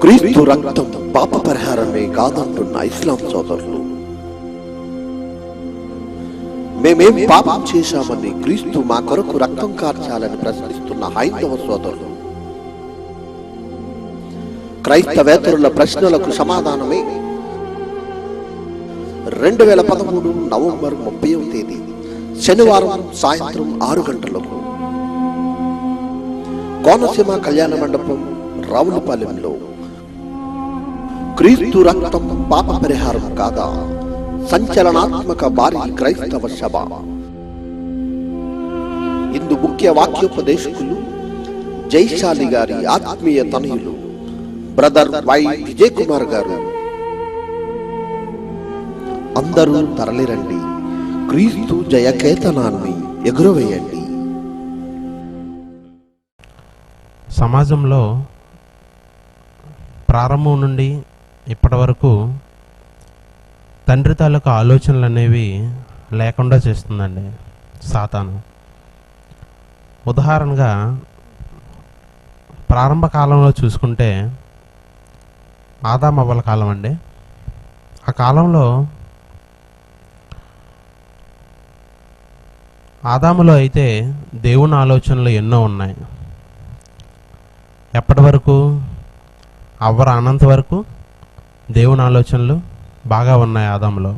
క్రీస్తు రక్తం పాప పరిహారమే కాదంటున్న ఇస్లాం సోదరులు, మేమేం పాపం చేశామని క్రీస్తు మా కొరకు రక్తం కార్చాలని ప్రశ్నిస్తున్న హైందవ సోదరులు, క్రైస్తవేతరుల ప్రశ్నలకు సమాధానమే 2013 నవంబర్ 30వ తేదీ శనివారం సాయంత్రం 6 గంటలకు కోనసీమ కళ్యాణ మండపం రావులపాలెంలో క్రీస్తు రక్తం పాప పరిహారం కాదా సంచలనాత్మక భారీ క్రైస్తవ సభ. ఇందు ముఖ్య వాక్యోపదేశకులు జైశాలి గారి ఆత్మీయ తనయులు బ్రదర్ వై విజయ్ కుమార్ గారు. అందరూ తరలిరండి, క్రీస్తు జయకేతనాన్ని ఎగురవేయండి. సమాజంలో ప్రారంభం నుండి ఇప్పటి వరకు తండ్రి తాలూకు ఆలోచనలు అనేవి లేకుండా చేస్తుందండి సాతాను. ఉదాహరణగా ప్రారంభ కాలంలో చూసుకుంటే ఆదాము అవ్వల కాలం అండి. ఆ కాలంలో ఆదాములో అయితే దేవుని ఆలోచనలు ఎన్నో ఉన్నాయి. ఎప్పటి వరకు? అవ్వ రానంత వరకు దేవుని ఆలోచనలు బాగా ఉన్నాయి ఆదాములో.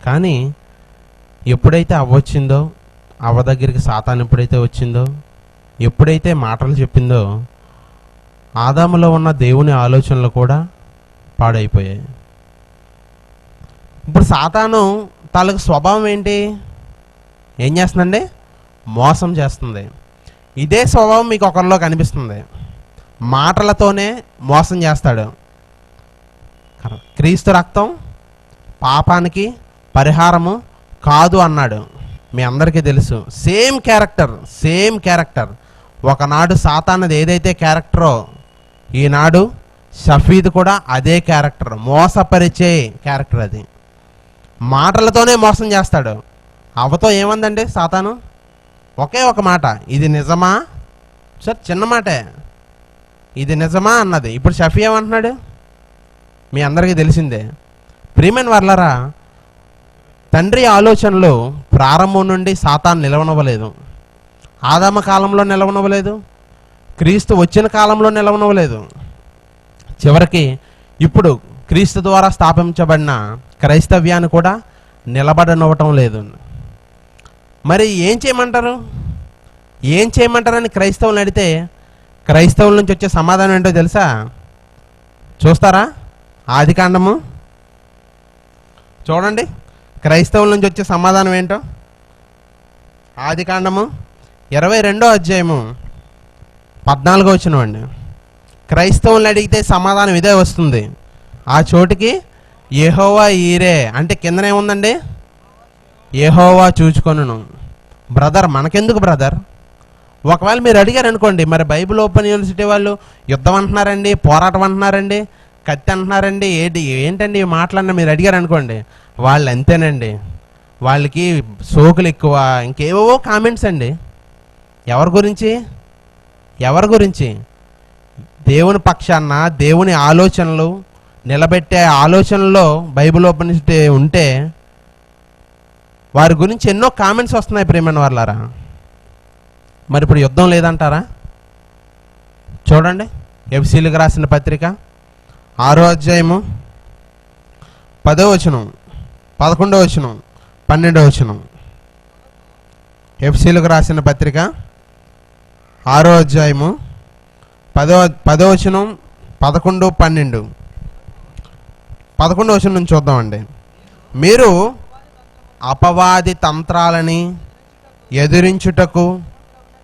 కానీ ఎప్పుడైతే అవ్వ వచ్చిందో, అవ్వ దగ్గరికి సాతాను ఎప్పుడైతే వచ్చిందో, ఎప్పుడైతే మాటలు చెప్పిందో, ఆదాములో ఉన్న దేవుని ఆలోచనలు కూడా పాడైపోయాయి. ఇప్పుడు సాతాను తాలూకు స్వభావం ఏంటి? ఏం చేస్తుందండి? మోసం చేస్తుంది. ఇదే స్వభావం మీకు ఒకరిలో కనిపిస్తుంది. మాటలతోనే మోసం చేస్తాడు. క్రీస్తు రక్తం పాపానికి పరిహారము కాదు అన్నాడు. మీ అందరికీ తెలుసు. Same character. ఒకనాడు సాతానది ఏదైతే క్యారెక్టరో, ఈనాడు షఫీద్ కూడా అదే క్యారెక్టర్. మోసపరిచే క్యారెక్టర్ అది. మాటలతోనే మోసం చేస్తాడు. అవతో ఏమందండి సాతాను? ఒకే ఒక మాట, ఇది నిజమా? సార్ చిన్న మాటే, ఇది నిజమా అన్నది. ఇప్పుడు షఫీ ఏమంటున్నాడు? మీ అందరికీ తెలిసిందే. ప్రియమైన వర్లరా, తండ్రి ఆలోచనలు ప్రారంభం నుండి సాతాను నిలవనవ్వలేదు. ఆదామ కాలంలో నిలవనవ్వలేదు, క్రీస్తు వచ్చిన కాలంలో నిలవనవ్వలేదు. చివరికి ఇప్పుడు క్రీస్తు ద్వారా స్థాపించబడిన క్రైస్తవ్యాన్ని కూడా నిలబడనివ్వటం లేదు. మరి ఏం చేయమంటారని క్రైస్తవులను అడిగితే క్రైస్తవుల నుంచి వచ్చే సమాధానం ఏంటో తెలుసా? చూస్తారా? ఆదికాండము చూడండి, క్రైస్తవుల నుంచి వచ్చే సమాధానం ఏంటో. ఆదికాండము 22వ అధ్యాయము 14వ వచనం అండి. క్రైస్తవులను అడిగితే సమాధానం ఇదే వస్తుంది. ఆ చోటికి యెహోవా ఈరే అంటే కిందనేముందండి? యెహోవా చూచుకొనును. బ్రదర్, మనకెందుకు బ్రదర్? ఒకవేళ మీరు అడిగారు అనుకోండి, మరి బైబిల్ ఓపెన్ యూనివర్సిటీ వాళ్ళు యుద్ధం అంటున్నారండి, పోరాటం అంటున్నారండి, కత్తి అంటున్నారండి, ఏంటండి ఈ మాటలన్నా మీరు అడిగారు అనుకోండి, వాళ్ళు అంతేనండి. వాళ్ళకి సోకులు ఎక్కువ, ఇంకేవో కామెంట్స్ అండి. ఎవరి గురించి? దేవుని పక్షాన దేవుని ఆలోచనలు నిలబెట్టే ఆలోచనలో బైబిల్ ఓపెన్ యూనివర్సిటీ ఉంటే వారి గురించి ఎన్నో కామెంట్స్ వస్తున్నాయి ప్రియమైన వాళ్ళారా. మరి ఇప్పుడు యుద్ధం లేదంటారా? చూడండి, ఎఫెసీయులకు రాసిన పత్రిక 6వ అధ్యాయము 10వ వచనం, 11వ వచనం, 12వ వచనం. ఎఫెసీయులకు రాసిన పత్రిక 6వ అధ్యాయము 10వ వచనం, 11, 12. 11వ వచనం నుంచి చూద్దామండి. మీరు అపవాది తంత్రాలని ఎదిరించుటకు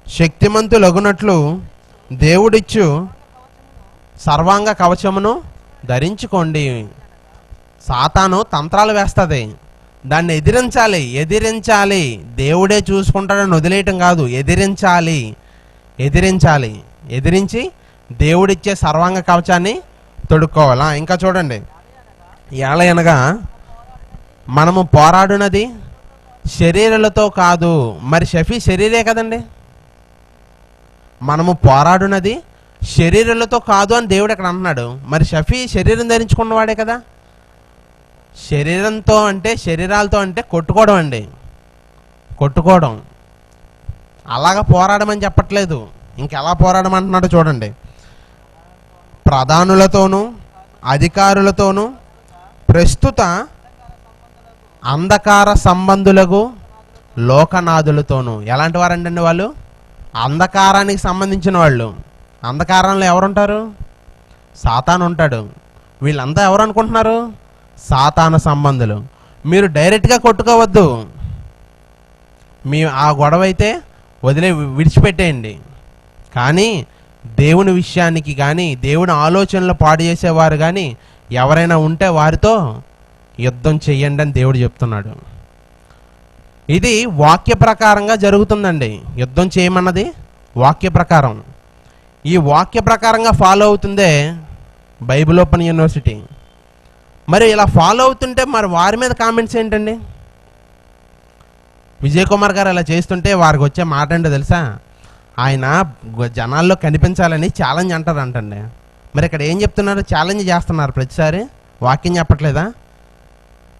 శక్తిమంతులగునట్లు దేవుడిచ్చు సర్వాంగ కవచమును ధరించుకోండి. సాతాను తంత్రాలు వేస్తుంది, దాన్ని ఎదిరించాలి. దేవుడే చూసుకుంటాడని వదిలేయటం కాదు, ఎదిరించి దేవుడిచ్చే సర్వాంగ కవచాన్ని తొడుక్కోవాలా. ఇంకా చూడండి, ఎలా అనగా మనము పోరాడునది శరీరాలతో కాదు. మరి షఫీ శరీరే కదండి. మనము పోరాడునది శరీరాలతో కాదు అని దేవుడు అక్కడ అంటున్నాడు. మరి షఫీ శరీరం ధరించుకున్నవాడే కదా. శరీరంతో అంటే శరీరాలతో అంటే కొట్టుకోవడం అండి, కొట్టుకోవడం. అలాగా పోరాడమని చెప్పట్లేదు. ఇంకెలా పోరాడమంటున్నాడో చూడండి. ప్రధానులతోనూ అధికారులతోనూ ప్రస్తుత అంధకార సంబంధులకు లోకనాథులతోనూ. ఎలాంటి వారండి వాళ్ళు? అంధకారానికి సంబంధించిన వాళ్ళు. అంధకారంలో ఎవరుంటారు? సాతాను ఉంటాడు. వీళ్ళంతా ఎవరు అనుకుంటున్నారు? సాతాను సంబంధులు. మీరు డైరెక్ట్గా కొట్టుకోవద్దు. మీ ఆ గొడవ అయితే విడిచిపెట్టేయండి. కానీ దేవుని విషయానికి కానీ దేవుని ఆలోచనలు పాడు చేసేవారు కానీ ఎవరైనా ఉంటే వారితో యుద్ధం చెయ్యండి అని దేవుడు చెప్తున్నాడు. ఇది వాక్య ప్రకారంగా జరుగుతుందండి. యుద్ధం చేయమన్నది వాక్య ప్రకారం. ఈ వాక్య ప్రకారంగా ఫాలో అవుతుందే బైబిల్ ఓపెన్ యూనివర్సిటీ. మరి ఇలా ఫాలో అవుతుంటే మరి వారి మీద కామెంట్స్ ఏంటండి? విజయ్ కుమార్ గారు అలా చేస్తుంటే వారికి వచ్చే మాట ఏంటో తెలుసా? ఆయన జనాల్లో కనిపించాలని ఛాలెంజ్ అంటారంటండి. మరి ఇక్కడ ఏం చెప్తున్నారు? ఛాలెంజ్ చేస్తున్నారు ప్రతిసారి. వాక్యం చెప్పట్లేదా?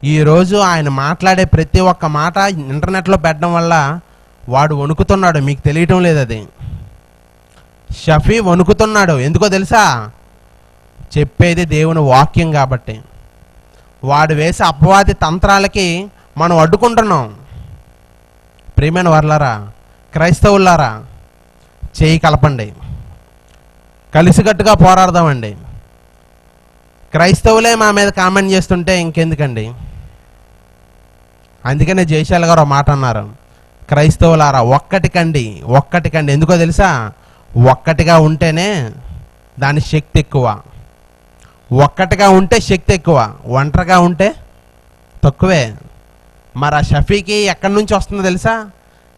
ఈరోజు ఆయన మాట్లాడే ప్రతి ఒక్క మాట ఇంటర్నెట్లో పెట్టడం వల్ల వాడు వణుకుతున్నాడు. మీకు తెలియటం లేదు అది. షఫీ వణుకుతున్నాడు. ఎందుకో తెలుసా? చెప్పేది దేవుని వాక్యం కాబట్టి. వాడు వేసే అపవాది తంత్రాలకి మనం అడ్డుకుంటున్నాం. ప్రియమైన వర్లారా, క్రైస్తవులారా, చేయి కలపండి, కలిసికట్టుగా పోరాడదామండి. క్రైస్తవులే మా మీద కామెంట్ చేస్తుంటే ఇంకెందుకండి? అందుకనే జయశాల గారు ఒక మాట అన్నారు, క్రైస్తవులారా ఒక్కటి కండి. ఎందుకో తెలుసా? ఒక్కటిగా ఉంటేనే దాని శక్తి ఎక్కువ. ఒక్కటిగా ఉంటే శక్తి ఎక్కువ, ఒంటరిగా ఉంటే తక్కువే. మరి ఆ షఫీకి ఎక్కడి నుంచి వస్తుందో తెలుసా?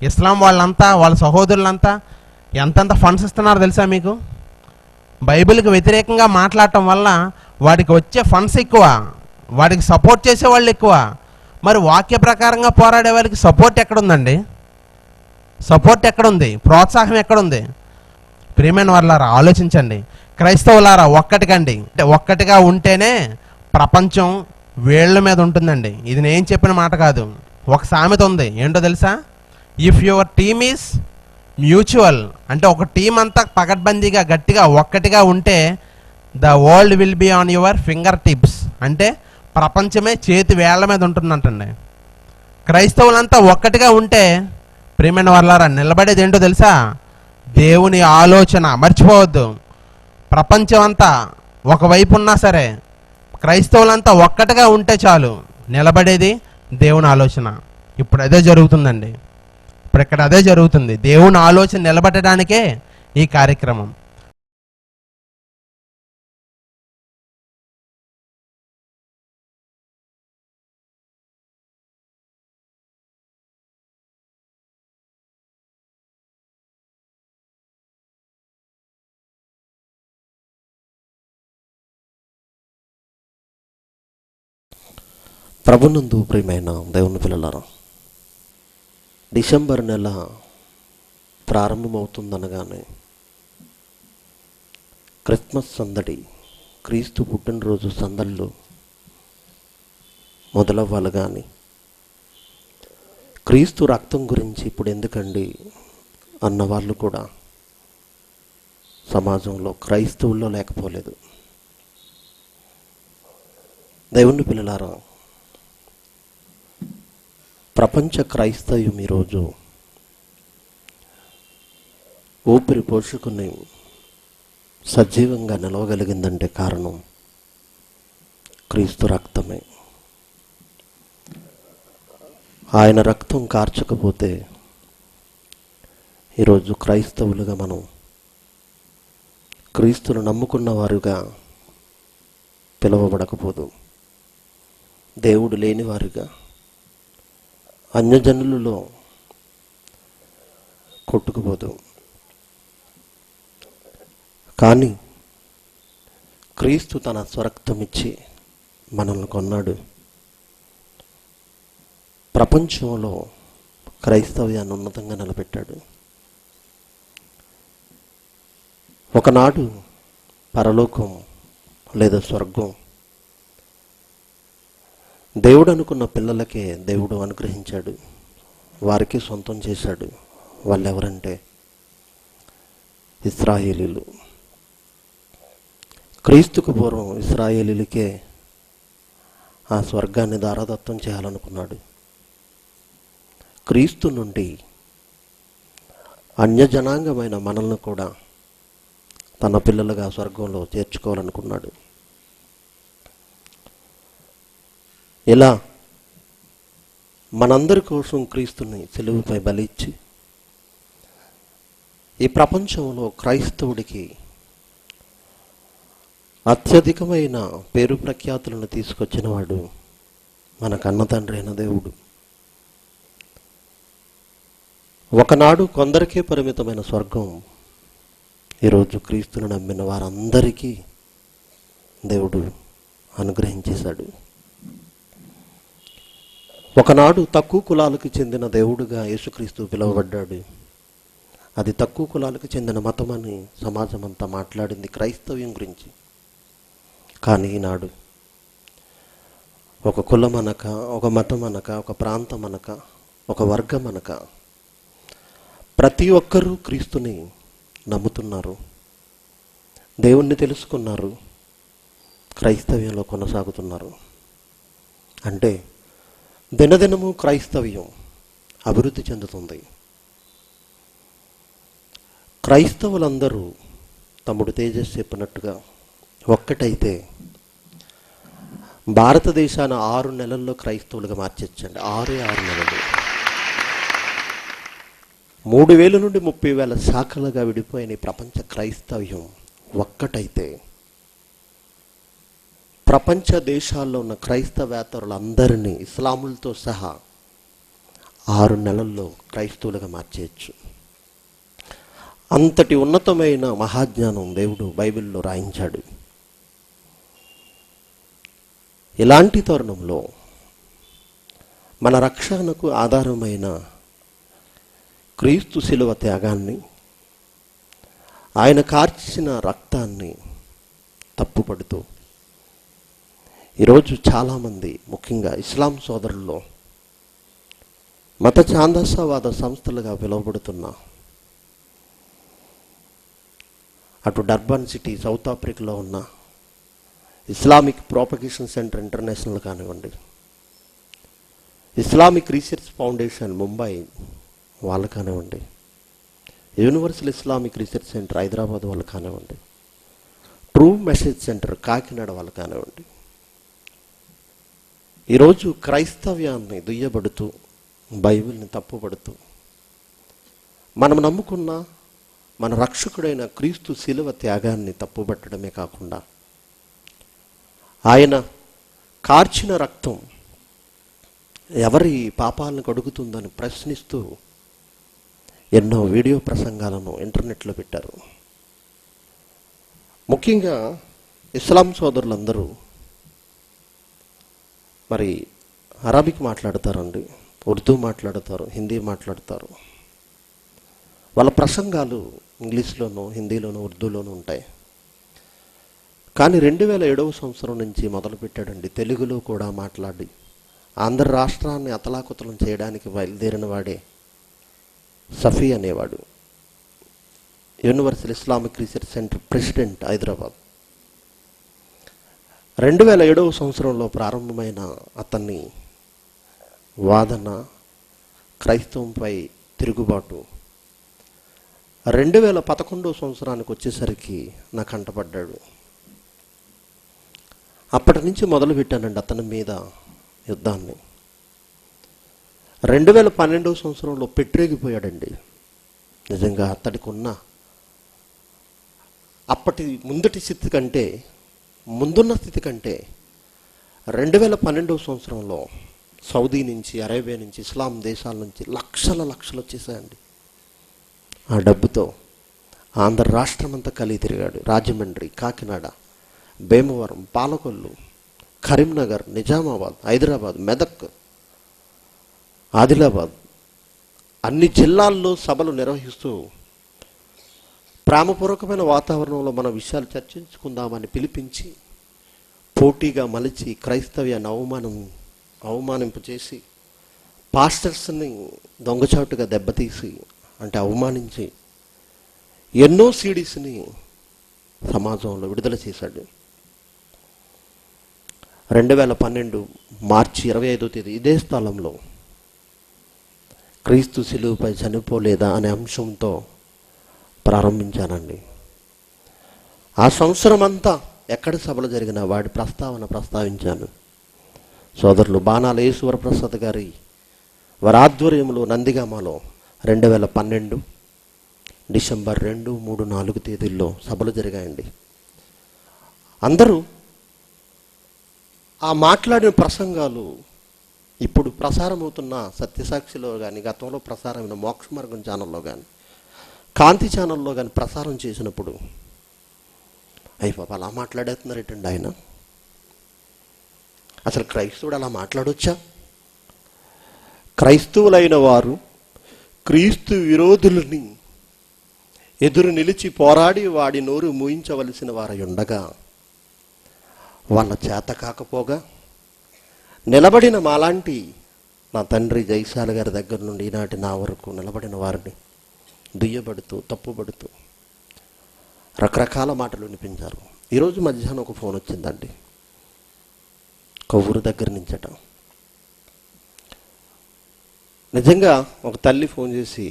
ఇస్లాం వాళ్ళంతా, వాళ్ళ సహోదరులంతా ఎంతెంత ఫండ్స్ ఇస్తున్నారో తెలుసా మీకు? బైబిల్కి వ్యతిరేకంగా మాట్లాడటం వల్ల వాడికి వచ్చే ఫండ్స్ ఎక్కువ, వాడికి సపోర్ట్ చేసే వాళ్ళు ఎక్కువ. మరి వాక్య ప్రకారంగా పోరాడే వాళ్ళకి సపోర్ట్ ఎక్కడుందండి? సపోర్ట్ ఎక్కడుంది? ప్రోత్సాహం ఎక్కడుంది? ప్రియమైన వాళ్ళారా, ఆలోచించండి. క్రైస్తవులారా ఒక్కటికండి. ఒక్కటిగా ఉంటేనే ప్రపంచం వేళ్ల మీద ఉంటుందండి. ఇది నేను చెప్పిన మాట కాదు. ఒక సామెత ఉంది, ఏంటో తెలుసా? If your team is mutual, అంటే ఒక టీం అంతా పకడ్బందీగా గట్టిగా ఒక్కటిగా ఉంటే the world will be on your finger tips, అంటే ప్రపంచమే చేతి వేళ్ల మీద ఉంటుందంటండి. క్రైస్తవులంతా ఒక్కటిగా ఉంటే ప్రియమైన వాళ్ళారా నిలబడేది ఏంటో తెలుసా? దేవుని ఆలోచన. మర్చిపోవద్దు. ప్రపంచం అంతా ఒకవైపు ఉన్నా సరే క్రైస్తవులంతా ఒక్కటిగా ఉంటే చాలు, నిలబడేది దేవుని ఆలోచన. ఇప్పుడు అదే జరుగుతుందండి. ఇప్పుడు ఇక్కడ అదే జరుగుతుంది. దేవుని ఆలోచన నిలబెట్టడానికే ఈ కార్యక్రమం. ప్రభునందు ప్రియమైన దేవుని పిల్లలారా, డిసెంబర్ నెల ప్రారంభమవుతుందనగానే క్రిస్మస్ సందడి, క్రీస్తు పుట్టినరోజు సందళ్ళు మొదలవ్వాలి. కానీ క్రీస్తు రక్తం గురించి ఇప్పుడు ఎందుకండి అన్నవాళ్ళు కూడా సమాజంలో, క్రైస్తవుల్లో లేకపోలేదు. దేవుని పిల్లలారా, ప్రపంచ క్రైస్తవ్యం ఈరోజు ఊపిరి పోసుకుని సజీవంగా నిలవగలిగిందంటే కారణం క్రీస్తు రక్తమే. ఆయన రక్తం కార్చకపోతే ఈరోజు క్రైస్తవులుగా మనం క్రీస్తును నమ్ముకున్న వారుగా పిలువబడకపోదు. దేవుడు లేని వారుగా అన్యజనులలో కొట్టుకుపోదు. కానీ క్రీస్తు తన స్వరక్తం ఇచ్చి మనల్ని కొన్నాడు. ప్రపంచంలో క్రైస్తవ్యాన్ని ఉన్నతంగా నిలబెట్టాడు. ఒకనాడు పరలోకం లేదా స్వర్గం దేవుడు అనుకున్న పిల్లలకే దేవుడు అనుగ్రహించాడు, వారికి సొంతం చేశాడు. వాళ్ళెవరంటే ఇశ్రాయేలీలు. క్రీస్తుకు పూర్వం ఇశ్రాయేలీలకే ఆ స్వర్గాన్ని దారాదత్తం చేయాలనుకున్నాడు. క్రీస్తు నుండి అన్యజనాంగమైన మనల్ని కూడా తన పిల్లలుగా స్వర్గంలో చేర్చుకోవాలనుకున్నాడు. ఇలా మనందరి కోసం క్రీస్తుని సిలువపై బలి ఇచ్చి ఈ ప్రపంచంలో క్రైస్తవుడికి అత్యధికమైన పేరు ప్రఖ్యాతులను తీసుకొచ్చిన వాడు మన కన్న తండ్రి అయిన దేవుడు. ఒకనాడు కొందరికే పరిమితమైన స్వర్గం ఈరోజు క్రీస్తును నమ్మిన వారందరికీ దేవుడు అనుగ్రహించేశాడు. ఒకనాడు తక్కువ కులాలకు చెందిన దేవుడుగా యేసుక్రీస్తు పిలువబడ్డాడు. అది తక్కువ కులాలకు చెందిన మతం అని సమాజం అంతా మాట్లాడింది క్రైస్తవ్యం గురించి. కానీ ఈనాడు ఒక కులం అనక, ఒక మతం అనక, ఒక ప్రాంతం అనక, ఒక వర్గం అనక ప్రతి ఒక్కరూ క్రీస్తుని నమ్ముతున్నారు, దేవుణ్ణి తెలుసుకున్నారు, క్రైస్తవ్యంలో కొనసాగుతున్నారు. అంటే దినదినము క్రైస్తవ్యం అభివృద్ధి చెందుతుంది. క్రైస్తవులందరూ తమ్ముడు తేజస్ చెప్పినట్టుగా ఒక్కటైతే భారతదేశాన్ని 6 నెలల్లో క్రైస్తవులుగా మార్చొచ్చండి. 6 నెలలు 3,000 నుండి 30,000 శాఖలుగా విడిపోయిన ఈ ప్రపంచ క్రైస్తవ్యం ఒక్కటైతే ప్రపంచ దేశాల్లో ఉన్న క్రైస్తవేతరులందరినీ ఇస్లాములతో సహా 6 నెలల్లో క్రైస్తవులుగా మార్చేయచ్చు. అంతటి ఉన్నతమైన మహాజ్ఞానం దేవుడు బైబిల్లో రాయించాడు. ఇలాంటి తరుణంలో మన రక్షణకు ఆధారమైన క్రీస్తు శిలువ త్యాగాన్ని, ఆయన కార్చిన రక్తాన్ని తప్పుపడుతూ ఈరోజు చాలామంది, ముఖ్యంగా ఇస్లాం సోదరుల్లో మత ఛాందసవాద సంస్థలుగా పిలువబడుతున్న అటు డర్బన్ సిటీ సౌత్ ఆఫ్రికాలో ఉన్న ఇస్లామిక్ ప్రాపగేషన్ సెంటర్ ఇంటర్నేషనల్ కానివ్వండి, ఇస్లామిక్ రీసెర్చ్ ఫౌండేషన్ ముంబై వాళ్ళు కానివ్వండి, universal Islamic research centre Hyderabad వాళ్ళు కానివ్వండి, ట్రూ మెసేజ్ సెంటర్ కాకినాడ వాళ్ళు కానివ్వండి, ఈరోజు క్రైస్తవ్యాన్ని దుయ్యబడుతూ, బైబిల్ని తప్పుపడుతూ, మనం నమ్ముకున్న మన రక్షకుడైన క్రీస్తు శిలువ త్యాగాన్ని తప్పుపట్టడమే కాకుండా ఆయన కార్చిన రక్తం ఎవరి పాపాలను కడుగుతుందని ప్రశ్నిస్తూ ఎన్నో వీడియో ప్రసంగాలను ఇంటర్నెట్లో పెట్టారు. ముఖ్యంగా ఇస్లాం సోదరులందరూ మరి అరబిక్ మాట్లాడతారండి, ఉర్దూ మాట్లాడతారు, హిందీ మాట్లాడతారు. వాళ్ళ ప్రసంగాలు ఇంగ్లీష్లోనూ, హిందీలోనూ, ఉర్దూలోనూ ఉంటాయి. కానీ 2007వ సంవత్సరం నుంచి మొదలుపెట్టాడండి తెలుగులో కూడా మాట్లాడి ఆంధ్ర రాష్ట్రాన్ని అతలాకుతలం చేయడానికి బయలుదేరిన వాడే సఫీ అనేవాడు, universal Islamic research centre president Hyderabad. 2007వ సంవత్సరంలో ప్రారంభమైన అతన్ని వాదన, క్రైస్తవంపై తిరుగుబాటు 2011వ సంవత్సరానికి వచ్చేసరికి నా కంటపడ్డాడు. అప్పటి నుంచి మొదలుపెట్టానండి అతని మీద యుద్ధాన్ని. 2012వ సంవత్సరంలో పెట్టిరేగిపోయాడండి. నిజంగా అతడికి ఉన్న అప్పటి ముందటి స్థితి కంటే, ముందున్న స్థితి కంటే 2012వ సంవత్సరంలో సౌదీ నుంచి, అరేబియా నుంచి, ఇస్లాం దేశాల నుంచి లక్షలు వచ్చేసాయండి. ఆ డబ్బుతో ఆంధ్ర రాష్ట్రం అంతా కలిగి తిరిగాడు. రాజమండ్రి, కాకినాడ, భీమవరం, పాలకొల్లు, కరీంనగర్, నిజామాబాద్, హైదరాబాద్, మెదక్, ఆదిలాబాద్ అన్ని జిల్లాల్లో సభలు నిర్వహిస్తూ ప్రేమపూర్వకమైన వాతావరణంలో మన విషయాలు చర్చించుకుందామని పిలిపించి పోటీగా మలిచి క్రైస్తవ్యాన్ని అవమానింపు చేసి పాస్టర్స్ని దొంగచాటుగా దెబ్బతీసి అంటే అవమానించి ఎన్నో సీడీస్ని సమాజంలో విడుదల చేశాడు. 2012 మార్చి 25వ తేదీ ఇదే స్థలంలో క్రీస్తు శిలువపై చనిపోలేదా అనే అంశంతో ప్రారంభించానండి. ఆ సంవత్సరం అంతా ఎక్కడ సభలు జరిగినా వాడి ప్రస్తావించాను. సోదరులు బాణాల యేసువర ప్రసాద్ గారి వారి ఆధ్వర్యంలో నందిగామలో 2012 డిసెంబర్ 2, 3, 4 తేదీల్లో సభలు జరిగాయండి. అందరూ ఆ మాట్లాడిన ప్రసంగాలు ఇప్పుడు ప్రసారమవుతున్న సత్యసాక్షిలో కానీ, గతంలో ప్రసారమైన మోక్షమార్గం ఛానల్లో కానీ, కాంతి ఛానల్లో కానీ ప్రసారం చేసినప్పుడు అయ్యి బాబా అలా మాట్లాడేస్తున్నారేటండి ఆయన, అసలు క్రైస్తవుడు అలా మాట్లాడొచ్చా? క్రైస్తవులైన వారు క్రీస్తు విరోధులని ఎదురు నిలిచి పోరాడి వాడి నోరు మూయించవలసిన వారై ఉండగా వాళ్ళ చేత కాకపోగా నిలబడిన మాలాంటి నా తండ్రి జైశాల గారి దగ్గర నుండి ఈనాటి నా వరకు నిలబడిన వారిని దుయ్యబడుతూ తప్పుబడుతూ రకరకాల మాటలు వినిపించారు. ఈరోజు మధ్యాహ్నం ఒక ఫోన్ వచ్చిందండి కొవ్వూరు దగ్గర నుంచట. నిజంగా ఒక తల్లి ఫోన్ చేసి,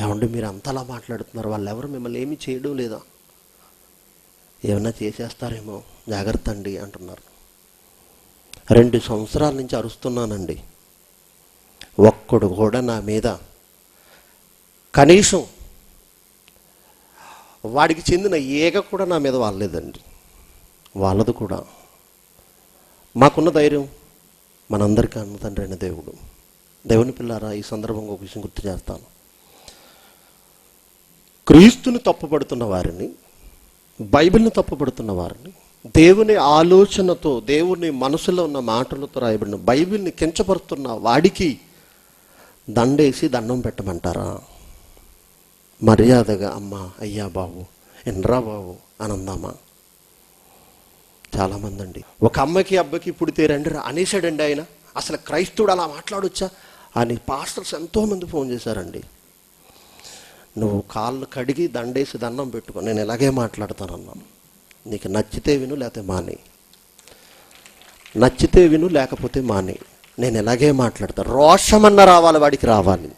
ఏమండి మీరు అంతలా మాట్లాడుతున్నారు, వాళ్ళు ఎవరు మిమ్మల్ని ఏమీ చేయడం లేదా, ఏమన్నా చేసేస్తారేమో జాగ్రత్త అండి అంటున్నారు. 2 సంవత్సరాల నుంచి అరుస్తున్నానండి, ఒక్కడు కూడా నా మీద కనీసం వాడికి చెందిన ఏగ కూడా నా మీద వాళ్ళలేదండి. వాళ్ళది కూడా. మాకున్న ధైర్యం మనందరికీ అన్న తండ్రి అయిన దేవుడు. దేవుని పిల్లారా, ఈ సందర్భంగా ఒక విషయం గుర్తు చేస్తాను. క్రీస్తుని తప్పుపడుతున్న వారిని, బైబిల్ని తప్పుపడుతున్న వారిని, దేవుని ఆలోచనతో దేవుని మనసులో ఉన్న మాటలతో రాయబడిన బైబిల్ని కించపరుస్తున్న వాడికి దండేసి దండం పెట్టమంటారా? మర్యాదగా అమ్మా, అయ్యా బాబు, ఎన్రా బాబు అని అందామా? చాలామంది అండి, ఒక అమ్మకి అబ్బాయికి పుడితే రండి అనేసాడండి ఆయన. అసలు క్రైస్తవుడు అలా మాట్లాడొచ్చా అని పాస్టర్స్ ఎంతోమంది ఫోన్ చేశారండి. నువ్వు కాళ్ళు కడిగి దండేసి దండం పెట్టుకో, నేను ఇలాగే మాట్లాడతానన్నాను. నీకు నచ్చితే విను, లేకపోతే మానే. నచ్చితే విను, లేకపోతే మానే. నేను ఇలాగే మాట్లాడతాను. రోషమన్న రావాలి, వాడికి రావాలి.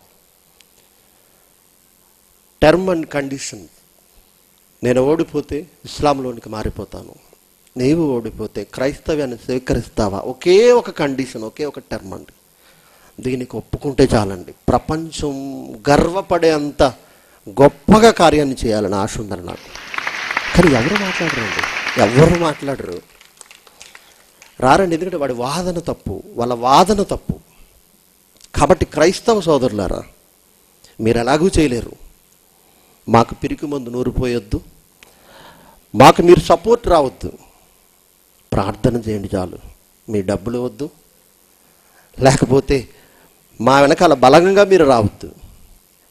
Term and condition. నేను ఓడిపోతే ఇస్లాంలోనికి మారిపోతాను, నీవు ఓడిపోతే క్రైస్తవ్యాన్ని స్వీకరిస్తావా? ఒకే ఒక కండిషన్, ఒకే ఒక టర్మ్ అండి. దీనికి ఒప్పుకుంటే చాలండి, ప్రపంచం గర్వపడే అంత గొప్పగా కార్యాన్ని చేయాలని ఆశ ఉందని నాకు. కానీ ఎవరు మాట్లాడరండి, ఎవరు మాట్లాడరు, రారండి. ఎందుకంటే వాడి వాదన తప్పు, వాళ్ళ వాదన తప్పు. కాబట్టి క్రైస్తవ సోదరులారా, మీరు ఎలాగూ చేయలేరు. మాకు పిరికి మందు నూరిపోయొద్దు, మాకు మీరు సపోర్ట్ రావద్దు. ప్రార్థన చేయండి చాలు. మీ డబ్బులు వద్దు, లేకపోతే మా వెనకాల బలంగా మీరు రావద్దు.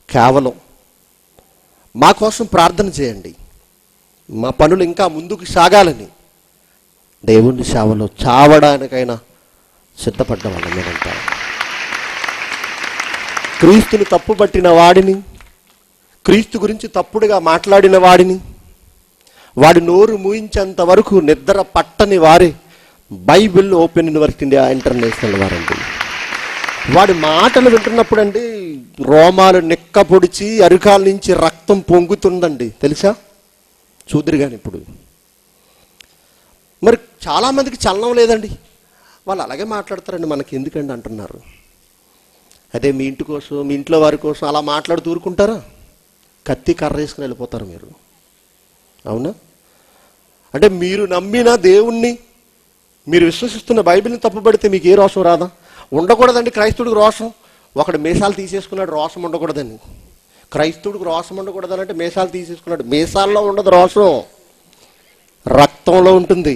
కేవలం మా కోసం ప్రార్థన చేయండి. మా పనులు ఇంకా ముందుకు సాగాలని, దేవుని సేవలో చావడానికైనా సిద్ధపడ్డ వాళ్ళం మేమంతా. క్రీస్తుని తప్పుపట్టిన వాడిని, క్రీస్తు గురించి తప్పుడుగా మాట్లాడిన వాడిని, వాడి నోరు మూయించేంత వరకు నిద్ర పట్టని వారే Bible open university India international వారండి. వాడి మాటలు వింటున్నప్పుడు అండి రోమాలు నిక్క పొడిచి అరికాల నుంచి రక్తం పొంగుతుందండి, తెలుసా? చూదురు కానీ ఇప్పుడు మరి చాలామందికి చలనం లేదండి, వాళ్ళు అలాగే మాట్లాడతారండి. మనకి ఎందుకండి అంటున్నారు. అదే మీ ఇంటి కోసం, మీ ఇంట్లో వారి కోసం అలా మాట్లాడుతూ ఊరుకుంటారా? కత్తి కర్ర వేసుకుని వెళ్ళిపోతారు మీరు. అవునా? అంటే మీరు నమ్మిన దేవుణ్ణి, మీరు విశ్వసిస్తున్న బైబిల్ని తప్పుపడితే మీకు ఏ రోషం రాదా? ఉండకూడదండి క్రైస్తవుడికి రోషం. ఒకడు మీసాలు తీసేసుకున్నాడు, రోషం ఉండకూడదని. క్రైస్తవుడికి రోషం ఉండకూడదని అంటే మీసాలు తీసేసుకున్నాడు. మీసాల్లో ఉండదు రోషం, రక్తంలో ఉంటుంది,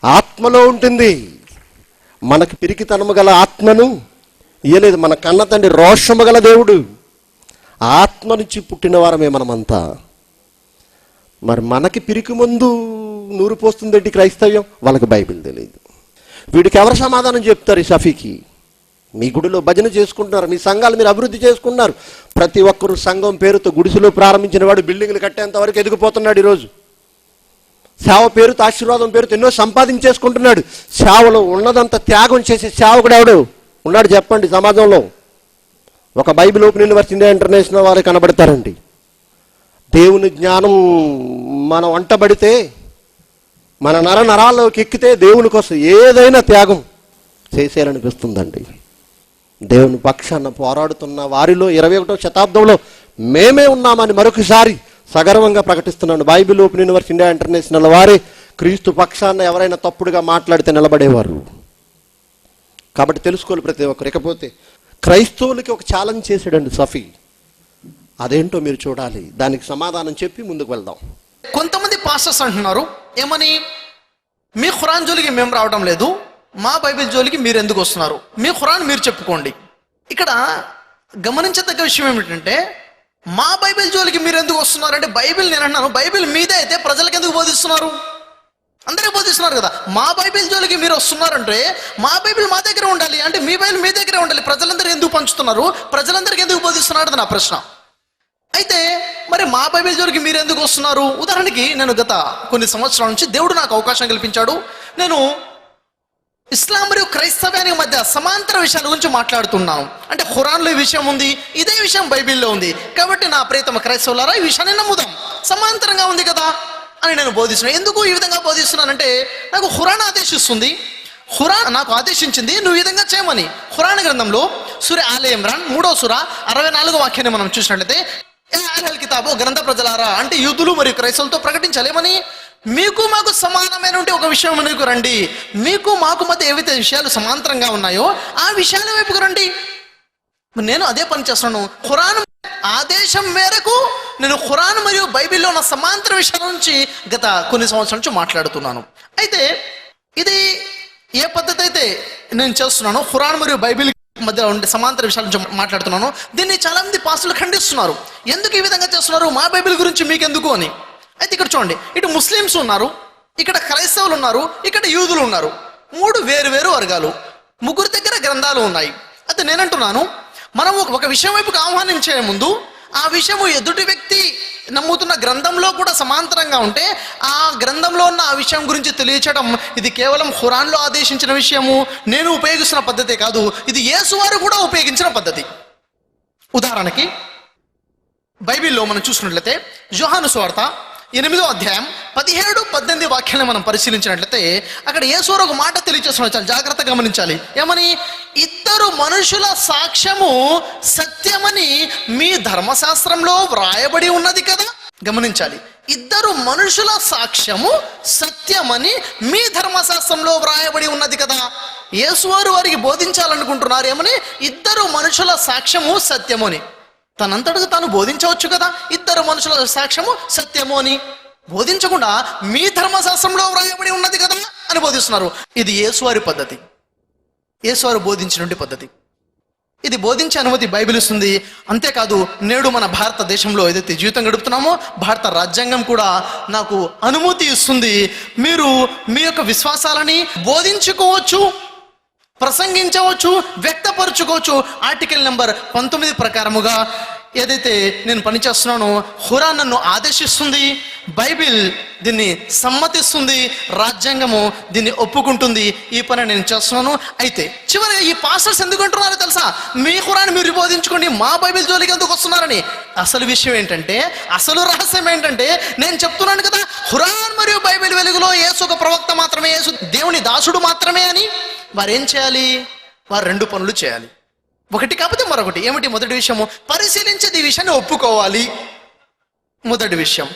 ఆత్మలో ఉంటుంది. మనకి పిరికితనము గల ఆత్మను ఇయ్యలేదు మన కన్న తండ్రి, రోషము గల దేవుడు. ఆత్మ నుంచి పుట్టిన వారమే మనమంతా. మరి మనకి పిరికి ముందు నూరు పోస్తుందండి క్రైస్తవ్యం. వాళ్ళకి బైబిల్ తెలియదు. వీడికి ఎవరు సమాధానం చెప్తారు? ఈ షఫీకి. మీ గుడిలో భజన చేసుకుంటున్నారు, మీ సంఘాలు మీరు అభివృద్ధి చేసుకున్నారు. ప్రతి ఒక్కరు సంఘం పేరుతో గుడిసెలో ప్రారంభించిన వాడు బిల్డింగ్లు కట్టేంత వరకు ఎదిగిపోతున్నాడు. ఈరోజు సేవ పేరుతో, ఆశీర్వాదం పేరుతో ఎన్నో సంపాదించేసుకుంటున్నాడు. సేవలో ఉన్నదంతా త్యాగం చేసే సేవకుడు ఎవడు ఉన్నాడు చెప్పండి సమాజంలో? ఒక Bible open university India international వారు కనబడతారండి. దేవుని జ్ఞానం మనం వంటబడితే, మన నరాల్లోకి ఎక్కితే దేవుని కోసం ఏదైనా త్యాగం చేసేయాలనిపిస్తుందండి. దేవుని పక్షాన పోరాడుతున్న వారిలో 21వ శతాబ్దంలో మేమే ఉన్నామని మరొకసారి సగర్వంగా ప్రకటిస్తున్నాను. Bible open university India international వారే క్రీస్తు పక్షాన ఎవరైనా తప్పుడుగా మాట్లాడితే నిలబడేవారు. కాబట్టి తెలుసుకోవాలి ప్రతి ఒక్కరు. ఇకపోతే క్రైస్తవులకి ఒక ఛాలెంజ్ చేశాడండి షఫీ. అదేంటో మీరు చూడాలి. దానికి సమాధానం చెప్పి ముందుకు వెళ్దాం. కొంతమంది పాస్టర్స్ అంటున్నారు ఏమని, మీ ఖురాన్ జోలికి మేము రావడం లేదు, మా బైబిల్ జోలికి మీరు ఎందుకు వస్తున్నారు? మీ ఖురాన్ మీరు చెప్పుకోండి. ఇక్కడ గమనించదగ్గ విషయం ఏమిటంటే, మా బైబిల్ జోలికి మీరు ఎందుకు వస్తున్నారు అంటే, బైబిల్ నేను అంటున్నాను, బైబిల్ మీదే అయితే ప్రజలకు ఎందుకు బోధిస్తున్నారు? అందరికీ బోధిస్తున్నారు కదా. మా బైబిల్ జోలికి మీరు వస్తున్నారంటే, మా బైబిల్ మా దగ్గర ఉండాలి అంటే, మీ బైబిల్ మీ దగ్గరే ఉండాలి. ప్రజలందరూ ఎందుకు పంచుతున్నారు? ప్రజలందరికీ ఎందుకు బోధిస్తున్నారు? అది నా ప్రశ్న. అయితే మరి మా బైబిల్ జోలికి మీరు ఎందుకు వస్తున్నారు? ఉదాహరణకి నేను గత కొన్ని సంవత్సరాల నుంచి దేవుడు నాకు అవకాశం కల్పించాడు. నేను ఇస్లాం మరియు క్రైస్తవ్యానికి మధ్య సమాంతర విషయాల గురించి మాట్లాడుతున్నాను. అంటే ఖురాన్లో ఈ విషయం ఉంది, ఇదే విషయం బైబిల్లో ఉంది, కాబట్టి నా ప్రియతమ క్రైస్తవులారా ఈ విషయాన్ని నమ్ముదాం, సమాంతరంగా ఉంది కదా అని నేను బోధిస్తున్నాను. ఎందుకు ఈ విధంగా బోధిస్తున్నానంటే, నాకు ఖురాన్ ఆదేశిస్తుంది. ఖురాన్ నాకు ఆదేశించింది నువ్వు ఈ విధంగా చేయమని. ఖురాన్ గ్రంథంలో సూర ఆలే ఇమ్రాన్ 3వ సూర 64వ వాక్యాన్ని మనం చూసినట్లయితే, ఏ అహ్లల్ కితాబు, గ్రంథ ప్రజలారా అంటే యూదులు మరియు క్రైస్తవులతో ప్రకటించాలి ఏమని, మీకు మాకు సమానమైన ఒక విషయం మీకు రండి. మీకు మాకు మధ్య ఏవైతే విషయాలు సమాంతరంగా ఉన్నాయో ఆ విషయాల వైపుకు రండి. నేను అదే పని చేస్తున్నాను. ఖురాన్ ఆదేశం మేరకు నేను ఖురాన్ మరియు బైబిల్లో ఉన్న సమాంతర విషయాల నుంచి గత కొన్ని సంవత్సరాల నుంచి మాట్లాడుతున్నాను. అయితే ఇది ఏ పద్ధతి అయితే నేను చేస్తున్నానో, ఖురాన్ మరియు బైబిల్ మధ్య ఉండే సమాంతర విషయాల నుంచి మాట్లాడుతున్నాను, దీన్ని చాలా మంది పాస్టర్లు ఖండిస్తున్నారు. ఎందుకు ఈ విధంగా చేస్తున్నారు? మా బైబిల్ గురించి మీకు ఎందుకు అని. అయితే ఇక్కడ చూడండి, ఇటు ముస్లిమ్స్ ఉన్నారు, ఇక్కడ క్రైస్తవులు ఉన్నారు, ఇక్కడ యూదులు ఉన్నారు. 3 వేరు వేరు వర్గాలు, 3 దగ్గర గ్రంథాలు ఉన్నాయి. అయితే నేనంటున్నాను, మనం ఒక విషయం వైపుకి ఆహ్వానించే ముందు ఆ విషయము ఎదుటి వ్యక్తి నమ్ముతున్న గ్రంథంలో కూడా సమాంతరంగా ఉంటే ఆ గ్రంథంలో ఉన్న ఆ విషయం గురించి తెలియచేయడం, ఇది కేవలం ఖురాన్లో ఆదేశించిన విషయము, నేను ఉపయోగిస్తున్న పద్ధతే కాదు, ఇది యేసు వారు కూడా ఉపయోగించిన పద్ధతి. ఉదాహరణకి బైబిల్లో మనం చూసుకున్నట్లయితే యోహాను సువార్త 8వ అధ్యాయం 17-18 వాక్యాలను మనం పరిశీలించినట్లయితే, అక్కడ యేసు వారు ఒక మాట తెలియజేస్తున్నారు, చాలా జాగ్రత్తగా గమనించాలి. ఏమని? 2 మనుషుల సాక్ష్యము సత్యమని మీ ధర్మశాస్త్రంలో వ్రాయబడి ఉన్నది కదా. గమనించాలి, 2 మనుషుల సాక్ష్యము సత్యమని మీ ధర్మశాస్త్రంలో వ్రాయబడి ఉన్నది కదా. యేసు వారు వారికి బోధించాలనుకుంటున్నారు ఏమని? 2 మనుషుల సాక్ష్యము సత్యము అని. తనంతటకు తాను బోధించవచ్చు కదా, 2 మనుషుల సాక్ష్యము సత్యము అని. బోధించకుండా మీ ధర్మశాస్త్రంలో వ్రాయబడి ఉన్నది కదా అని బోధిస్తున్నారు. ఇది యేసువారి పద్ధతి, యేసువారు బోధించినటువంటి పద్ధతి. ఇది బోధించే అనుమతి బైబిల్ ఇస్తుంది. అంతేకాదు, నేడు మన భారతదేశంలో ఏదైతే జీవితం గడుపుతున్నామో, భారత రాజ్యాంగం కూడా నాకు అనుమతి ఇస్తుంది. మీరు మీ యొక్క విశ్వాసాలని బోధించుకోవచ్చు, ప్రసంగించవచ్చు, వ్యక్తపరచుకోవచ్చు. ఆర్టికల్ నెంబర్ 19 ప్రకారముగా ఏదైతే నేను పనిచేస్తున్నానో, ఖురాన్ నన్ను ఆదేశిస్తుంది, బైబిల్ దీన్ని సమ్మతిస్తుంది, రాజ్యాంగము దీన్ని ఒప్పుకుంటుంది. ఈ పని నేను చేస్తున్నాను. అయితే చివరిగా ఈ పాస్టర్స్ ఎందుకు అంటున్నారో తెలుసా? మీ ఖురాన్ మీరు బోధించుకోండి, మా బైబిల్ జోలికి ఎందుకు వస్తున్నారని. అసలు విషయం ఏంటంటే, అసలు రహస్యం ఏంటంటే, నేను చెప్తున్నాను కదా, ఖురాన్ మరియు బైబిల్ వెలుగులో యేసు ఒక ప్రవక్త మాత్రమే, యేసు దేవుని దాసుడు మాత్రమే అని. వారు ఏం చేయాలి? వారు 2 పనులు చేయాలి, ఒకటి కాకపోతే మరొకటి. ఏమిటి? మొదటి విషయము, పరిశీలించేది ఈ విషయాన్ని ఒప్పుకోవాలి. మొదటి విషయం.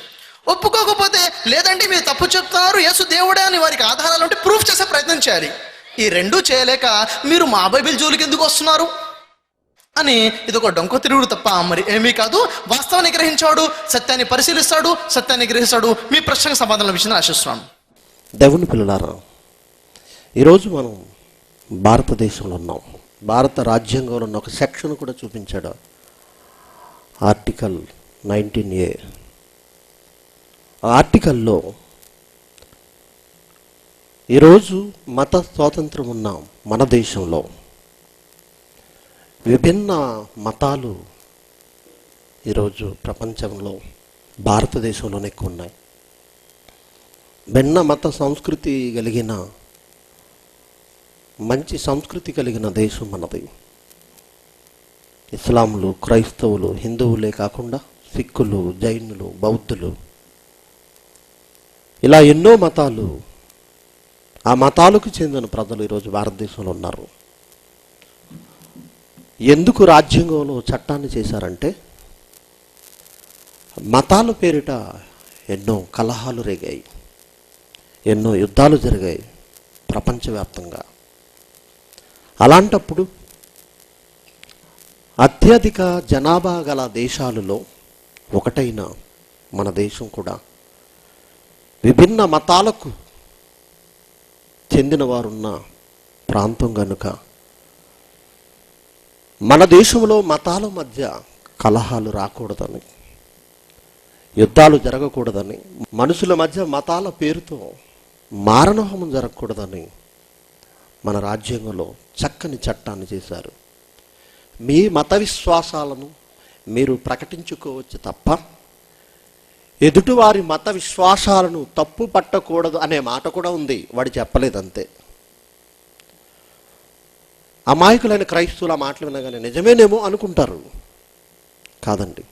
ఒప్పుకోకపోతే, లేదంటే మీరు తప్పు చెప్తున్నారు, యేసు దేవుడే అని వారికి ఆధారాలు ఉంటే ప్రూఫ్ చేసే ప్రయత్నం చేయాలి. ఈ 2 చేయలేక మీరు మా బైబిల్ జోలికి ఎందుకు వస్తున్నారు అని ఇది ఒక డొంక తిరుగుడు తప్ప మరి ఏమీ కాదు. వాస్తవాన్ని గ్రహించాడు, సత్యాన్ని పరిశీలిస్తాడు, సత్యాన్ని గ్రహిస్తాడు. మీ ప్రశ్నకు సమాధానం విషయాన్ని ఆశిస్తున్నాను. దేవుని పిల్లలారా, ఈరోజు మనం భారతదేశంలో ఉన్నాం. భారత రాజ్యాంగంలో ఉన్న ఒక సెక్షన్ కూడా చూపించాడు. Article 19A. ఆ ఆర్టికల్లో ఈరోజు మత స్వాతంత్రం ఉన్న మన దేశంలో విభిన్న మతాలు ఈరోజు ప్రపంచంలో భారతదేశంలోనే ఎక్కువ ఉన్నాయి. భిన్న మత సంస్కృతి కలిగిన మంచి సంస్కృతి కలిగిన దేశం మనది. ఇస్లాంలు, క్రైస్తవులు, హిందువులే కాకుండా సిక్కులు, జైనులు, బౌద్ధులు, ఇలా ఎన్నో మతాలు, ఆ మతాలకు చెందిన ప్రజలు ఈరోజు భారతదేశంలో ఉన్నారు. ఎందుకు రాజ్యాంగంలో చట్టాన్ని చేశారంటే మతాల పేరిట ఎన్నో కలహాలు రేగాయి, ఎన్నో యుద్ధాలు జరిగాయి ప్రపంచవ్యాప్తంగా. అలాంటప్పుడు అత్యధిక జనాభా గల దేశాలలో ఒకటైన మన దేశం కూడా విభిన్న మతాలకు చెందిన వారున్న ప్రాంతం కనుక మన దేశంలో మతాల మధ్య కలహాలు రాకూడదని, యుద్ధాలు జరగకూడదని, మనుషుల మధ్య మతాల పేరుతో మారణహోమం జరగకూడదని మన రాజ్యాంగంలో చక్కని చట్టాన్ని చేశారు. మీ మత విశ్వాసాలను మీరు ప్రకటించుకోవచ్చు తప్ప ఎదుటివారి మత విశ్వాసాలను తప్పు పట్టకూడదు అనే మాట కూడా ఉంది. వాడు చెప్పలేదంతే. అమాయకులైన క్రైస్తవుల మాటలు వినగానే నిజమేనేమో అనుకుంటారు. కాదండి.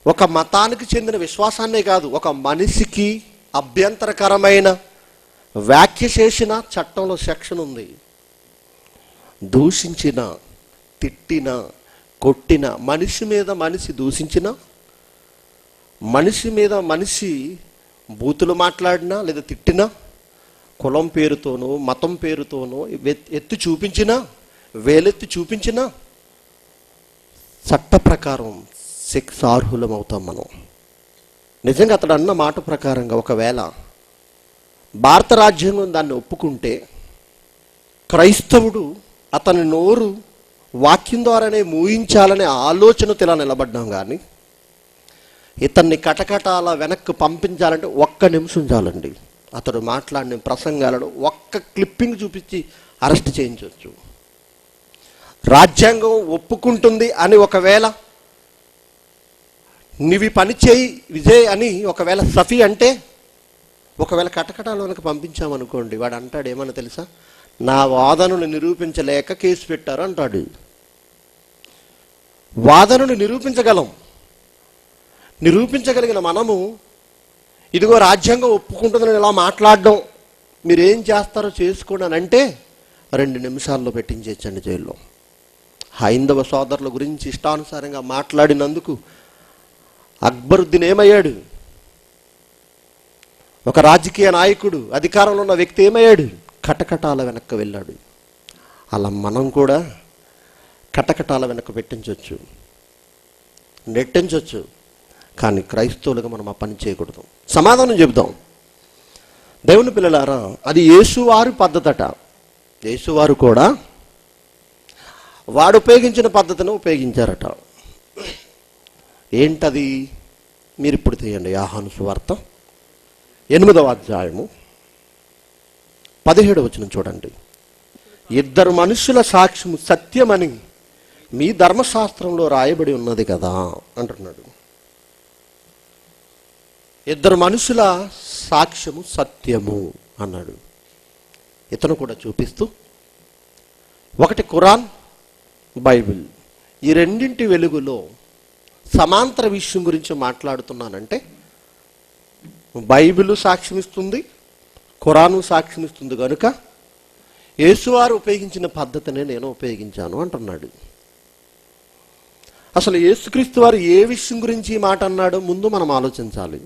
ఒక మతానికి చెందిన విశ్వాసాన్నే కాదు, ఒక మనిషికి అభ్యంతరకరమైన వ్యాఖ్య చేసిన చట్టంలో సెక్షన్ ఉంది. దూషించిన, తిట్టిన, కొట్టిన, మనిషి మీద మనిషి దూషించిన, మనిషి మీద మనిషి బూతులు మాట్లాడినా లేదా తిట్టినా, కులం పేరుతోనో మతం పేరుతోనో ఎత్తి చూపించినా, వేలెత్తి చూపించినా చట్ట ప్రకారం శిక్షార్హులం అవుతాం మనం. నిజంగా అతడు అన్న మాట ప్రకారంగా ఒకవేళ భారత రాజ్యాంగం దాన్ని ఒప్పుకుంటే క్రైస్తవుడు అతని నోరు వాక్యం ద్వారానే మూయించాలనే ఆలోచనతో ఇలా నిలబడ్డాం. కానీ ఇతన్ని కటకటాల వెనక్కి పంపించాలంటే 1 నిమిషం చాలండి. అతడు మాట్లాడిన ప్రసంగాలను 1 క్లిప్పింగ్ చూపించి అరెస్ట్ చేయించవచ్చు. రాజ్యాంగం ఒప్పుకుంటుంది అని ఒకవేళ నీవి పని చేయి విజయ్ అని ఒకవేళ సఫీ అంటే, ఒకవేళ కటకటాల వెనక పంపించామనుకోండి, వాడు అంటాడు ఏమన్నా తెలుసా, నా వాదనను నిరూపించలేక కేసు పెట్టారు అంటాడు. వాదనను నిరూపించగలిగిన మనము ఇదిగో రాజ్యాంగం ఒప్పుకుంటుందని ఇలా మాట్లాడడం, మీరేం చేస్తారో చేసుకోండి అని అంటే 2 నిమిషాల్లో పెట్టించేచ్చండి జైల్లో. హైందవ సోదరుల గురించి ఇష్టానుసారంగా మాట్లాడినందుకు అక్బరుద్దీన్ ఏమయ్యాడు? ఒక రాజకీయ నాయకుడు, అధికారంలో ఉన్న వ్యక్తి ఏమయ్యాడు? కటకటాల వెనక్కి వెళ్ళాడు. అలా మనం కూడా కటకటాల వెనక్కి పెట్టించవచ్చు, నెట్టించవచ్చు. కానీ క్రైస్తవులుగా మనం ఆ పని చేయకూడదు. సమాధానం చెబుదాం. దేవుని పిల్లలారా, అది యేసువారి పద్ధతట. యేసువారు కూడా వాడు ఉపయోగించిన పద్ధతిని ఉపయోగించారట. ఏంటది? మీరు ఇప్పుడు తీయండి. యోహాను సువార్త 8వ అధ్యాయము 17వ వచనం చూడండి. 2 మనుషుల సాక్ష్యము సత్యమని మీ ధర్మశాస్త్రంలో రాయబడి ఉన్నది కదా అంటున్నాడు. 2 మనుషుల సాక్ష్యము సత్యము అన్నాడు. ఇతను కూడా చూపిస్తూ, ఒకటి ఖురాన్, బైబిల్, ఈ రెండింటి వెలుగులో సమాంతర విషయం గురించి మాట్లాడుతున్నానంటే బైబిల్ సాక్ష్యమిస్తుంది, ఖురాను సాక్ష్యమిస్తుంది కనుక యేసువారు ఉపయోగించిన పద్ధతినే నేను ఉపయోగించాను అంటున్నాడు. అసలు యేసుక్రీస్తు వారు ఏ విషయం గురించి ఈ మాట అన్నాడో ముందు మనం ఆలోచించాలి.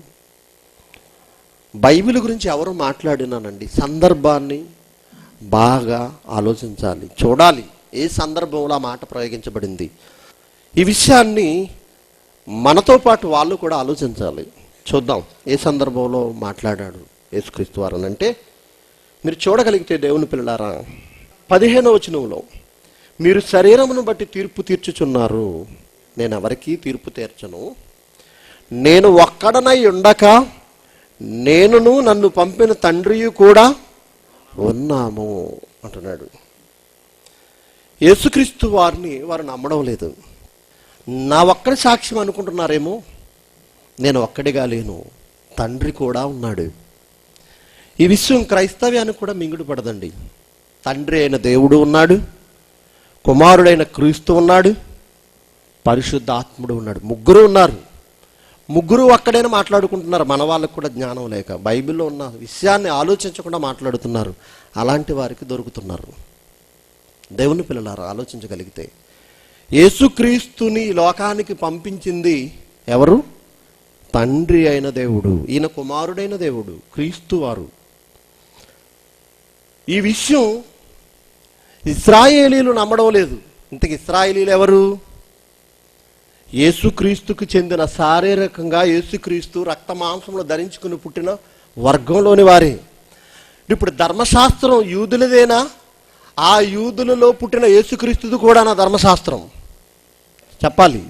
బైబిల్ గురించి ఎవరు మాట్లాడినానండి, సందర్భాన్ని బాగా ఆలోచించాలి, చూడాలి ఏ సందర్భంలో ఆ మాట ప్రయోగించబడింది. ఈ విషయాన్ని మనతో పాటు వాళ్ళు కూడా ఆలోచించాలి. చూద్దాం ఏ సందర్భంలో మాట్లాడాడు యేసుక్రీస్తు వారు అని అంటే, మీరు చూడగలిగితే దేవుని పిల్లలారా 15వ వచనంలో, మీరు శరీరమును బట్టి తీర్పు తీర్చుచున్నారు, నేను ఎవరికీ తీర్పు తీర్చను, నేను ఒక్కడనై ఉండక నేనును నన్ను పంపిన తండ్రియు కూడా ఉన్నాము అంటున్నాడు. యేసుక్రీస్తు వారిని వారు నమ్మడం లేదు. నా ఒక్కడి సాక్ష్యం అనుకుంటున్నారేమో, నేను ఒక్కడిగా లేను, తండ్రి కూడా ఉన్నాడు. ఈ విషయం క్రైస్తవ్యానికి కూడా మింగుడు పడదండి. తండ్రి అయిన దేవుడు ఉన్నాడు, కుమారుడైన క్రీస్తు ఉన్నాడు, పరిశుద్ధాత్ముడు ఉన్నాడు. ముగ్గురు ఉన్నారు. ముగ్గురు ఒక్కడైనా మాట్లాడుకుంటున్నారు. మన వాళ్ళకు కూడా జ్ఞానం లేక బైబిల్లో ఉన్న విషయాన్ని ఆలోచించకుండా మాట్లాడుతున్నారు. అలాంటి వారికి దొరుకుతున్నారు. దేవుని పిల్లలారా, ఆలోచించగలిగితే యేసుక్రీస్తుని లోకానికి పంపించింది ఎవరు? తండ్రి అయిన దేవుడు. ఈయన కుమారుడైన దేవుడు, క్రీస్తు వారు. ఈ విషయం ఇశ్రాయేలీలు నమ్మడం లేదు. ఇంతకు ఇశ్రాయేలీలు ఎవరు? యేసుక్రీస్తుకు చెందిన శారీరకంగా యేసుక్రీస్తు రక్త మాంసంలో ధరించుకుని పుట్టిన వర్గంలోని వారే. ఇప్పుడు ధర్మశాస్త్రం యూదులదేనా? ఆ యూదులలో పుట్టిన యేసుక్రీస్తుది కూడా నా ధర్మశాస్త్రం చెప్పాలి.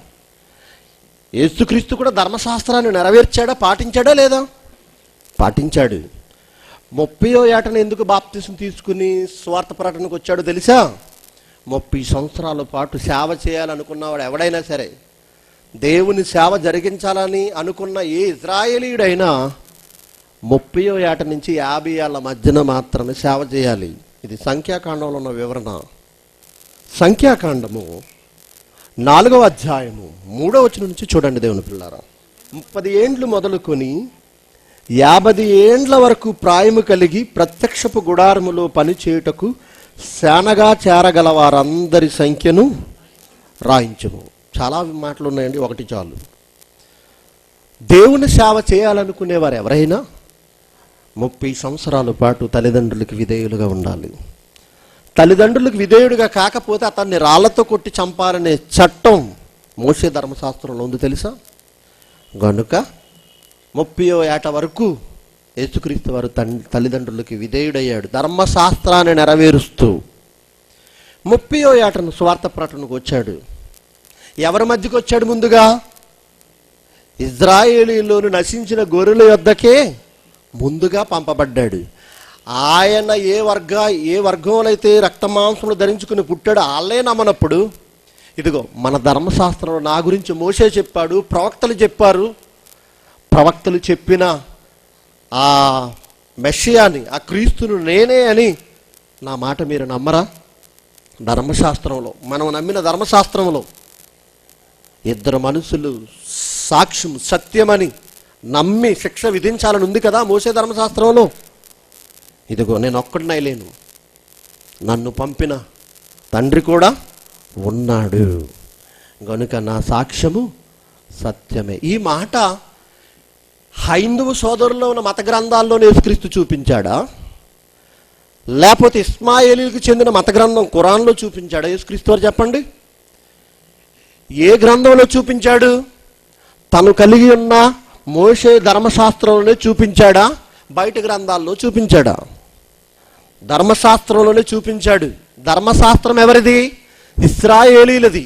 యేసుక్రీస్తు కూడా ధర్మశాస్త్రాన్ని నెరవేర్చాడా, పాటించాడా లేదా? పాటించాడు. 30వ ఏటన ఎందుకు బాప్తిసం తీసుకుని స్వార్థ ప్రకటనకు వచ్చాడో తెలుసా? 30 సంవత్సరాల పాటు సేవ చేయాలనుకున్నవాడు ఎవడైనా సరే, దేవుని సేవ జరిగించాలని అనుకున్న ఏ ఇజ్రాయేలీయుడైనా 30వ ఏట నుంచి 50 ఏళ్ల మధ్యన మాత్రమే సేవ చేయాలి. ఇది సంఖ్యాకాండంలో ఉన్న వివరణ. సంఖ్యాకాండము 4వ అధ్యాయము 3వ వచనం నుంచి చూడండి దేవుని పిల్లారా. 30 ఏండ్లు మొదలుకొని 50 ఏండ్ల వరకు ప్రాయము కలిగి ప్రత్యక్షపు గుడారములో పనిచేయుటకు శానగా చేరగల వారందరి సంఖ్యను రాయించుము. చాలా మాటలు ఉన్నాయండి, ఒకటి చాలు. దేవుని సేవ చేయాలనుకునేవారు ఎవరైనా 30 సంవత్సరాల పాటు తల్లిదండ్రులకు విధేయులుగా ఉండాలి. తల్లిదండ్రులకు విధేయుడిగా కాకపోతే అతన్ని రాళ్లతో కొట్టి చంపాలనే చట్టం మోషే ధర్మశాస్త్రంలో ఉంది తెలుసా? గనుక 30వ ఏట వరకు యేసుక్రీస్తు వారు తల్లిదండ్రులకి విధేయుడయ్యాడు, ధర్మశాస్త్రాన్ని నెరవేరుస్తూ. 30వ ఏటను స్వార్థ ప్రకటనకు వచ్చాడు. ఎవరి మధ్యకు వచ్చాడు? ముందుగా ఇజ్రాయేలీలోని నశించిన గొర్రెల యొద్దకే ముందుగా పంపబడ్డాడు. ఆయన ఏ వర్గంలో అయితే రక్తమాంసములు ధరించుకుని పుట్టాడు వాళ్ళే నమ్మనప్పుడు, ఇదిగో మన ధర్మశాస్త్రంలో నా గురించి మోషే చెప్పాడు, ప్రవక్తలు చెప్పారు, ప్రవక్తలు చెప్పిన ఆ మెస్సియాని, ఆ క్రీస్తును నేనే అని నా మాట మీరు నమ్మరా? ధర్మశాస్త్రంలో, మనం నమ్మిన ధర్మశాస్త్రంలో 2 మనుషులు సాక్ష్యం సత్యమని నమ్మి శిక్ష విధించాలని ఉంది కదా మోషే ధర్మశాస్త్రంలో. ఇదిగో నేను ఒక్కడినై లేను, నన్ను పంపిన తండ్రి కూడా ఉన్నాడు, గనుక నా సాక్ష్యము సత్యమే. ఈ మాట హైందవ సోదరుల్లో ఉన్న మత గ్రంథాల్లోనే యేసుక్రీస్తు చూపించాడా, లేకపోతే ఇస్మాయేలీలకు చెందిన మత గ్రంథం ఖురాన్లో చూపించాడా యేసుక్రీస్తు వారు? చెప్పండి, ఏ గ్రంథంలో చూపించాడు? తను కలిగి ఉన్న మోషే ధర్మశాస్త్రంలోనే చూపించాడా, బయట గ్రంథాల్లో చూపించాడా? ధర్మశాస్త్రంలోనే చూపించాడు. ధర్మశాస్త్రం ఎవరిది? ఇశ్రాయేలీలది.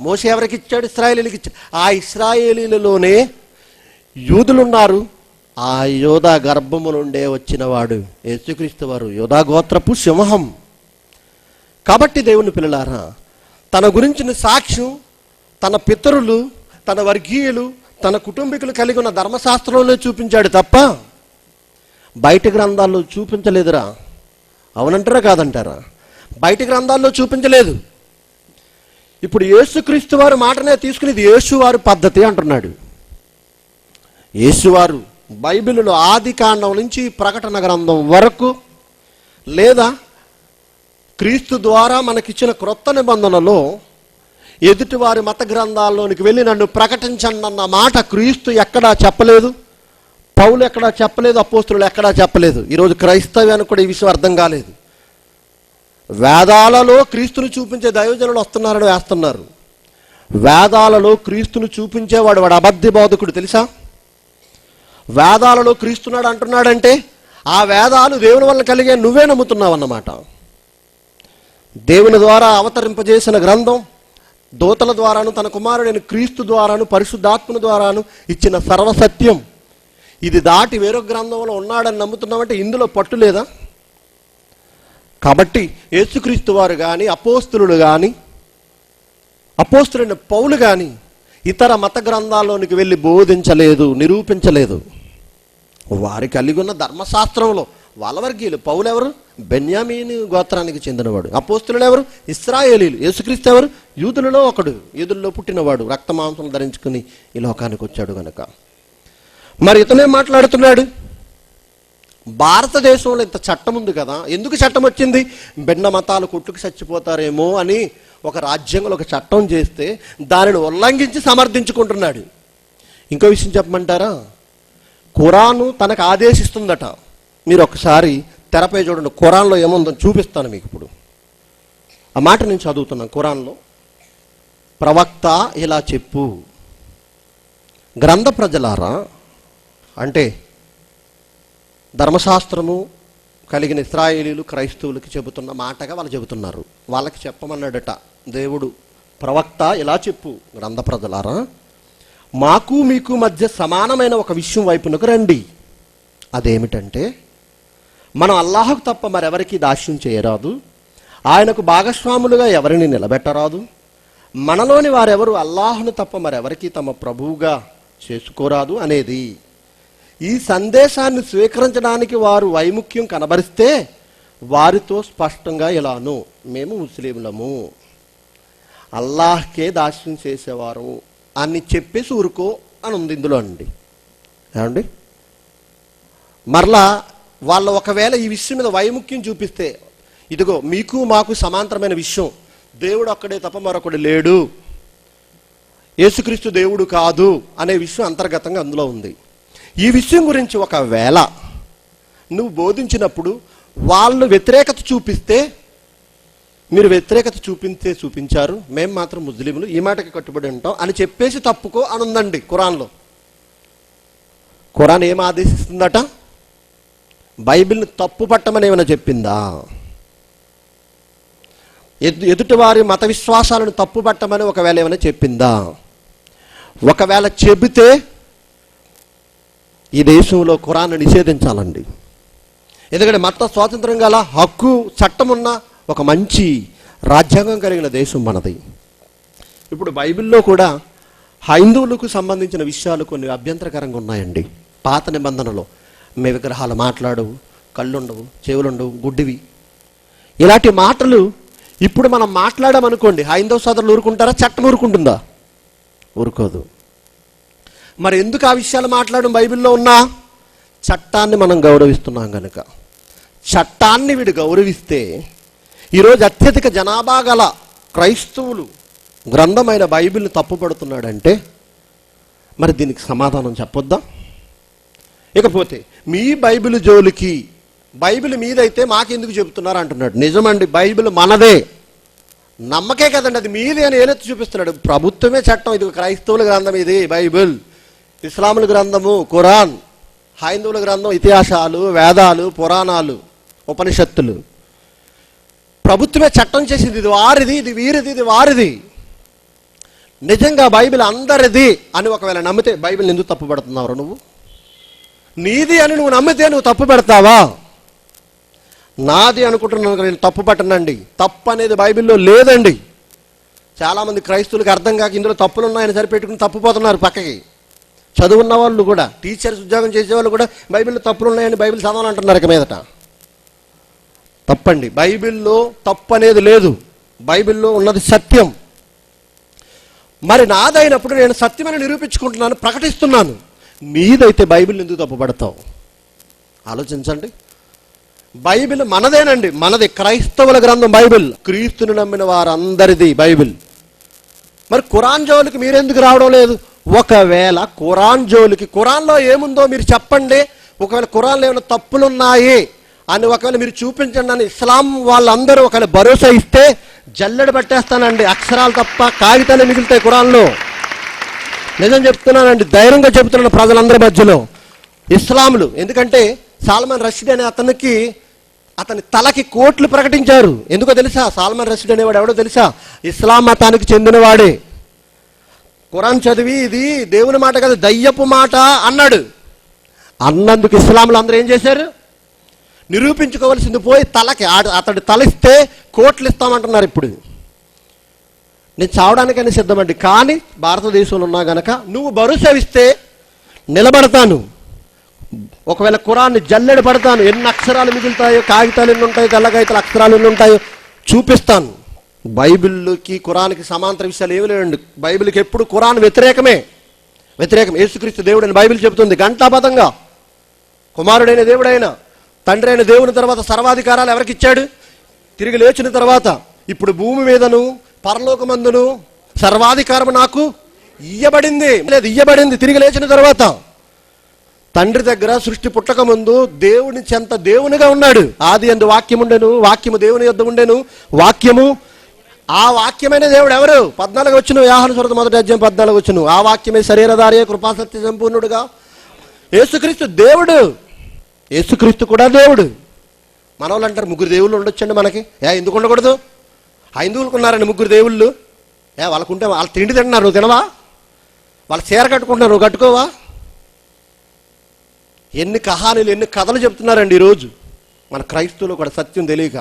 మోషే ఎవరికి ఇచ్చాడు? ఇశ్రాయేలీలకు ఇచ్చాడు. ఆ ఇశ్రాయేలీలలోనే యూదులున్నారు. ఆ యోధా గర్భము నుండే వచ్చినవాడు యేసుక్రీస్తు వారు, యోధా గోత్రపు సింహం. కాబట్టి దేవుని పిల్లలారా, తన గురించిన సాక్ష్యం తన పితరులు, తన వర్గీయులు, తన కుటుంబీకులు కలిగి ఉన్న ధర్మశాస్త్రంలో చూపించాడు తప్ప బయట గ్రంథాల్లో చూపించలేదురా. అవునంటారా కాదంటారా? బయట గ్రంథాల్లో చూపించలేదు. ఇప్పుడు యేసుక్రీస్తు వారు మాటనే తీసుకుని ఇది యేసువారు పద్ధతి అంటున్నాడు. యేసువారు బైబిల్లో ఆది కాండం నుంచి ప్రకటన గ్రంథం వరకు, లేదా క్రీస్తు ద్వారా మనకిచ్చిన క్రొత్త నిబంధనలో ఎదుటివారి మత గ్రంథాల్లోనికి వెళ్ళి నన్ను ప్రకటించండి అన్న మాట క్రీస్తు ఎక్కడా చెప్పలేదు, పౌలు ఎక్కడా చెప్పలేదు, అపోస్తులు ఎక్కడా చెప్పలేదు. ఈరోజు క్రైస్తవ్యానికి కూడా ఈ విషయం అర్థం కాలేదు. వేదాలలో క్రీస్తును చూపించే దైవజనులు వస్తున్నారని వేస్తున్నారు. వేదాలలో క్రీస్తును చూపించేవాడు వాడు అబద్ధ బోధకుడు తెలుసా? వేదాలలో క్రీస్తున్నాడు అంటున్నాడంటే ఆ వేదాలు దేవుని వల్ల కలిగే నువ్వే నమ్ముతున్నావు అన్నమాట. దేవుని ద్వారా అవతరింపజేసిన గ్రంథం, దూతల ద్వారాను తన కుమారుడైన క్రీస్తు ద్వారాను పరిశుద్ధాత్మను ద్వారాను ఇచ్చిన సర్వసత్యం. ఇది దాటి వేరొక గ్రంథంలో ఉన్నాడని నమ్ముతున్నామంటే ఇందులో పట్టు లేదా? కాబట్టి యేసుక్రీస్తు వారు కానీ అపోస్తులు కానీ అపోస్తులైన పౌలు కానీ ఇతర మత గ్రంథాల్లోనికి వెళ్ళి బోధించలేదు, నిరూపించలేదు. వారి కలిగి ఉన్న ధర్మశాస్త్రంలో వాళ్ళ వర్గీయులు. పౌలు ఎవరు? బెన్యామీను గోత్రానికి చెందినవాడు. అపోస్తులు ఎవరు? ఇశ్రాయేలీలు. యేసుక్రీస్తు ఎవరు? యూదులలో ఒకడు, యూదుల్లో పుట్టినవాడు, రక్తమాంసం ధరించుకుని ఈ లోకానికి వచ్చాడు కనుక. మరి ఇతనే మాట్లాడుతున్నాడు, భారతదేశంలో ఇంత చట్టం ఉంది కదా, ఎందుకు చట్టం వచ్చింది? భిన్న మతాలు కొట్టుకు చచ్చిపోతారేమో అని ఒక రాజ్యాంగంలో ఒక చట్టం చేస్తే దానిని ఉల్లంఘించి సమర్థించుకుంటున్నాడు. ఇంకో విషయం చెప్పమంటారా? ఖురాను తనకు ఆదేశిస్తుందట. మీరు ఒకసారి తెరపై చూడండి, ఖురాన్లో ఏముందో చూపిస్తాను మీకు. ఇప్పుడు ఆ మాట నేను చదువుతున్నాను. ఖురాన్లో ప్రవక్త ఇలా చెప్పు, గ్రంథ ప్రజలారా, అంటే ధర్మశాస్త్రము కలిగిన ఇశ్రాయేలీలు క్రైస్తవులకి చెబుతున్న మాటగా వాళ్ళు చెబుతున్నారు. వాళ్ళకి చెప్పమన్నాడట దేవుడు, ప్రవక్త ఇలా చెప్పు, గ్రంథ ప్రజలారా, మాకు మీకు మధ్య సమానమైన ఒక విషయం వైపునకు రండి. అదేమిటంటే, మనం అల్లాహకు తప్ప మరెవరికి దాస్యం చేయరాదు, ఆయనకు భాగస్వాములుగా ఎవరిని నిలబెట్టరాదు, మనలోని వారెవరు అల్లాహను తప్ప మరెవరికి తమ ప్రభువుగా చేసుకోరాదు అనేది. ఈ సందేశాన్ని స్వీకరించడానికి వారు వైముఖ్యం కనబరిస్తే వారితో స్పష్టంగా ఇలాను, మేము ముస్లింలము, అల్లాహ్కే దాస్యం చేసేవారు అని చెప్పేసి ఊరుకో అని ఉంది ఇందులో అండి. ఏమండి, మరలా వాళ్ళు ఒకవేళ ఈ విషయం మీద వైముఖ్యం చూపిస్తే, ఇదిగో మీకు మాకు సమాంతరమైన విషయం, దేవుడు ఒక్కడే తప్ప మరొకడు లేడు, యేసుక్రీస్తు దేవుడు కాదు అనే విషయం అంతర్గతంగా అందులో ఉంది. ఈ విషయం గురించి ఒకవేళ నువ్వు బోధించినప్పుడు వాళ్ళు వ్యతిరేకత చూపిస్తే, మీరు వ్యతిరేకత చూపించారు, మేము మాత్రం ముస్లింలు, ఈ మాటకి కట్టుబడి ఉంటాం అని చెప్పేసి తప్పుకో అని ఉందండి ఖురాన్లో. ఖురాన్ ఏం ఆదేశిస్తుందట? బైబిల్ని తప్పు పట్టమని ఏమైనా చెప్పిందా? ఎదుటివారి మత విశ్వాసాలను తప్పు పట్టమని ఒకవేళ ఏమైనా చెప్పిందా? ఒకవేళ చెబితే ఈ దేశంలో ఖురాన్ని నిషేధించాలండి. ఎందుకంటే మత స్వాతంత్రం గల హక్కు చట్టం ఉన్న ఒక మంచి రాజ్యాంగం కలిగిన దేశం మనది. ఇప్పుడు బైబిల్లో కూడా హైందువులకు సంబంధించిన విషయాలు కొన్ని అభ్యంతరకరంగా ఉన్నాయండి. పాత నిబంధనలో మీ విగ్రహాలు మాట్లాడవు, కళ్ళుండవు, చెవులుండవు, గుడ్డివి, ఇలాంటి మాటలు ఇప్పుడు మనం మాట్లాడామనుకోండి, హైందవ సోదరులు ఊరుకుంటారా? చట్టం ఊరుకుంటుందా? ఊరుకోదు. మరి ఎందుకు ఆ విషయాలు మాట్లాడడం? బైబిల్లో ఉన్న చట్టాన్ని మనం గౌరవిస్తున్నాం కనుక. చట్టాన్ని వీడు గౌరవిస్తే ఈరోజు అత్యధిక జనాభా గల క్రైస్తవులు గ్రంథమైన బైబిల్ని తప్పుపడుతున్నాడంటే మరి దీనికి సమాధానం చెప్పొద్దా? ఇకపోతే మీ బైబిల్ జోలికి, బైబిల్ మీదైతే మాకెందుకు చెబుతున్నారు అంటున్నాడు. నిజమండి, బైబిల్ మనదే, నమ్మకే కదండి, అది మీది అని ఏలెత్తి చూపిస్తున్నాడు. ప్రభుత్వమే చట్టం, ఇది క్రైస్తవుల గ్రంథం, ఇది బైబిల్, ఇస్లాముల గ్రంథము ఖురాన్, హైందువుల గ్రంథం ఇతిహాసాలు, వేదాలు, పురాణాలు, ఉపనిషత్తులు. ప్రభుత్వమే చట్టం చేసింది, ఇది వారిది, ఇది వీరిది, ఇది వారిది. నిజంగా బైబిల్ అందరిది అని ఒకవేళ నమ్మితే బైబిల్ ఎందుకు తప్పు పెడుతున్నావు నువ్వు? నీది అని నువ్వు నమ్మితే నువ్వు తప్పు పెడతావా? నాది అనుకుంటున్నాను, నేను తప్పు పట్టనండి. తప్పు అనేది బైబిల్లో లేదండి. చాలామంది క్రైస్తవులకు అర్థం కాక ఇందులో తప్పులు ఉన్నాయని సరిపెట్టుకుని తప్పుపోతున్నారు పక్కకి. చదువున్న వాళ్ళు కూడా, టీచర్స్ ఉద్యోగం చేసేవాళ్ళు కూడా బైబిల్లో తప్పులు ఉన్నాయని బైబిల్ చదవాలంటున్నారు ఇక మీదట. తప్పండి, బైబిల్లో తప్పు అనేది లేదు, బైబిల్లో ఉన్నది సత్యం. మరి నాదైనప్పుడు నేను సత్యమని నిరూపించుకుంటున్నాను, ప్రకటిస్తున్నాను. నీదైతే బైబిల్ ఎందుకు తప్పుపడతావు? ఆలోచించండి. బైబిల్ మనదేనండి, మనది, క్రైస్తవుల గ్రంథం బైబిల్, క్రీస్తుని నమ్మిన వారందరిది బైబిల్. మరి ఖురాన్ జోలికి మీరెందుకు రావడం లేదు? ఒకవేళ ఖురాన్ జోలికి, ఖురాన్లో ఏముందో మీరు చెప్పండి. ఒకవేళ ఖురాన్లో ఏమైనా తప్పులున్నాయి అని ఒకవేళ మీరు చూపించండి అని ఇస్లాం వాళ్ళందరూ ఒకవేళ భరోసా ఇస్తే జల్లెడ పట్టేస్తానండి. అక్షరాలు తప్ప కాగితాలు మిగులుతాయి ఖురాన్లో. నిజం చెప్తున్నానండి, ధైర్యంగా చెబుతున్నాను ప్రజలందరి మధ్యలో. ఇస్లాములు, ఎందుకంటే సాల్మాన్ రషీద్ అనే అతనికి అతని తలకి కోట్లు ప్రకటించారు. ఎందుకో తెలుసా? సాల్మన్ రషీద్ అనేవాడు ఎవడో తెలుసా? ఇస్లాం మతానికి చెందినవాడే. ఖురాన్ చదివి ఇది దేవుని మాట కాదు దయ్యపు మాట అన్నాడు. అన్నందుకు ఇస్లాంలో అందరూ ఏం చేశారు? నిరూపించుకోవాల్సింది పోయి తలకి అతడు తలిస్తే కోట్లు ఇస్తామంటున్నారు. ఇప్పుడు నేను చావడానికైనా సిద్ధమండి, కానీ భారతదేశంలో ఉన్నా గనక నువ్వు భరోసా ఇస్తే నిలబడతాను. ఒకవేళ ఖురాన్ని జల్లెడ పడతాను. ఎన్ని అక్షరాలు మిగులుతాయో, కాగితాలు ఎన్ని ఉంటాయో, తెల్ల కాగితాలు అక్షరాలు ఎన్ని ఉంటాయో చూపిస్తాను. బైబిల్కి ఖురాన్కి సమాంతర విషయాలు ఏమి లేవండి. బైబిల్కి ఎప్పుడు ఖురాన్ వ్యతిరేకం. యేసుక్రీస్తు దేవుడు అని బైబిల్ చెబుతుంది ఘంటాపథంగా. కుమారుడైన దేవుడైన తండ్రి అయిన దేవుని తర్వాత సర్వాధికారాలు ఎవరికి ఇచ్చాడు? తిరిగి లేచిన తర్వాత. ఇప్పుడు భూమి మీదను పరలోకమందును సర్వాధికారం నాకు ఇయ్యబడింది. లేదు, ఇయ్యబడింది తిరిగి లేచిన తర్వాత. తండ్రి దగ్గర సృష్టి పుట్టక ముందు దేవుని చెంత దేవునిగా ఉన్నాడు. ఆది యందు వాక్యం ఉండెను, వాక్యము దేవుని యొద్ద ఉండెను, వాక్యము. ఆ వాక్యమైన దేవుడు ఎవరు? 14 వచ్చును, యోహాను సువార్త 1వ అధ్యాయం 14 వచ్చును. ఆ వాక్యమే శరీరధారి కృపాసత్య సంపూర్ణుడుగా యేసుక్రీస్తు దేవుడు. యేసుక్రీస్తు కూడా దేవుడు. మన వాళ్ళు అంటారు 3 దేవుళ్ళు ఉండొచ్చండి మనకి. ఎందుకు ఉండకూడదు? హైందువులకు ఉన్నారండి 3 దేవుళ్ళు. వాళ్ళకుంటే వాళ్ళు తిండి తింటున్నారు, నువ్వు తినవా? వాళ్ళు చీర కట్టుకుంటున్నారు, నువ్వు కట్టుకోవా? ఎన్ని కహానీలు, ఎన్ని కథలు చెప్తున్నారండి ఈరోజు మన క్రైస్తవులు కూడా సత్యం తెలియక.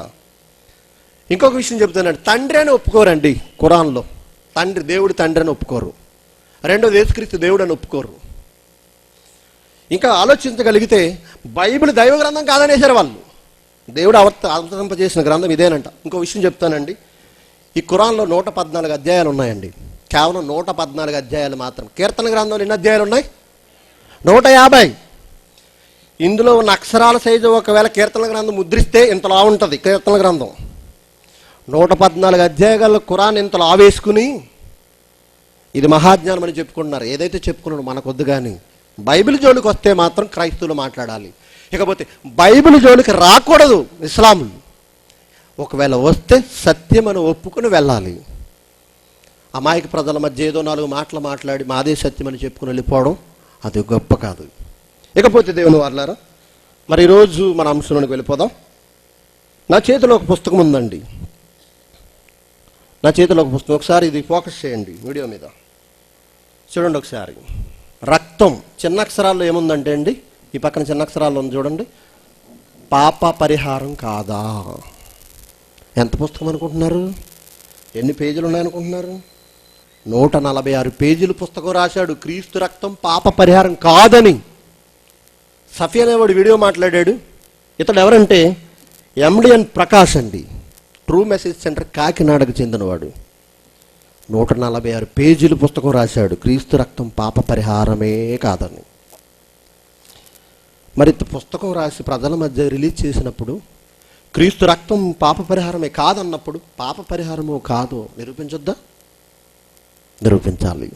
ఇంకొక విషయం చెప్తానండి, తండ్రి అని ఒప్పుకోరండి ఖురాన్లో. తండ్రి దేవుడు తండ్రి అని ఒప్పుకోరు. రెండోది యేసుక్రీస్తు దేవుడు అని ఒప్పుకోరు. ఇంకా ఆలోచించగలిగితే బైబిల్ దైవ గ్రంథం కాదనేసారు వాళ్ళు. దేవుడు అవతరింపజేసిన గ్రంథం ఇదేనంట. ఇంకో విషయం చెప్తానండి, ఈ ఖురాన్లో 114 అధ్యాయాలు ఉన్నాయండి. కేవలం 114 అధ్యాయాలు మాత్రం. కీర్తన గ్రంథంలో ఎన్ని అధ్యాయాలు ఉన్నాయి? 150. ఇందులో ఉన్న అక్షరాల సైజు ఒకవేళ కీర్తన గ్రంథం ముద్రిస్తే ఇంతలా ఉంటుంది కీర్తన గ్రంథం. 114 అధ్యాయాల ఖురాన్ ఇంతలో ఆవేసుకుని ఇది మహాజ్ఞానం అని చెప్పుకుంటున్నారు. ఏదైతే చెప్పుకున్నాడు మనకొద్దు, కానీ బైబిల్ జోలికి వస్తే మాత్రం క్రైస్తవులు మాట్లాడాలి. ఇకపోతే బైబిల్ జోలికి రాకూడదు ఇస్లాములు. ఒకవేళ వస్తే సత్యం అని ఒప్పుకుని వెళ్ళాలి. అమాయక ప్రజల మధ్య ఏదో 4 మాటలు మాట్లాడి మాదే సత్యం అని చెప్పుకుని వెళ్ళిపోవడం అది గొప్ప కాదు. ఇకపోతే దేవుని వారలారా, మరి ఈరోజు మన అంశంలోకి వెళ్ళిపోదాం. నా చేతిలో ఒక పుస్తకం ఉందండి. నా చేతిలో ఒక పుస్తకం. ఒకసారి ఇది ఫోకస్ చేయండి వీడియో మీద, చూడండి ఒకసారి. రక్తం చిన్న అక్షరాల్లో ఏముందంటే అండి, ఈ పక్కన చిన్న అక్షరాల్లో ఉంది చూడండి, పాప పరిహారం కాదా. ఎంత పుస్తకం అనుకుంటున్నారు? ఎన్ని పేజీలు ఉన్నాయనుకుంటున్నారు? 146 పేజీలు పుస్తకం రాశాడు. క్రీస్తు రక్తం పాప పరిహారం కాదని సఫీ అనేవాడు వీడియో మాట్లాడాడు. ఇతడు ఎవరంటే ఎండిఎన్ ప్రకాష్ అండి, ట్రూ మెసేజ్ సెంటర్ కాకినాడకు చెందినవాడు. 146 పేజీలు పుస్తకం రాశాడు, క్రీస్తు రక్తం పాప పరిహారమే కాదని. మరి పుస్తకం రాసి ప్రజల మధ్య రిలీజ్ చేసినప్పుడు క్రీస్తు రక్తం పాప పరిహారమే కాదన్నప్పుడు పాప పరిహారమో కాదో నిరూపించొద్దా? నిరూపించాలి.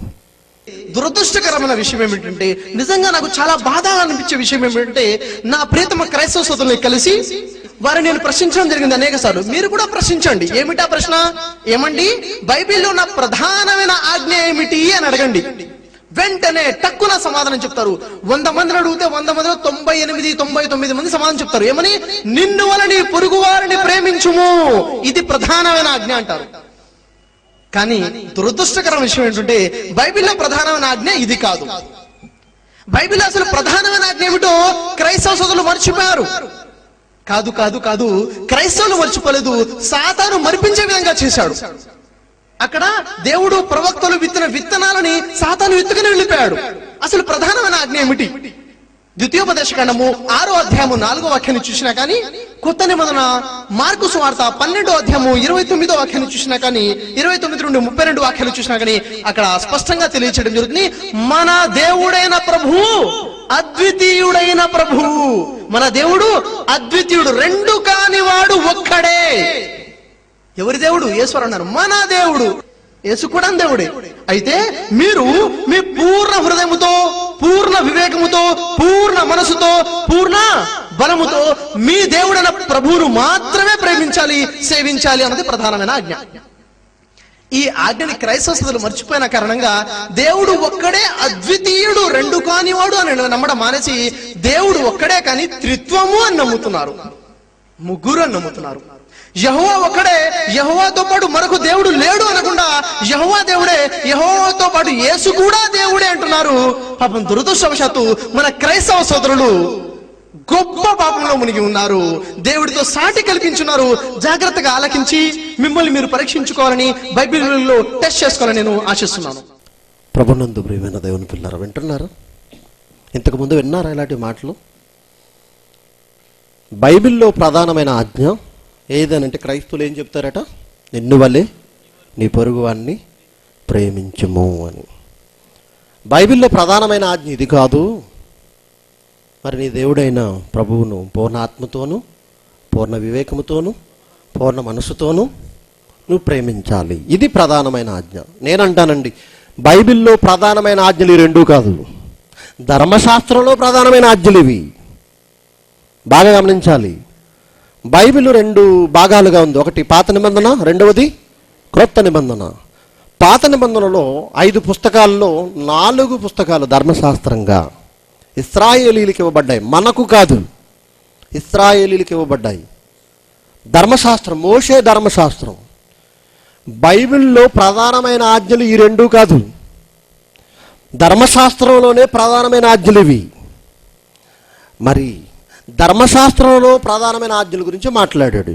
దురదృష్టకరమైన విషయం ఏమిటంటే, నిజంగా నాకు చాలా బాధ అనిపించే విషయం ఏమిటంటే, నా ప్రియతమ క్రైస్తవ సోదరుల్ని కలిసి వారిని నేను ప్రశ్నించడం జరిగింది అనేక సార్లు. మీరు కూడా ప్రశ్నించండి. ఏమిటా ప్రశ్న? ఏమండి, బైబిల్లో ఉన్న ప్రధానమైన ఆజ్ఞ ఏమిటి అని అడగండి. వెంటనే టక్కున సమాధానం చెప్తారు. 100 మందిని అడిగితే 100 మందిలో 98, 99 మంది సమాధానం చెప్తారు. ఏమని? నిన్ను వలని పొరుగు వారిని ప్రేమించుము, ఇది ప్రధానమైన ఆజ్ఞ అంటారు. కానీ దురదృష్టకర విషయం ఏంటంటే, బైబిల్లో ప్రధానమైన ఆజ్ఞ ఇది కాదు. బైబిల్లో అసలు ప్రధానమైన ఆజ్ఞ ఏమిటో క్రైస్తవ సోదరులు మర్చిపోయారు. కాదు కాదు కాదు, క్రైస్తవులు మర్చిపోలేదు, సాతాను మరిపించే విధంగా చేశాడు. అక్కడ దేవుడు ప్రవక్తలు విత్తన విత్తనాలని సాతాను ఎత్తుకుని వెళ్ళిపోయాడు. అసలు ప్రధానమైన ఆజ్ఞ ఏమిటి? ద్వితీయోపదేశకాండము 6వ అధ్యాయము 4వ వాక్యాన్ని చూసినా కానీ, కొత్త నిబంధన మార్కు సువార్త 12వ అధ్యాయము 29వ వాక్యాన్ని చూసినా కానీ, 29 నుండి 32 వాక్యాలు చూసినా కానీ అక్కడ స్పష్టంగా తెలియచేయడం జరుగుతుంది. మన దేవుడైన ప్రభువు అద్వితీయుడైన ప్రభువు. మన దేవుడు అద్వితీయుడు, రెండు కాని వాడు ఒక్కడే. ఎవరి దేవుడు? యేసు అన్నారు. మన దేవుడు యేసు కూడా దేవుడే. అయితే మీరు మీ పూర్ణ హృదయముతో, పూర్ణ వివేకముతో, పూర్ణ మనసుతో, పూర్ణ బలముతో మీ దేవుడైన ప్రభువును మాత్రమే ప్రేమించాలి, సేవించాలి అన్నది ప్రధానమైన ఆజ్ఞ. ఈ ఆజ్ఞని క్రైస్తవ సోదరులు మర్చిపోయిన కారణంగా దేవుడు ఒక్కడే అద్వితీయుడు, రెండు కానివాడు అని నమ్మడం మానేసి దేవుడు ఒక్కడే కానీ త్రిత్వము అని నమ్ముతున్నారు. ముగ్గురు అని నమ్ముతున్నారు. యెహోవా ఒక్కడే, యెహోవాతో పాటు మరొక దేవుడు లేడు అనకుండా యెహోవా దేవుడే, యెహోవాతో పాటు యేసు కూడా దేవుడే అంటున్నారు. పాపం దురదృష్టవశాత్తు మన క్రైస్తవ సోదరులు గొప్ప పాపంలో మునిగి ఉన్నారు, దేవుడితో సాటి కల్పించున్నారు. జాగ్రత్తగా ఆలకించి మిమ్మల్ని మీరు పరీక్షించుకోవాలని, బైబిల్లో టెస్ట్ చేసుకోవాలని నేను ఆశిస్తున్నాను. ప్రభునందు ప్రియమైన దేవుని పిల్లరా, వింటున్నారా? ఇంతకుముందు విన్నారా ఇలాంటి మాటలు? బైబిల్లో ప్రధానమైన ఆజ్ఞ ఏదనంటే క్రైస్తవులు ఏం చెప్తారట? నిన్ను వలె నీ పొరుగువాన్ని ప్రేమించుము అని. బైబిల్లో ప్రధానమైన ఆజ్ఞ ఇది కాదు. మరి నీ దేవుడైన ప్రభువును పూర్ణ ఆత్మతోనూ, పూర్ణ వివేకముతోనూ, పూర్ణ మనసుతోనూ నువ్వు ప్రేమించాలి. ఇది ప్రధానమైన ఆజ్ఞ. నేనంటానండి, బైబిల్లో ప్రధానమైన ఆజ్ఞలు ఈ రెండూ కాదు, ధర్మశాస్త్రంలో ప్రధానమైన ఆజ్ఞలు ఇవి. బాగా గమనించాలి. బైబిల్ రెండు భాగాలుగా ఉంది. ఒకటి పాత నిబంధన, రెండవది క్రొత్త నిబంధన. పాత నిబంధనలో 5 పుస్తకాల్లో 4 పుస్తకాలు ధర్మశాస్త్రంగా ఇశ్రాయేలీలకు ఇవ్వబడ్డాయి. మనకు కాదు, ఇశ్రాయేలీలకు ఇవ్వబడ్డాయి. ధర్మశాస్త్రం, మోషే ధర్మశాస్త్రం. బైబిల్లో ప్రధానమైన ఆజ్ఞలు ఈ రెండూ కాదు, ధర్మశాస్త్రంలోనే ప్రధానమైన ఆజ్ఞలు ఇవి. మరి ధర్మశాస్త్రంలో ప్రధానమైన ఆజ్ఞల గురించి మాట్లాడాడు.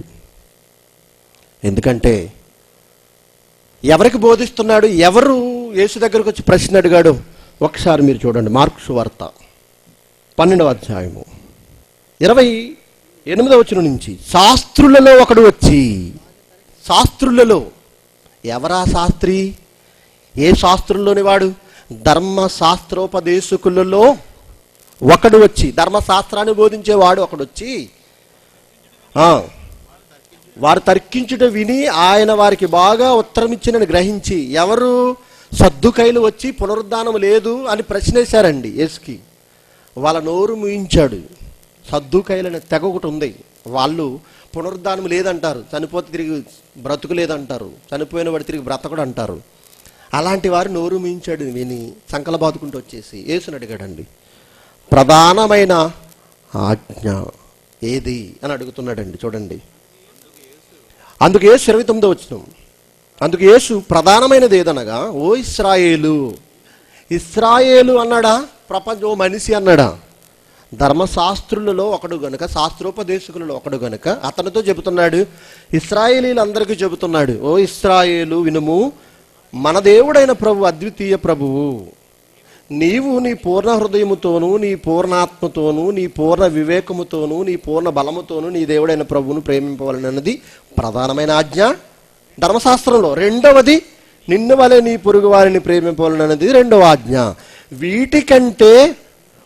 ఎందుకంటే ఎవరికి బోధిస్తున్నాడు, ఎవరు యేసు దగ్గరకు వచ్చి ప్రశ్న అడిగాడు ఒకసారి మీరు చూడండి. మార్కు సువార్త 12వ అధ్యాయము 28వ వచనం నుంచి. శాస్త్రులలో ఒకడు వచ్చి, శాస్త్రులలో ఎవరా శాస్త్రి? ఏ శాస్త్రుల్లోని వాడు? ధర్మశాస్త్రోపదేశకులలో ఒకడు వచ్చి, ధర్మశాస్త్రాన్ని బోధించేవాడు ఒకడు వచ్చి, వారు తర్కించుట విని ఆయన వారికి బాగా ఉత్తరం ఇచ్చినని గ్రహించి, ఎవరు? సద్దుకైలు వచ్చి పునరుద్ధానం లేదు అని ప్రశ్నేశారండి యేసుకి. వాళ్ళ నోరు ముయించాడు. సద్దుకైలనే తెగ ఒకటి ఉంది, వాళ్ళు పునరుద్ధానం లేదంటారు, చనిపోతే తిరిగి బ్రతుకు లేదంటారు, చనిపోయిన వాడు తిరిగి బ్రతకుడు అంటారు. అలాంటి వారు నోరు ముయించాడు విని సంకల బాదుకుంటూ వచ్చేసి యేసుని అడిగాడండి, ప్రధానమైన ఆజ్ఞ ఏది అని అడుగుతున్నాడండి. చూడండి. అందుకు యేసు 29వ వచనం. అందుకు యేసు ప్రధానమైనది ఏదనగా, ఓ ఇశ్రాయేలు. ఇశ్రాయేలు అన్నాడా? ప్రపంచం మనిషి అన్నాడా? ధర్మశాస్త్రులలో ఒకడు గనుక, శాస్త్రోపదేశకులలో ఒకడు గనుక అతనితో చెబుతున్నాడు, ఇశ్రాయేలీలందరికీ చెబుతున్నాడు, ఓ ఇశ్రాయేలు వినుము, మన దేవుడైన ప్రభు అద్వితీయ ప్రభువు. నీవు నీ పూర్ణ హృదయముతోనూ, నీ పూర్ణాత్మతోనూ, నీ పూర్ణ వివేకముతోనూ, నీ పూర్ణ బలముతోనూ నీ దేవుడైన ప్రభువును ప్రేమింపవలనన్నది ప్రధానమైన ఆజ్ఞ ధర్మశాస్త్రంలో. రెండవది, నిన్ను వలె నీ పొరుగు వారిని ప్రేమింపవలనన్నది రెండవ ఆజ్ఞ. వీటికంటే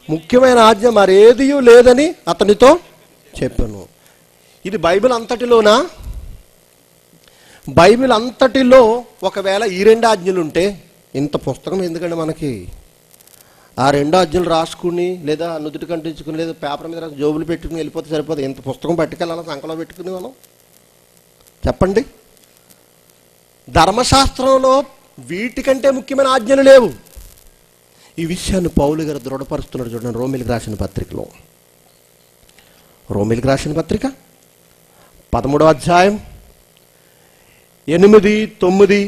ముఖ్యమైన ఆజ్ఞ మరేదీ లేదని అతనితో చెప్పాను. ఇది బైబిల్ అంతటిలోనా? బైబిల్ అంతటిలో ఒకవేళ ఈ 2 ఆజ్ఞలు ఉంటే ఇంత పుస్తకం ఎందుకంటే మనకి? ఆ 2 ఆజ్ఞలు రాసుకుని, లేదా నుదుటి కంటించుకుని, లేదా పేపర్ మీద రాసి జోబులు పెట్టుకుని వెళ్ళిపోతే సరిపోతుంది. ఇంత పుస్తకం పట్టుకెళ్ళాలి సంకలో పెట్టుకుని మనం? చెప్పండి. ధర్మశాస్త్రంలో వీటికంటే ముఖ్యమైన ఆజ్ఞలు లేవు. ఈ విషయాన్ని పౌలు గారు దృఢపరుస్తున్నాడు. చూడండి, రోమిలికి రాసిన పత్రికలో, రోమిలికి రాసిన పత్రిక 13వ అధ్యాయం 8, 9,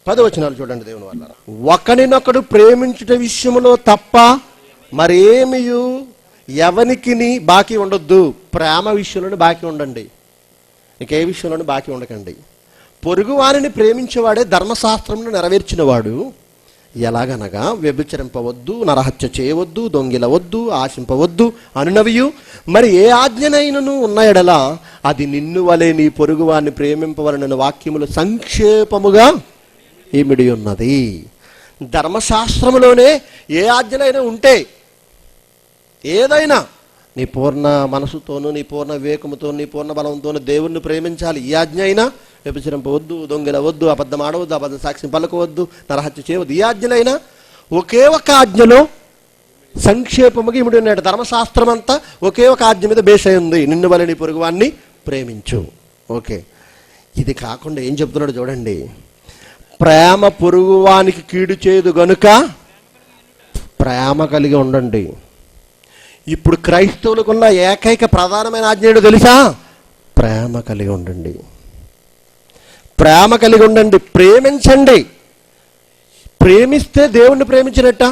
10 వచనాలు చూడండి. దేవుని వల్ల ఒకరినొకడు ప్రేమించుట విషయంలో తప్ప మరేమియు ఎవనికిని బాకీ ఉండొద్దు. ప్రేమ విషయంలోనే బాకీ ఉండండి, ఇంకే విషయంలోనే బాకీ ఉండకండి. పొరుగు వారిని ప్రేమించేవాడే ధర్మశాస్త్రంను నెరవేర్చినవాడు. ఎలాగనగా వ్యభిచరింపవద్దు, నరహత్య చేయవద్దు, దొంగిలవద్దు, ఆశింపవద్దు అనునవియు మరి ఏ ఆజ్ఞనైనను ఉన్న ఎడల అది నిన్ను వలె నీ పొరుగు వారిని ప్రేమింపవలనని వాక్యములు సంక్షేపముగా ఇమిడి ఉన్నది. ధర్మశాస్త్రములోనే ఏ ఆజ్ఞనైనా ఉంటే, ఏదైనా నీ పూర్ణ మనసుతోనూ, నీ పూర్ణ వివేకముతోనూ, నీ పూర్ణ బలంతోనూ దేవుణ్ణి ప్రేమించాలి. ఈ ఆజ్ఞ అయినా వ్యభిచరింపవద్దు, దొంగిలవద్దు, అబద్ధం ఆడవద్దు, అబద్ధ సాక్ష్యం పలకవద్దు, నరహత్య చేయవద్దు. ఈ ఆజ్ఞలైనా ఒకే ఒక ఆజ్ఞలో సంక్షేపముగా ఇమిడి ఉన్నాడు. ధర్మశాస్త్రం అంతా ఒకే ఒక ఆజ్ఞ మీద బేస్ అయి ఉంది, నిన్ను వలె నీ పొరుగువాన్ని ప్రేమించు. ఓకే, ఇది కాకుండా ఏం చెప్తున్నాడు చూడండి, ప్రేమ పొరుగువానికి కీడు చేయదు గనుక ప్రేమ కలిగి ఉండండి. ఇప్పుడు క్రైస్తవులకు ఉన్న ఏకైక ప్రధానమైన ఆజ్ఞ ఏంటో తెలుసా? ప్రేమ కలిగి ఉండండి. ప్రేమ కలిగి ఉండండి, ప్రేమించండి. ప్రేమిస్తే దేవుణ్ణి ప్రేమించినట్ట,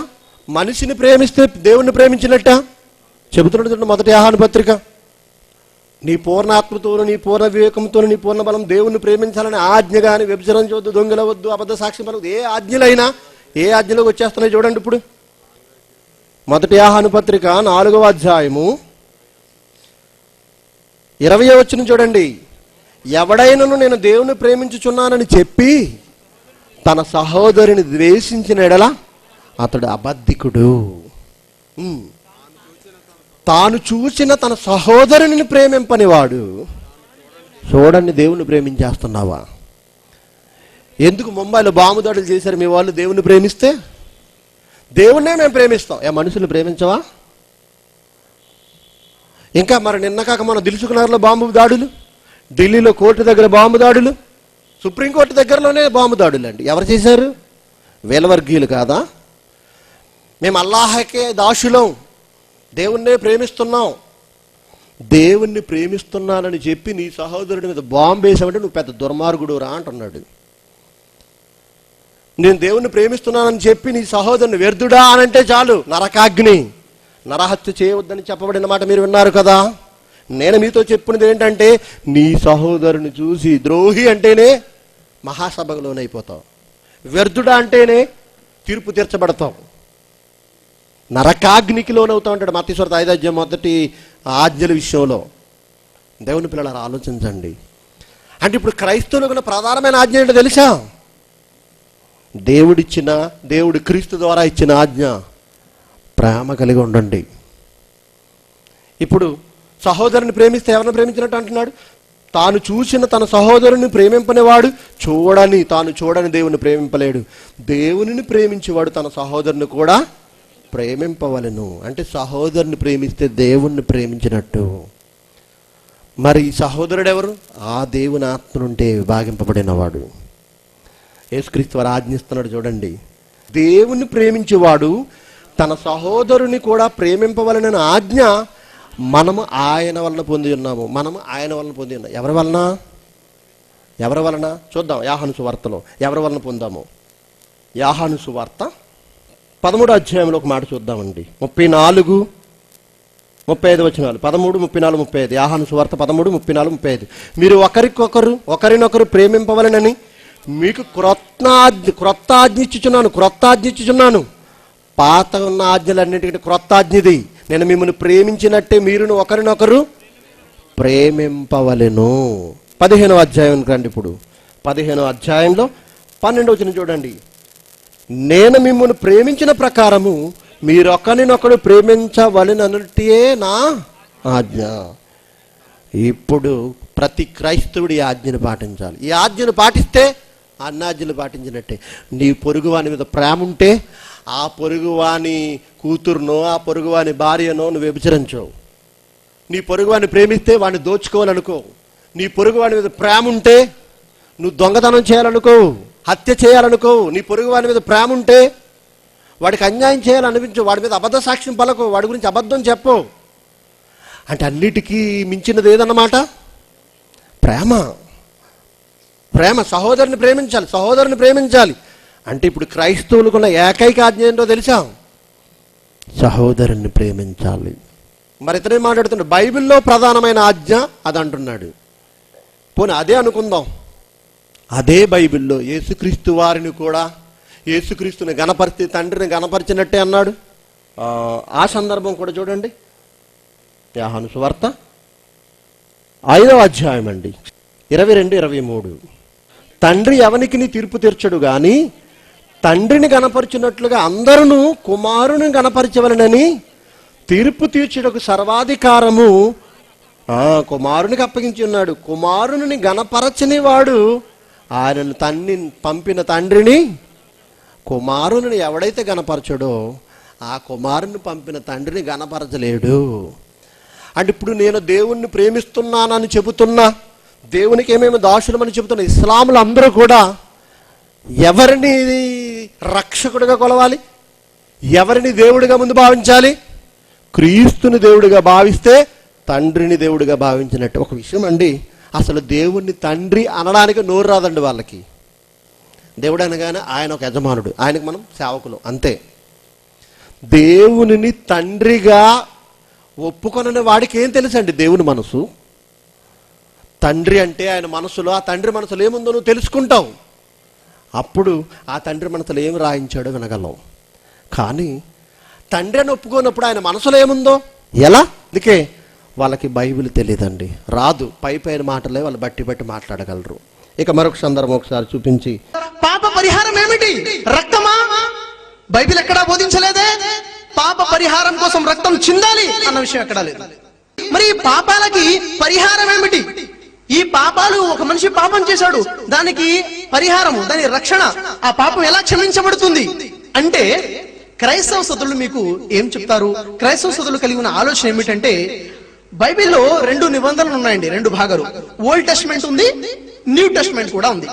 మనిషిని ప్రేమిస్తే దేవుణ్ణి ప్రేమించినట్ట చెబుతున్నాడు మొదటి యోహాను పత్రిక. నీ పూర్ణ ఆత్మతోను, నీ పూర్ణ వివేకంతోను, నీ పూర్ణ బలం దేవుణ్ణి ప్రేమించాలని ఆజ్ఞ. కానీ వ్యభిచారం చేయొద్దు, దొంగలవద్దు, అబద్ధ సాక్ష్యం పలవద్దు, ఏ ఆజ్ఞలైనా ఏ ఆజ్ఞలోకి వచ్చేస్తున్నాయి చూడండి. ఇప్పుడు మొదటి యోహాను పత్రిక 4వ అధ్యాయము 20వ వచనం చూడండి. ఎవడైనను నేను దేవుని ప్రేమించుచున్నానని చెప్పి తన సహోదరుని ద్వేషించిన ఎడల అతడు అబద్ధికుడు. తాను చూసిన తన సహోదరుని ప్రేమింపనివాడు. చూడండి, దేవుని ప్రేమించేస్తున్నావా? ఎందుకు ముంబైలో బాంబు దాడులు చేశారు మీ వాళ్ళు? దేవుని ప్రేమిస్తే దేవుణ్ణే మేము ప్రేమిస్తాం. మనుషులు ప్రేమించవా? ఇంకా మరి నిన్న కాక మన దిల్సుకునగర్లో బాంబు దాడులు, ఢిల్లీలో కోర్టు దగ్గర బాంబు దాడులు, సుప్రీంకోర్టు దగ్గరలోనే బాంబు దాడులు అండి. ఎవరు చేశారు? వేలవర్గీయులు కాదా? మేము అల్లాహకే దాసులం, దేవుణ్ణే ప్రేమిస్తున్నాం. దేవుణ్ణి ప్రేమిస్తున్నానని చెప్పి నీ సహోదరుడి మీద బాంబు వేసామంటే నువ్వు పెద్ద దుర్మార్గుడు రా అంటున్నాడు. నేను దేవుణ్ణి ప్రేమిస్తున్నానని చెప్పి నీ సహోదరుని వ్యర్థుడా అనంటే చాలు, నరకాగ్ని. నరహత్య చేయవద్దని చెప్పబడిన మాట మీరు విన్నారు కదా. నేను మీతో చెప్పినది ఏంటంటే, నీ సహోదరుని చూసి ద్రోహి అంటేనే మహాసభలోనైపోతావు, వ్యర్థుడా అంటేనే తీర్పు తీర్చబడతావు, నరకాగ్నికి లోనవుతావు అంటాడు మత్తయి 5వ అధ్యాయం మొదటి ఆజ్ఞల విషయంలో. దేవుని పిల్లలు ఆలోచించండి. అంటే ఇప్పుడు క్రైస్తవులకు ఉన్న ప్రధానమైన ఆజ్ఞ ఏంటో తెలుసా? దేవుడు క్రీస్తు ద్వారా ఇచ్చిన ఆజ్ఞ ప్రేమ కలిగి ఉండండి. ఇప్పుడు సహోదరుని ప్రేమిస్తే ఎవరిని ప్రేమించినట్టు అంటున్నాడు? తాను చూసిన తన సహోదరుని ప్రేమింపనివాడు తాను చూడని దేవుని ప్రేమింపలేడు. దేవునిని ప్రేమించేవాడు తన సహోదరుని కూడా ప్రేమింపవలెను. అంటే సహోదరుని ప్రేమిస్తే దేవుణ్ణి ప్రేమించినట్టు. మరి ఈ సహోదరుడు ఎవరు? ఆ దేవుని ఆత్మ నుండి విభాగింపబడినవాడు. యేసుక్రీస్తు వారు ఆజ్ఞిస్తున్నాడు చూడండి. దేవుని ప్రేమించేవాడు తన సహోదరుని కూడా ప్రేమింపవలనని ఆజ్ఞ మనము ఆయన వలన పొంది ఉన్నాము. ఎవరి వలన చూద్దాం. యోహాను సువార్తలో ఎవరి వలన పొందాము? యోహాను సువార్త 13వ అధ్యాయంలో ఒక మాట చూద్దామండి. 34, 35 వచనాలు. 13, 34, 35. యోహాను సువార్త 13, 34, 35. మీరు ఒకరినొకరు ప్రేమింపవలనని మీకు క్రొత్త ఆజ్ఞ ఇచ్చుచున్నాను. పాత ఉన్న ఆజ్ఞలన్నింటికంటే క్రొత్త ఆజ్ఞది. నేను మిమ్మల్ని ప్రేమించినట్టే మీరును ఒకరినొకరు ప్రేమింపవలెను. 15వ అధ్యాయం రండి. ఇప్పుడు 15వ అధ్యాయంలో 12వ వచనం చూడండి. నేను మిమ్మల్ని ప్రేమించిన ప్రకారము మీరొకరినొకరు ప్రేమించవలెనన్నట్టే నా ఆజ్ఞ. ఇప్పుడు ప్రతి క్రైస్తవుడు ఈ ఆజ్ఞను పాటించాలి. ఈ ఆజ్ఞను పాటిస్తే అన్ని ఆజ్ఞలు పాటించినట్టే. నీ పొరుగువాని మీద ప్రేమ ఉంటే ఆ పొరుగువాని కూతురునో ఆ పొరుగువాని భార్యనో నువ్వు వ్యభిచరించవు. నీ పొరుగువాని ప్రేమిస్తే వాడిని దోచుకోవాలనుకో. నీ పొరుగువాని మీద ప్రేమ ఉంటే నువ్వు దొంగతనం చేయాలనుకో, హత్య చేయాలనుకో. నీ పొరుగువాని మీద ప్రేమ ఉంటే వాడికి అన్యాయం చేయాలనిపించు, వాడి మీద అబద్ధ సాక్ష్యం పలకో, వాడి గురించి అబద్ధం చెప్పు. అంటే అన్నిటికీ మించినది ఏదన్నమాట? ప్రేమ. సహోదరుని ప్రేమించాలి. అంటే ఇప్పుడు క్రైస్తవులకున్న ఏకైక ఆజ్ఞ ఏంటో తెలుసా? సహోదరుని ప్రేమించాలి. మరి ఇతనే మాట్లాడుతున్నాడు, బైబిల్లో ప్రధానమైన ఆజ్ఞ అది అంటున్నాడు. పోనీ అదే అనుకుందాం. అదే బైబిల్లో యేసుక్రీస్తు వారిని కూడా, యేసుక్రీస్తుని గణపరిచి తండ్రిని గణపరిచినట్టే అన్నాడు. ఆ సందర్భం కూడా చూడండి. యోహాను సువార్త 5వ అధ్యాయం అండి, 22, 23. తండ్రి ఎవనికి తీర్పు తీర్చడు గాని తండ్రిని గణపరిచినట్లుగా అందరూ కుమారుని గణపరచవలనని తీర్పు తీర్చుటకు సర్వాధికారము కుమారునికి అప్పగించి ఉన్నాడు. కుమారుని గణపరచని వాడు ఆయనను పంపిన తండ్రిని, కుమారుని ఎవడైతే గణపరచడో ఆ కుమారుని పంపిన తండ్రిని గణపరచలేడు. అంటే ఇప్పుడు నేను దేవుణ్ణి ప్రేమిస్తున్నానని చెబుతున్నా, దేవునికి ఏమేమి దాసులమని చెబుతున్నా ఇస్లాములు అందరూ కూడా ఎవరిని రక్షకుడిగా కొలవాలి, ఎవరిని దేవుడిగా ముందు భావించాలి? క్రీస్తుని దేవుడిగా భావిస్తే తండ్రిని దేవుడిగా భావించినట్టు. ఒక విషయం అండి, అసలు దేవుణ్ణి తండ్రి అనడానికి నోరు రాదండి వాళ్ళకి. దేవుడు అనగానే ఆయన ఒక యజమానుడు, ఆయనకు మనం సేవకులు అంతే. దేవునిని తండ్రిగా ఒప్పుకొనని వాడికి ఏం తెలుసండి దేవుని మనసు? తండ్రి అంటే ఆయన మనసులో, ఆ తండ్రి మనసులో ఏముందో నువ్వు తెలుసుకుంటావు. అప్పుడు ఆ తండ్రి మనసులో ఏం రాయించాడో వినగలం. కానీ తండ్రి అని ఒప్పుకోనప్పుడు ఆయన మనసులో ఏముందో ఎలా? అందుకే వాళ్ళకి బైబిల్ తెలియదండి, రాదు. పై పైన మాటలే వాళ్ళు బట్టి బట్టి మాట్లాడగలరు. ఇక మరొక సందర్భం ఒకసారి చూపించి, పాప పరిహారం ఏమిటి? రక్తమా? బైబిల్ ఎక్కడా బోధించలేదే. పాప పరిహారం కోసం రక్తం చిందాలి అన్న విషయం ఎక్కడా లేదు. మరి ఈ పాపాలకి పరిహారం ఏమిటి? ఈ పాపాలు, ఒక మనిషి పాపం చేశాడు, దానికి పరిహారము, దాని రక్షణ, ఆ పాపం ఎలా క్షమించబడుతుంది అంటే క్రైస్తవ సోదరులు మీకు ఏం చెప్తారు? క్రైస్తవ సోదరులు కలిగి ఉన్న ఆలోచన ఏమిటంటే, బైబిల్లో 2 నిబంధనలు ఉన్నాయండి, 2 భాగాలు. ఓల్డ్ టెస్ట్మెంట్ ఉంది, న్యూ టెస్ట్మెంట్ కూడా ఉంది.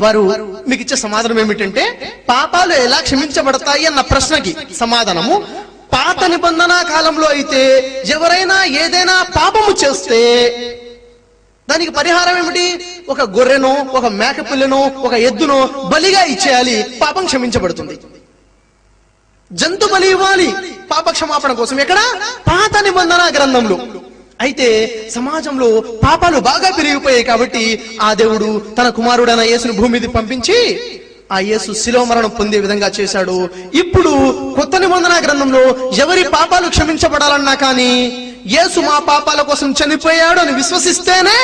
వారు మీకు ఇచ్చే సమాధానం ఏమిటంటే, పాపాలు ఎలా క్షమించబడతాయి అన్న ప్రశ్నకి సమాధానము, పాత నిబంధన కాలంలో అయితే ఎవరైనా ఏదైనా పాపము చేస్తే దానికి పరిహారం ఏమిటి? ఒక గొర్రెనో, ఒక మేకపిల్లనో, ఒక ఎద్దునో బలిగా ఇచ్చేయాలి, పాపం క్షమించబడుతుంది. జంతు బలి ఇవ్వాలి పాప క్షమాపణ కోసం. ఎక్కడ? పాత నిబంధన గ్రంథంలో. అయితే సమాజంలో పాపాలు బాగా పెరిగిపోయాయి కాబట్టి ఆ దేవుడు తన కుమారుడైన యేసును భూమి మీద పంపించి ఆ యేసు శిలువ మరణం పొందే విధంగా చేశాడు. ఇప్పుడు కొత్త నిబంధన గ్రంథంలో ఎవరి పాపాలు క్షమించబడాలన్నా కానీ యేసు మా పాపాల కోసం చనిపోయాడు అని విశ్వసిస్తేనే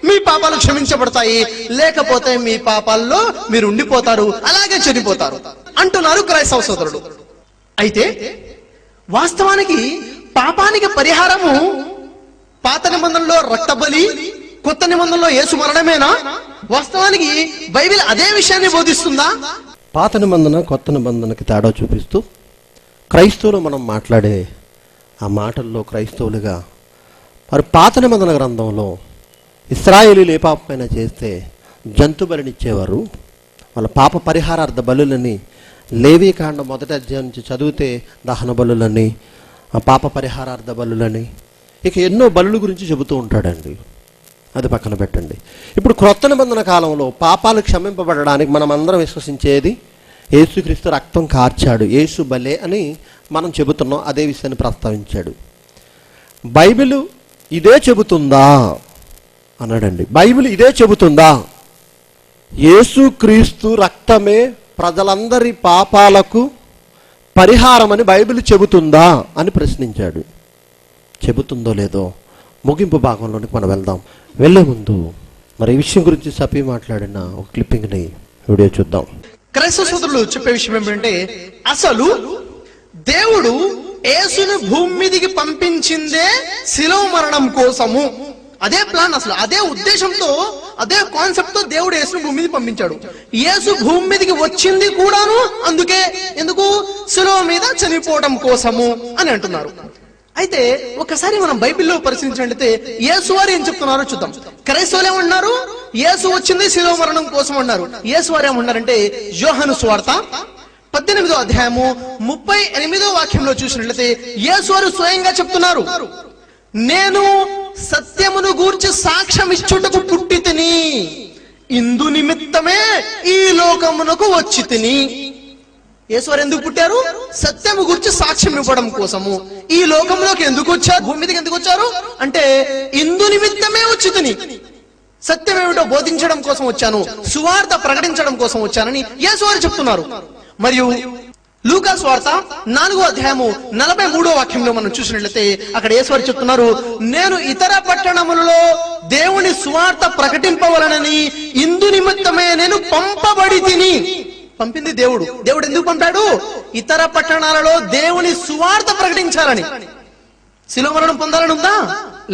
మీ పాపాలు క్షమించబడతాయి, లేకపోతే మీ పాపాల్లో మీరు ఉండిపోతారు, అలాగే చనిపోతారు అంటున్నారు క్రైస్తవ సోదరుడు. అయితే వాస్తవానికి పాపానికి పరిహారము పాత నిబంధనలో రక్తబలి, కొత్త నిబంధనలో యేసు మరణమేనా? వాస్తవానికి బైబిల్ అదే విషయాన్ని బోధిస్తుందా? పాత నిబంధన కొత్త నిబంధనకి తేడా చూపిస్తూ క్రైస్తవులు మనం మాట్లాడే ఆ మాటల్లో క్రైస్తవులుగా మరి పాత నిబంధన గ్రంథంలో ఇశ్రాయేలీలు ఏ పాపమైనా చేస్తే జంతు బలినిచ్చేవారు. వాళ్ళ పాప పరిహారార్థ బలులని లేవీకాండ 1వ అధ్యాయం నుంచి చదివితే దహన బలులని, పాప పరిహారార్థ బలులని, ఇక ఎన్నో బలుల గురించి చెబుతూ ఉంటాడండి. అది పక్కన పెట్టండి. ఇప్పుడు క్రొత్త నిబంధన కాలంలో పాపాలు క్షమింపబడడానికి మనం అందరం విశ్వసించేది యేసుక్రీస్తు రక్తం కార్చాడు, యేసు బలే అని మనం చెబుతున్నాం. అదే విషయాన్ని ప్రస్తావించాడు. బైబిల్ ఇదే చెబుతుందా అన్నాడండి. బైబిల్ ఇదే చెబుతుందా? యేసుక్రీస్తు రక్తమే ప్రజలందరి పాపాలకు పరిహారం అని బైబిల్ చెబుతుందా అని ప్రశ్నించాడు. చెబుతుందో లేదో ముగింపు భాగంలోనికి మనం వెళ్దాం. వెళ్ళే ముందు మరి ఈ విషయం గురించి సపి మాట్లాడిన ఒక క్లిప్పింగ్ని వీడియో చూద్దాం. క్రైస్తవ సోదరులు చెప్పే విషయం ఏమిటంటే, అసలు దేవుడు యేసును భూమి మీదికి పంపించిందే శిలువ మరణం కోసము. అదే ప్లాన్, అసలు అదే ఉద్దేశంతో, అదే కాన్సెప్ట్ తో దేవుడు యేసును భూమి మీదకి పంపించాడు. యేసు భూమి మీదకి వచ్చింది కూడాను అందుకే, ఎందుకు? శిలువ మీద చనిపోవడం కోసము అని అంటున్నారు. అయితే ఒకసారి మనం బైబిల్లో పరిశీలించినట్లయితే యేసు వారు ఏం చెప్తున్నారో చూద్దాం. క్రైస్తవులు ఏమన్నారు? యేసు వచ్చింది శిలువ మరణం కోసం అన్నారు. యేసు వారు ఏమన్నారంటే, యోహాను సువార్త 18వ అధ్యాయము 38వ వాక్యంలో చూసినట్లయితే యేసు వారు స్వయంగా చెప్తున్నారు, నేను సత్యమును గూర్చి సాక్ష్యం ఇచ్చుటకు పుట్టి తిని, ఇందు నిమిత్తమే ఈ లోకమునకు వచ్చి తిని. యేసువారు ఎందుకు పుట్టారు? సత్యము గురించి సాక్ష్యం ఇవ్వడం కోసము. ఈ లోకంలోకి ఎందుకు వచ్చారు? భూమి మీదకి ఎందుకు వచ్చారు అంటే ఇందు నిమిత్తమే వచ్చి తిని, సత్యం ఏమిటో బోధించడం కోసం వచ్చాను, సువార్త ప్రకటించడం కోసం వచ్చానని యేసువారు చెప్తున్నారు. మరియు లూకా సువార్త 4వ అధ్యాయము 43వ వాక్యంలో మనం చూసినట్లయితే అక్కడ యేసువారు చెప్తున్నారు, నేను ఇతర పట్టణములలో దేవుని సువార్త ప్రకటింపవలనని ఇందు నిమిత్తమే నేను పంపబడి తిని. పంపింది దేవుడు. దేవుడు ఎందుకు పంపాడు? ఇతర పట్టణాలలో దేవుని సువార్త ప్రకటించాలని. శిలువ మరణం పొందాలని ఉందా?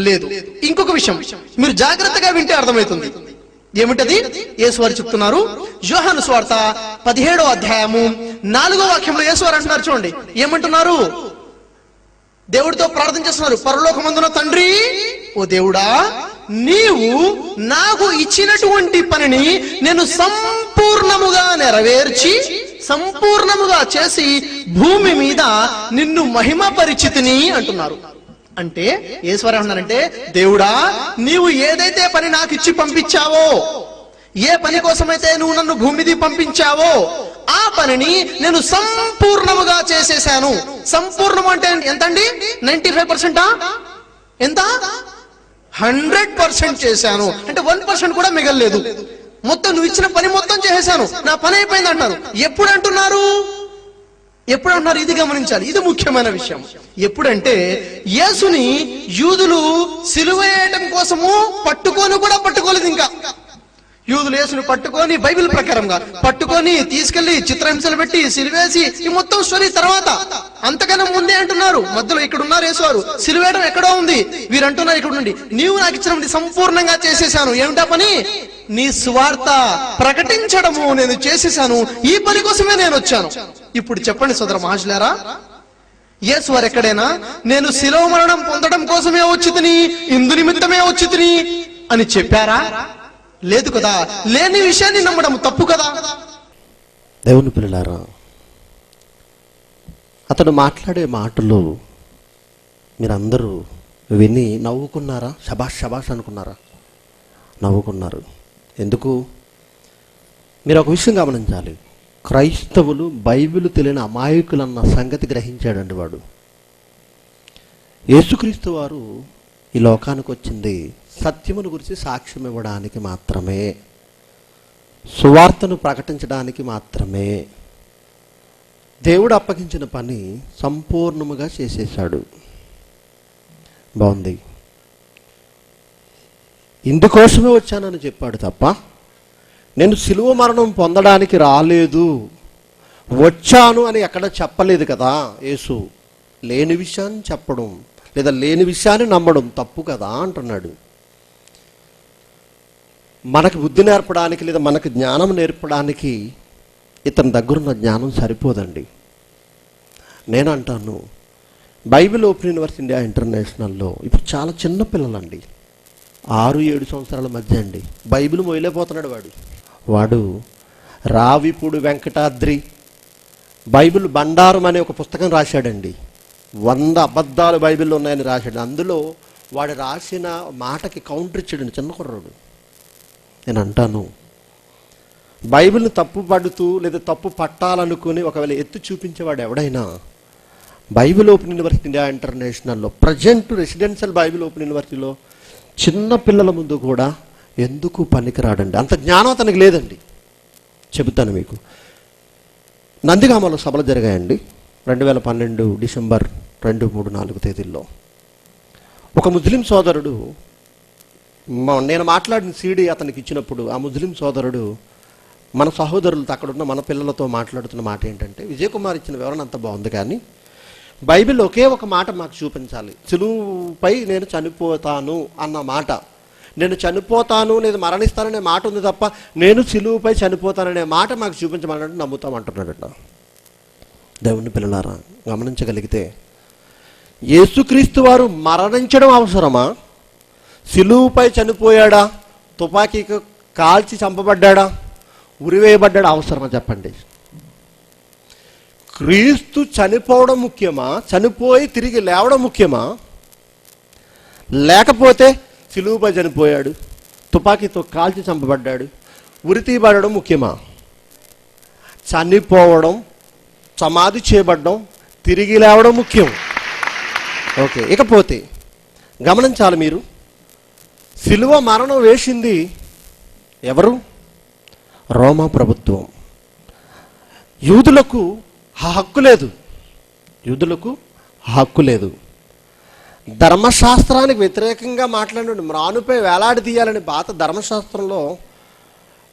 లేదు. ఇంకొక విషయం మీరు జాగ్రత్తగా వింటే అర్థమవుతుంది. ఏమిటది? యేసువారు చెప్తున్నారు, యోహాను సువార్త 17వ అధ్యాయము 4వ వాక్యంలో యేసువారు అంటున్నారు, చూడండి ఏమంటున్నారు? దేవుడితో ప్రార్థన చేస్తున్నారు, పరలోకమందున తండ్రి, ఓ దేవుడా, నీవు నాకు ఇచ్చినటువంటి పనిని నేను సంపూర్ణముగా నెరవేర్చి సంపూర్ణముగా చేసి భూమి మీద నిన్ను మహిమ పరిచితిని అంటున్నారు. అంటే ఈశ్వరు ఏమన్నారంటే, దేవుడా నీవు ఏదైతే పని నాకు ఇచ్చి పంపించావో, ఏ పని కోసమైతే నువ్వు నన్ను భూమి మీద పంపించావో ఆ పనిని నేను సంపూర్ణముగా చేసేసాను. సంపూర్ణం అంటే ఎంతండి? 95%? ఎంత? 100% చేశాను. అంటే 1% కూడా మిగలలేదు. మొత్తం నువ్వు ఇచ్చిన పని మొత్తం చేసేసాను, నా పని అయిపోయింది అంటారు. ఎప్పుడు అంటున్నారు? ఇది గమనించాలి, ఇది ముఖ్యమైన విషయం. ఎప్పుడంటే యేసుని యూదులు సిలువ వేయడం కోసము పట్టుకోలేదు. ఇంకా యూదులు యేసుని పట్టుకొని బైబిల్ ప్రకారంగా పట్టుకొని తీసుకెళ్లి చిత్రహింసలు పెట్టి సిలువేసి ఈ మొత్తం స్టోరీ తర్వాత, అంతకన్నా ముందే అంటున్నారు, మధ్యలో ఇక్కడ ఉన్నారు యేసు వారు, సిలువేయడం ఎక్కడో ఉంది. వీరు అంటున్నారు ఇక్కడ నుండి, నీవు నాకు ఇచ్చిన సంపూర్ణంగా చేసేసాను. ఏమిటా పని? నీ సువార్త ప్రకటించడము నేను చేసేసాను. ఈ పని కోసమే నేను వచ్చాను. ఇప్పుడు చెప్పండి సోదర మహాశులారా, యేసు వారు ఎక్కడైనా నేను శిలువ మరణం పొందడం కోసమే వచ్చితిని, ఇందు నిమిత్తమే వచ్చితిని అని చెప్పారా? లేదు కదా. లేని విషయాన్ని నమ్మడం తప్పు కదా. దేవుని పిల్లలారా, అతడు మాట్లాడే మాటలు మీరందరూ విని నవ్వుకున్నారా? శబాష్ అనుకున్నారా? నవ్వుకున్నారు. ఎందుకు? మీరు ఒక విషయం గమనించాలి. క్రైస్తవులు బైబిల్ తెలియని అమాయకులన్న సంగతి గ్రహించాడండి వాడు. యేసుక్రీస్తు వారు ఈ లోకానికి వచ్చింది సత్యమును గురించి సాక్ష్యం ఇవ్వడానికి మాత్రమే, సువార్తను ప్రకటించడానికి మాత్రమే. దేవుడు అప్పగించిన పని సంపూర్ణముగా చేసేశాడు. బాగుంది. ఇందుకోసమే వచ్చానని చెప్పాడు తప్ప నేను శిలువ మరణం పొందడానికి రాలేదు, వచ్చాను అని ఎక్కడ చెప్పలేదు కదా. యేసు లేని విషయాన్ని చెప్పడం లేదా లేని విషయాన్ని నమ్మడం తప్పు కదా అంటున్నాడు. మనకు బుద్ధి నేర్పడానికి లేదా మనకు జ్ఞానం నేర్పడానికి ఇతని దగ్గరున్న జ్ఞానం సరిపోదండి. నేను అంటాను, బైబిల్ ఓపెన్ యూనివర్సిటీ ఇండియా ఇంటర్నేషనల్లో ఇప్పుడు చాలా చిన్న పిల్లలండి, 6-7 సంవత్సరాల మధ్య అండి, బైబిల్ మొయలేకపోతున్నాడు వాడు రావిపూడి వెంకటాద్రి బైబిల్ బండారం అనే ఒక పుస్తకం రాశాడండి. 100 అబద్ధాలు బైబిల్లో ఉన్నాయని రాశాడు. అందులో వాడు రాసిన మాటకి కౌంటర్ ఇచ్చాడండి చిన్న కుర్రాడు. నేను అంటాను, బైబిల్ని తప్పు పడుతూ లేదా తప్పు పట్టాలనుకుని ఒకవేళ ఎత్తు చూపించేవాడు ఎవడైనా బైబిల్ ఓపెన్ యూనివర్సిటీ ఇండియా ఇంటర్నేషనల్లో ప్రజెంట్ రెసిడెన్షియల్ బైబిల్ ఓపెన్ యూనివర్సిటీలో చిన్న పిల్లల ముందు కూడా ఎందుకు పనికిరాడండి. అంత జ్ఞానం అతనికి లేదండి. చెబుతాను మీకు. నందిగామలో సభలు జరిగాయండి 2012 డిసెంబర్ 2, 3, 4 తేదీల్లో. ఒక ముస్లిం సోదరుడు, నేను మాట్లాడిన సీడీ అతనికి ఇచ్చినప్పుడు ఆ ముస్లిం సోదరుడు మన సహోదరులతో అక్కడున్న మన పిల్లలతో మాట్లాడుతున్న మాట ఏంటంటే, విజయ్ కుమార్ ఇచ్చిన వివరణ అంత బాగుంది కానీ బైబిల్ ఒకే ఒక మాట మాకు చూపించాలి, సిలువపై నేను చనిపోతాను అన్న మాట. నేను చనిపోతాను లేదా మరణిస్తాననే మాట ఉంది తప్ప నేను సిలువపై చనిపోతాననే మాట మాకు చూపించమన్నట్టు నమ్ముతామంటున్నాడట. దేవుని పిల్లలారా, గమనించగలిగితే యేసుక్రీస్తు వారు మరణించడం అవసరమా? సిలువపై చనిపోయాడా? తుపాకీకి కాల్చి చంపబడ్డాడా? ఉరివేయబడ్డాడా? అవసరమా చెప్పండి? క్రీస్తు చనిపోవడం ముఖ్యమా? చనిపోయి తిరిగి లేవడం ముఖ్యమా? లేకపోతే సిలువపై చనిపోయాడు, తుపాకీతో కాల్చి చంపబడ్డాడు, ఉరి తీయబడడం ముఖ్యమా? చనిపోవడం, సమాధి చేయబడడం, తిరిగి లేవడం ముఖ్యం. ఓకే. ఇకపోతే గమనించాలి మీరు, సిలువ మరణం వేసింది ఎవరు? రోమా ప్రభుత్వం. యూదులకు హక్కు లేదు. ధర్మశాస్త్రానికి వ్యతిరేకంగా మాట్లాడి మ్రానుపై వేలాడి తీయాలని పాత ధర్మశాస్త్రంలో,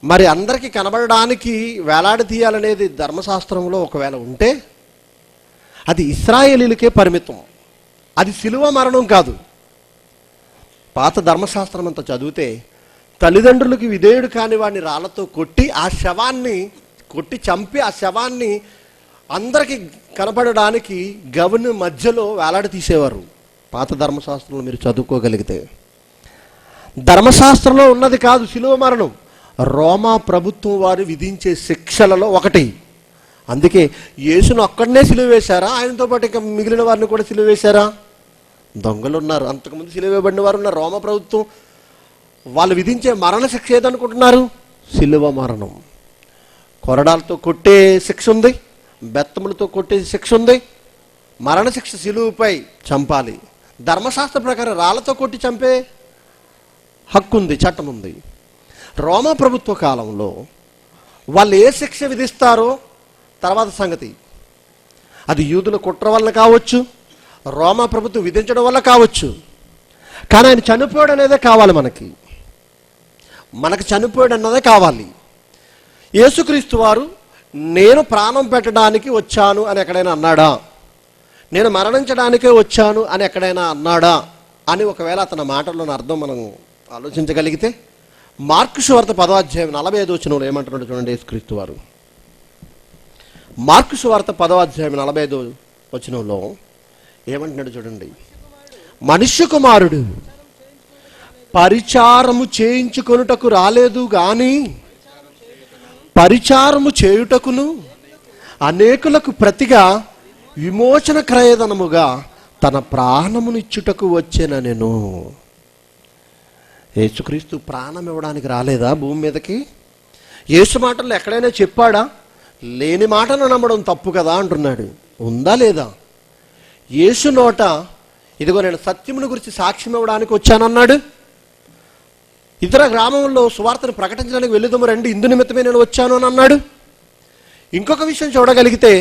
మరి అందరికీ కనబడడానికి వేలాడి తీయాలనేది ధర్మశాస్త్రంలో ఒకవేళ ఉంటే అది ఇశ్రాయేలీలకే పరిమితం, అది సిలువ మరణం కాదు. పాత ధర్మశాస్త్రం అంతా చదివితే తల్లిదండ్రులకి విధేయుడు కాని వాడిని రాళ్లతో కొట్టి ఆ శవాన్ని చంపి ఆ శవాన్ని అందరికీ కనపడడానికి గవని మధ్యలో వేలాడి తీసేవారు. పాత ధర్మశాస్త్రంలో మీరు చదువుకోగలిగితే ధర్మశాస్త్రంలో ఉన్నది కాదు సిలువ మరణం. రోమా ప్రభుత్వం వారు విధించే శిక్షలలో ఒకటి అందుకే యేసును ఒక్కడనే సిలువ వేశారా? ఆయనతో పాటు ఇంకా మిగిలిన వారిని కూడా సిలువ వేశారా? దొంగలు ఉన్నారు, అంతకుముందు సిలువ వేయబడిన వారు ఉన్నారు. రోమ ప్రభుత్వం వాళ్ళు విధించే మరణ శిక్ష ఏదనుకుంటున్నారు? సిలువ మరణం. కొరడాలతో కొట్టే శిక్ష ఉంది, బెత్తములతో కొట్టే శిక్ష ఉంది, మరణ శిక్ష సిలువపై చంపాలి. ధర్మశాస్త్ర ప్రకారం రాళ్లతో కొట్టి చంపే హక్కు ఉంది, చట్టం ఉంది. రోమా ప్రభుత్వ కాలంలో వాళ్ళు ఏ శిక్ష విధిస్తారో తర్వాత సంగతి. అది యూదుల కుట్ర వల్ల కావచ్చు, రోమా ప్రభుత్వం విధించడం వల్ల కావచ్చు. కానీ ఆయన చనిపోయాడు అనేదే కావాలి మనకు చనిపోయాడు అన్నదే కావాలి. యేసుక్రీస్తు వారు నేను ప్రాణం పెట్టడానికి వచ్చాను అని ఎక్కడైనా అన్నాడా? నేను మరణించడానికే వచ్చాను అని ఎక్కడైనా అన్నాడా అని ఒకవేళ అతని మాటల్లోని అర్థం మనం ఆలోచించగలిగితే, మార్కు సువార్త 10వ అధ్యాయం 45వ వచనంలో ఏమంటున్నాడు చూడండి యేసుక్రీస్తు వారు. మార్కు సువార్త 10వ అధ్యాయం 45వ వచనంలో ఏమంటున్నాడు చూడండి. మనుష్య కుమారుడు పరిచారము చేయించుకొనుటకు రాలేదు గాని పరిచారము చేయుటకును అనేకులకు ప్రతిగా విమోచన క్రయధనముగా తన ప్రాణమునిచ్చుటకు వచ్చేనెను. యేసుక్రీస్తు ప్రాణం ఇవ్వడానికి రాలేదా భూమి మీదకి? యేసు మాటల్లో ఎక్కడైనా చెప్పాడా? లేని మాటను నమ్మడం తప్పు కదా అంటున్నాడు. ఉందా లేదా? యేసు నోట ఇదిగో నేను సత్యమును గురించి సాక్ష్యం ఇవ్వడానికి వచ్చానన్నాడు. ఇతర గ్రామంలో సువార్తను ప్రకటించడానికి వెళ్ళుదాము రండి, ఇందు నిమిత్తమే నేను వచ్చాను అని అన్నాడు. ఇంకొక విషయం చూడగలిగితే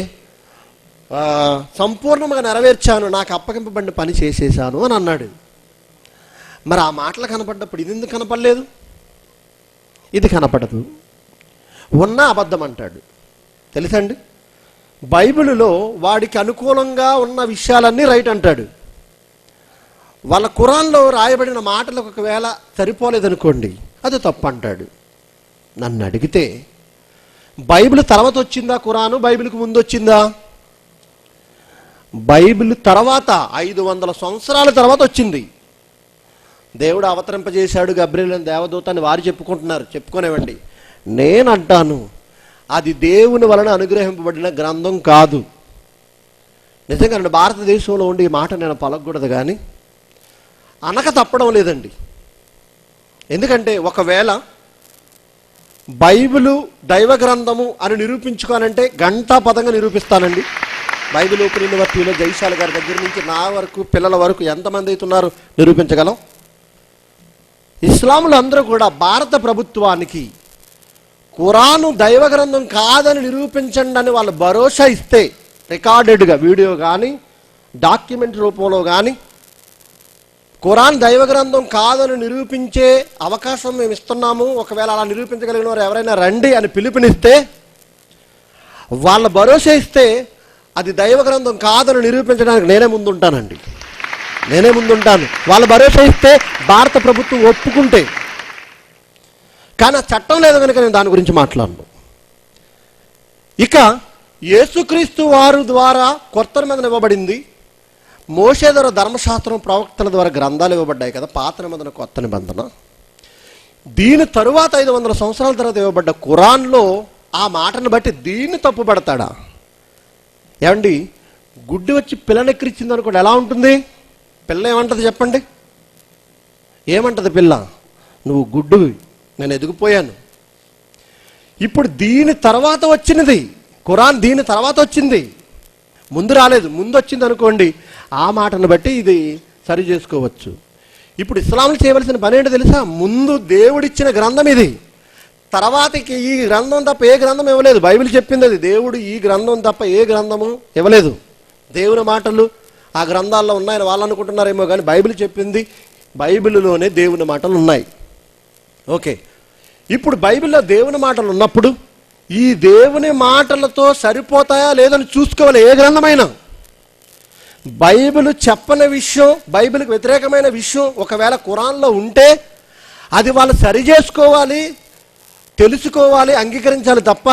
సంపూర్ణంగా నెరవేర్చాను, నాకు అప్పగింపబడిన పని చేసేసాను అని అన్నాడు. మరి ఆ మాటలు కనపడ్డప్పుడు ఇది ఎందుకు కనపడలేదు? ఇది కనపడదు. ఉన్న అబద్ధం అంటాడు. తెలుసండి, బైబిలులో వాడికి అనుకూలంగా ఉన్న విషయాలన్నీ రైట్ అంటాడు. వాళ్ళ ఖురాన్లో రాయబడిన మాటలకు ఒకవేళ సరిపోలేదనుకోండి, అది తప్పు అంటాడు. నన్ను అడిగితే బైబిల్ తర్వాత వచ్చిందా ఖురాను? బైబిల్కి ముందు వచ్చిందా? బైబిల్ తర్వాత 500 సంవత్సరాల తర్వాత వచ్చింది. దేవుడు అవతరింపజేశాడు గబ్రియల్ అనే దేవదూత అని వారు చెప్పుకుంటున్నారు, చెప్పుకోనివ్వండి. నేనంటాను అది దేవుని వలన అనుగ్రహింపబడిన గ్రంథం కాదు. నిజంగా నేను భారతదేశంలో ఉండి ఈ మాట నేను పలకూడదు, కానీ అనక తప్పడం లేదండి. ఎందుకంటే ఒకవేళ బైబిలు దైవ గ్రంథము అని నిరూపించుకోనంటే గంటా పదంగా నిరూపిస్తానండి. బైబిల్ ఓపెన్ యూనివర్సిటీలో జైశాల గారి దగ్గర నుంచి నా వరకు పిల్లల వరకు ఎంతమంది అవుతున్నారు నిరూపించగలం. ఇస్లాములు అందరూ కూడా భారత ప్రభుత్వానికి ఖురాను దైవ గ్రంథం కాదని నిరూపించండి అని వాళ్ళు భరోసా ఇస్తే, రికార్డెడ్గా వీడియో కానీ డాక్యుమెంట్ రూపంలో కానీ ఖురాన్ దైవ గ్రంథం కాదని నిరూపించే అవకాశం మేము ఇస్తున్నాము, ఒకవేళ అలా నిరూపించగలిగిన వారు ఎవరైనా రండి అని పిలుపునిస్తే, వాళ్ళ భరోసా ఇస్తే అది దైవ గ్రంథం కాదని నిరూపించడానికి నేనే ముందుంటానండి. వాళ్ళ భరోసా ఇస్తే భారత ప్రభుత్వం ఒప్పుకుంటే. కానీ ఆ చట్టం లేదు కనుక నేను దాని గురించి మాట్లాడను. ఇక యేసుక్రీస్తు వారు ద్వారా కొత్త నిబంధన ఇవ్వబడింది. మోషే ద్వారా ధర్మశాస్త్రం, ప్రవక్తల ద్వారా గ్రంథాలు ఇవ్వబడ్డాయి కదా, పాత నిబంధన కొత్త నిబంధన. దీని తరువాత 500 సంవత్సరాల తర్వాత ఇవ్వబడ్డ ఖురాన్లో ఆ మాటను బట్టి దీన్ని తప్పుపడతాడా? ఏమండి, గుడ్డి వచ్చి పిల్లనెక్కిరిచ్చింది అనుకోండి, ఎలా ఉంటుంది? పిల్ల ఏమంటుంది చెప్పండి? ఏమంటుంది పిల్ల? నువ్వు గుడ్డువి, నేను ఎదిగిపోయాను. ఇప్పుడు దీని తర్వాత వచ్చినది ఖురాన్, దీని తర్వాత వచ్చింది, ముందు రాలేదు. ముందు వచ్చింది అనుకోండి, ఆ మాటను బట్టి ఇది సరి చేసుకోవచ్చు. ఇప్పుడు ఇస్లాంలు చేయవలసిన పని ఏంటో తెలుసా? ముందు దేవుడిచ్చిన గ్రంథం ఇది, తర్వాతకి ఈ గ్రంథం తప్ప ఏ గ్రంథం ఇవ్వలేదు. బైబిల్ చెప్పింది అది, దేవుడు ఈ గ్రంథం తప్ప ఏ గ్రంథము ఇవ్వలేదు. దేవుని మాటలు ఆ గ్రంథాల్లో ఉన్నాయని వాళ్ళు అనుకుంటున్నారేమో, కానీ బైబిల్ చెప్పింది బైబిల్లోనే దేవుని మాటలు ఉన్నాయి. ఓకే, ఇప్పుడు బైబిల్లో దేవుని మాటలు ఉన్నప్పుడు ఈ దేవుని మాటలతో సరిపోతాయా లేదని చూసుకోవాలి. ఏ గ్రంథమైనా బైబిల్ చెప్పని విషయం, బైబిల్కి వ్యతిరేకమైన విషయం ఒకవేళ ఖురాన్లో ఉంటే అది వాళ్ళు సరి చేసుకోవాలి, తెలుసుకోవాలి, అంగీకరించాలి తప్ప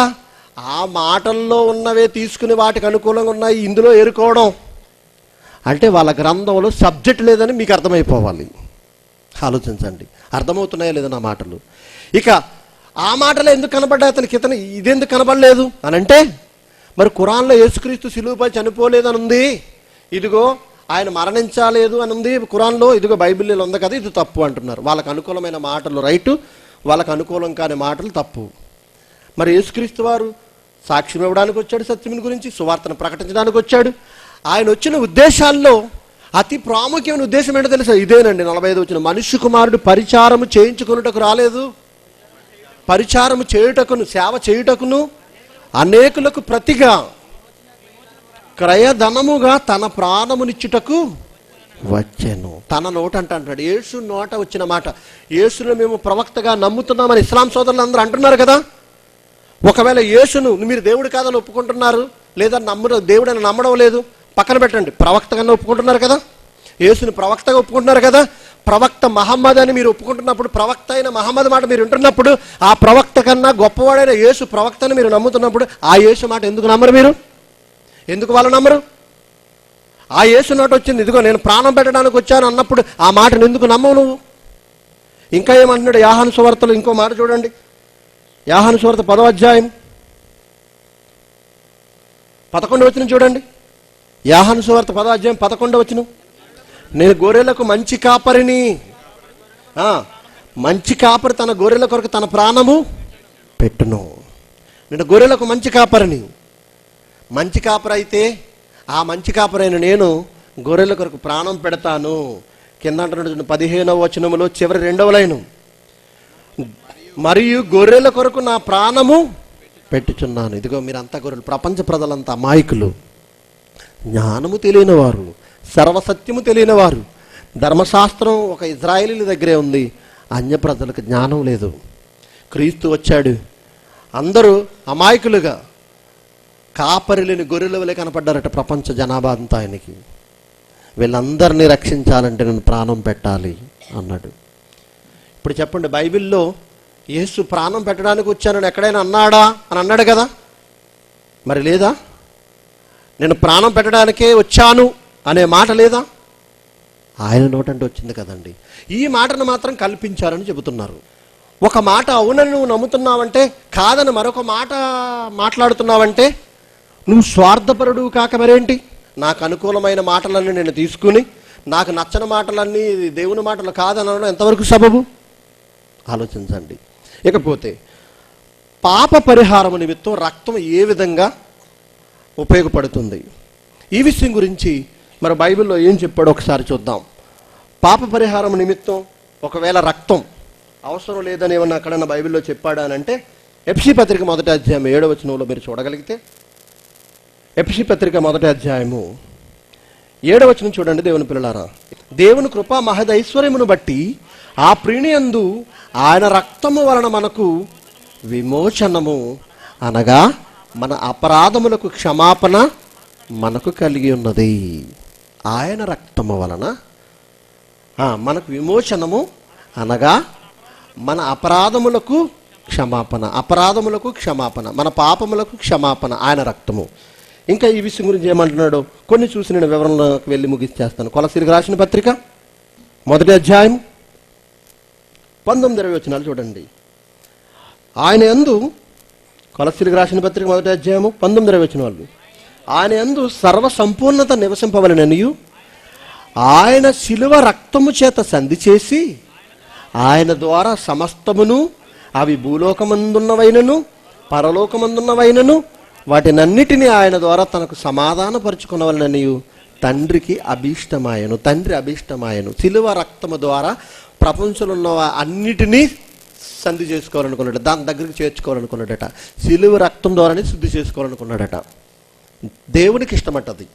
ఆ మాటల్లో ఉన్నవే తీసుకుని వాటికి అనుకూలంగా ఉన్నాయి ఇందులో ఏరుకోవడం అంటే వాళ్ళ గ్రంథంలో సబ్జెక్ట్ లేదని మీకు అర్థమైపోవాలి. ఆలోచించండి, అర్థమవుతున్నాయా లేదా నా మాటలు? ఇక ఆ మాటలు ఎందుకు కనబడ్డాయి అతనికి, ఇతను ఇదెందుకు కనబడలేదు అని అంటే మరి ఖురాన్లో యేసుక్రీస్తు సిలువపై చనిపోలేదని ఉంది, ఇదిగో ఆయన మరణించలేదు అని ఉంది ఖురాన్లో, ఇదిగో బైబిల్లో ఉంది కదా, ఇది తప్పు అంటున్నారు. వాళ్ళకు అనుకూలమైన మాటలు రైటు, వాళ్ళకు అనుకూలం కాని మాటలు తప్పు. మరి యేసుక్రీస్తు వారు సాక్ష్యం ఇవ్వడానికి వచ్చాడు, సత్యం గురించి సువార్తను ప్రకటించడానికి వచ్చాడు. ఆయన వచ్చిన ఉద్దేశాల్లో అతి ప్రాముఖ్యమైన ఉద్దేశం ఏంటో తెలుసా? ఇదేనండి 45 వచ్చిన, మనుష్య కుమారుడు పరిచారము చేయించుకున్నటకు రాలేదు, పరిచారము చేయుటకును, సేవ చేయుటకును, అనేకులకు ప్రతిగా క్రయధనముగా తన ప్రాణమునిచ్చుటకు వచ్చాను. తన నోట అంటాడు, యేసు నోట వచ్చిన మాట. యేసును మేము ప్రవక్తగా నమ్ముతున్నామని ఇస్లాం సోదరులు అందరూ అంటున్నారు కదా. ఒకవేళ యేసును మీరు దేవుడు కాదని ఒప్పుకుంటున్నారు, లేదా దేవుడని నమ్మడం లేదు, పక్కన పెట్టండి, ప్రవక్తగా ఒప్పుకుంటున్నారు కదా, యేసుని ప్రవక్తగా ఒప్పుకుంటున్నారు కదా. ప్రవక్త మహమ్మద్ అని మీరు ఒప్పుకుంటున్నప్పుడు, ప్రవక్త అయిన మహమ్మద్ మాట మీరు వింటున్నప్పుడు, ఆ ప్రవక్త కన్నా గొప్పవాడైన యేసు ప్రవక్తని మీరు నమ్ముతున్నప్పుడు, ఆ యేసు మాట ఎందుకు నమ్మరు మీరు? ఎందుకు వాళ్ళు నమ్మరు? ఆ యేసు నోట వచ్చింది, ఇదిగో నేను ప్రాణం పెట్టడానికి వచ్చాను అన్నప్పుడు ఆ మాటను ఎందుకు నమ్మవు నువ్వు? ఇంకా ఏమంటున్నాడు యోహాను సువార్తలో? ఇంకో మాట చూడండి, యోహాను సువార్త 10వ అధ్యాయం 11వ వచనం చూడండి. యోహాను సువార్త 10వ అధ్యాయం 11వ వచనం, నేను గొర్రెలకు మంచి కాపరిని. మంచి కాపరి తన గొర్రెల కొరకు తన ప్రాణము పెట్టును. నేను గొర్రెలకు మంచి కాపరిని. మంచి కాపరి అయితే ఆ మంచి కాపరైన నేను గొర్రెల కొరకు ప్రాణం పెడతాను. కింద అంటున్నాడు 15వ వచనములో చివరి 2వ లైను, మరియు గొర్రెల కొరకు నా ప్రాణము పెట్టుచున్నాను. ఇదిగో మీరంతా గొర్రెలు. ప్రపంచ ప్రజలంతా అమాయకులు, జ్ఞానము తెలియని వారు, సర్వసత్యము తెలియని వారు. ధర్మశాస్త్రం ఒక ఇజ్రాయేలీల దగ్గరే ఉంది, అన్య ప్రజలకు జ్ఞానం లేదు. క్రీస్తు వచ్చాడు, అందరూ అమాయకులుగా కాపరి లేని గొర్రెల వలె కనపడ్డారట ప్రపంచ జనాభా అంతా ఆయనకి. వీళ్ళందరినీ రక్షించాలంటే నేను ప్రాణం పెట్టాలి అన్నాడు. ఇప్పుడు చెప్పండి, బైబిల్లో యేసు ప్రాణం పెట్టడానికి వచ్చానని ఎక్కడైనా అన్నాడా అని అన్నాడు కదా, మరి లేదా? నేను ప్రాణం పెట్టడానికే వచ్చాను అనే మాట లేదా? ఆయన నోటంటే వచ్చింది కదండి. ఈ మాటను మాత్రం కల్పించారని చెబుతున్నారు. ఒక మాట అవునని నువ్వు నమ్ముతున్నావంటే, కాదని మరొక మాట మాట్లాడుతున్నావంటే నువ్వు స్వార్థపరుడు కాక మరేంటి? నాకు అనుకూలమైన మాటలన్నీ నేను తీసుకుని నాకు నచ్చని మాటలన్నీ దేవుని మాటలు కాదనడం ఎంతవరకు సబబు? ఆలోచించండి. ఇకపోతే పాప పరిహారం నిమిత్తం రక్తం ఏ విధంగా ఉపయోగపడుతుంది, ఈ విషయం గురించి మరి బైబిల్లో ఏం చెప్పాడో ఒకసారి చూద్దాం. పాప పరిహారం నిమిత్తం ఒకవేళ రక్తం అవసరం లేదని ఏమన్నా అక్కడన్నా బైబిల్లో చెప్పాడా అని అంటే, ఎఫెసీ పత్రిక 1వ అధ్యాయం 7వ వచనంలో మీరు చూడగలిగితే, ఎఫెసీ పత్రిక 1వ అధ్యాయము 7వ వచనం చూడండి. దేవుని పిల్లలారా, దేవుని కృపా మహదైశ్వర్యమును బట్టి ఆ ప్రీణియందు ఆయన రక్తము వలన మనకు విమోచనము, అనగా మన అపరాధములకు క్షమాపణ మనకు కలిగి ఉన్నది. ఆయన రక్తము వలన మనకు విమోచనము, అనగా మన అపరాధములకు క్షమాపణ, అపరాధములకు క్షమాపణ, మన పాపములకు క్షమాపణ, ఆయన రక్తము. ఇంకా ఈ విషయం గురించి ఏమంటున్నాడో కొన్ని చూసి నేను వివరణలోకి వెళ్ళి ముగిస్తాను. కొలసీలకు రాసిన పత్రిక 1వ అధ్యాయం 19-20 వచనాలు చూడండి. ఆయన యందు, కొలసీలకు రాసిన పత్రిక 1వ అధ్యాయము 19-20 వచనాలు, ఆయన యందు సర్వ సంపూర్ణత నివసింపవలెననియు ఆయన శిలువ రక్తము చేత సంధి చేసి ఆయన ద్వారా సమస్తమును, అవి భూలోకమందున్నవైనను పరలోకమందున్నవైనను వాటినన్నిటినీ ఆయన ద్వారా తనకు సమాధానపరుచుకునవలననియు తండ్రికి అభీష్టమాయను. తండ్రి అభీష్టమాయను. శిలువ రక్తము ద్వారా ప్రపంచంలో ఉన్న అన్నిటినీ సంధి చేసుకోవాలనుకున్నాడు, దాని దగ్గరికి చేర్చుకోవాలనుకున్నాడట. శిలువ రక్తం ద్వారానే శుద్ధి చేసుకోవాలనుకున్నాడట. దేవునికి ఇష్టమట్టది.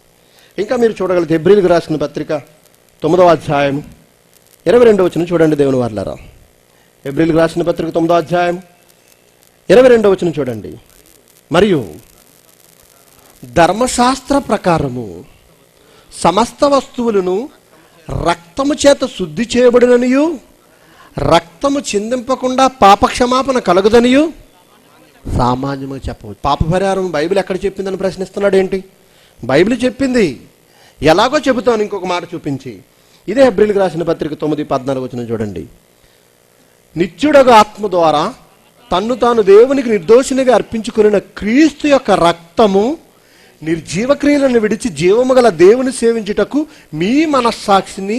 ఇంకా మీరు చూడగలిగితే హెబ్రీయులకు రాసిన పత్రిక 9వ అధ్యాయం 22వ వచనం చూడండి. దేవుని వారలారా, హెబ్రీయులకు రాసిన పత్రిక 9వ అధ్యాయం 22వ వచనం చూడండి. మరియు ధర్మశాస్త్ర ప్రకారము సమస్త వస్తువులను రక్తము చేత శుద్ధి చేయబడిననియు రక్తము చిందింపకుండా పాపక్షమాపణ కలుగుదనియు సామాన్యముగా చెప్పవచ్చు. పాప పరిహారం బైబిల్ ఎక్కడ చెప్పిందని ప్రశ్నిస్తున్నాడు ఏంటి? బైబిల్ చెప్పింది, ఎలాగో చెబుతాను ఇంకొక మాట చూపించి. ఇదే హెబ్రీయులకు రాసిన పత్రిక 9:14 వచనం చూడండి. నిత్యుడగు ఆత్మ ద్వారా తన్ను తాను దేవునికి నిర్దోషినిగా అర్పించుకున్న క్రీస్తు యొక్క రక్తము నిర్జీవ క్రియలను విడిచి జీవము గల దేవుని సేవించుటకు మీ మనస్సాక్షిని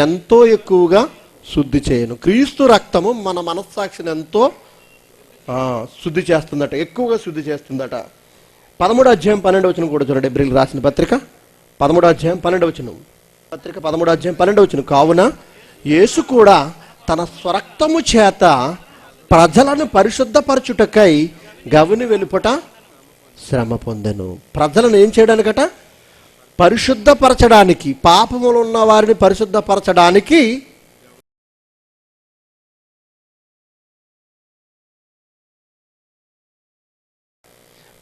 ఎంతో ఎక్కువగా శుద్ధి చేయను. క్రీస్తు రక్తము మన మనస్సాక్షిని ఎంతో శుద్ధి చేస్తుందట, ఎక్కువగా శుద్ధి చేస్తుందట. 13వ అధ్యాయం 12వ వచనం కూడా చూడండి. ఎబ్రిల్ రాసిన పత్రిక 13వ అధ్యాయం 12వ వచనం. పత్రిక 13వ అధ్యాయం 12వ వచనం. కావున యేసు కూడా తన స్వరక్తము చేత ప్రజలను పరిశుద్ధపరచుటకై గవిని వెలుపట శ్రమ పొందెను. ప్రజలను ఏం చేయడానికట? పరిశుద్ధపరచడానికి, పాపములు ఉన్న వారిని పరిశుద్ధపరచడానికి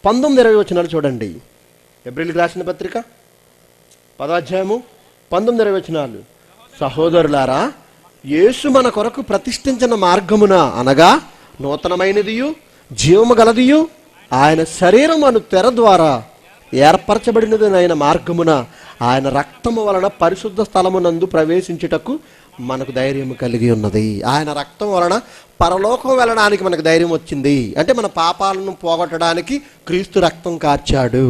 (19-20 వచనాలు చూడండి. ఎబ్రిల్కి రాసిన పత్రిక 10వ అధ్యాయము 19-20 వచనాలు. సహోదరులారా, యేసు మన కొరకు ప్రతిష్ఠించిన మార్గమున అనగా నూతనమైనదియు జీవము గలదియు ఆయన శరీరం అను తెర ద్వారా ఏర్పరచబడినదైన మార్గమున ఆయన రక్తము వలన పరిశుద్ధ స్థలమునందు ప్రవేశించుటకు మనకు ధైర్యం కలిగి ఉన్నది. ఆయన రక్తం వలన పరలోకం వెళ్ళడానికి మనకు ధైర్యం వచ్చింది. అంటే మన పాపాలను పోగొట్టడానికి క్రీస్తు రక్తం కార్చాడు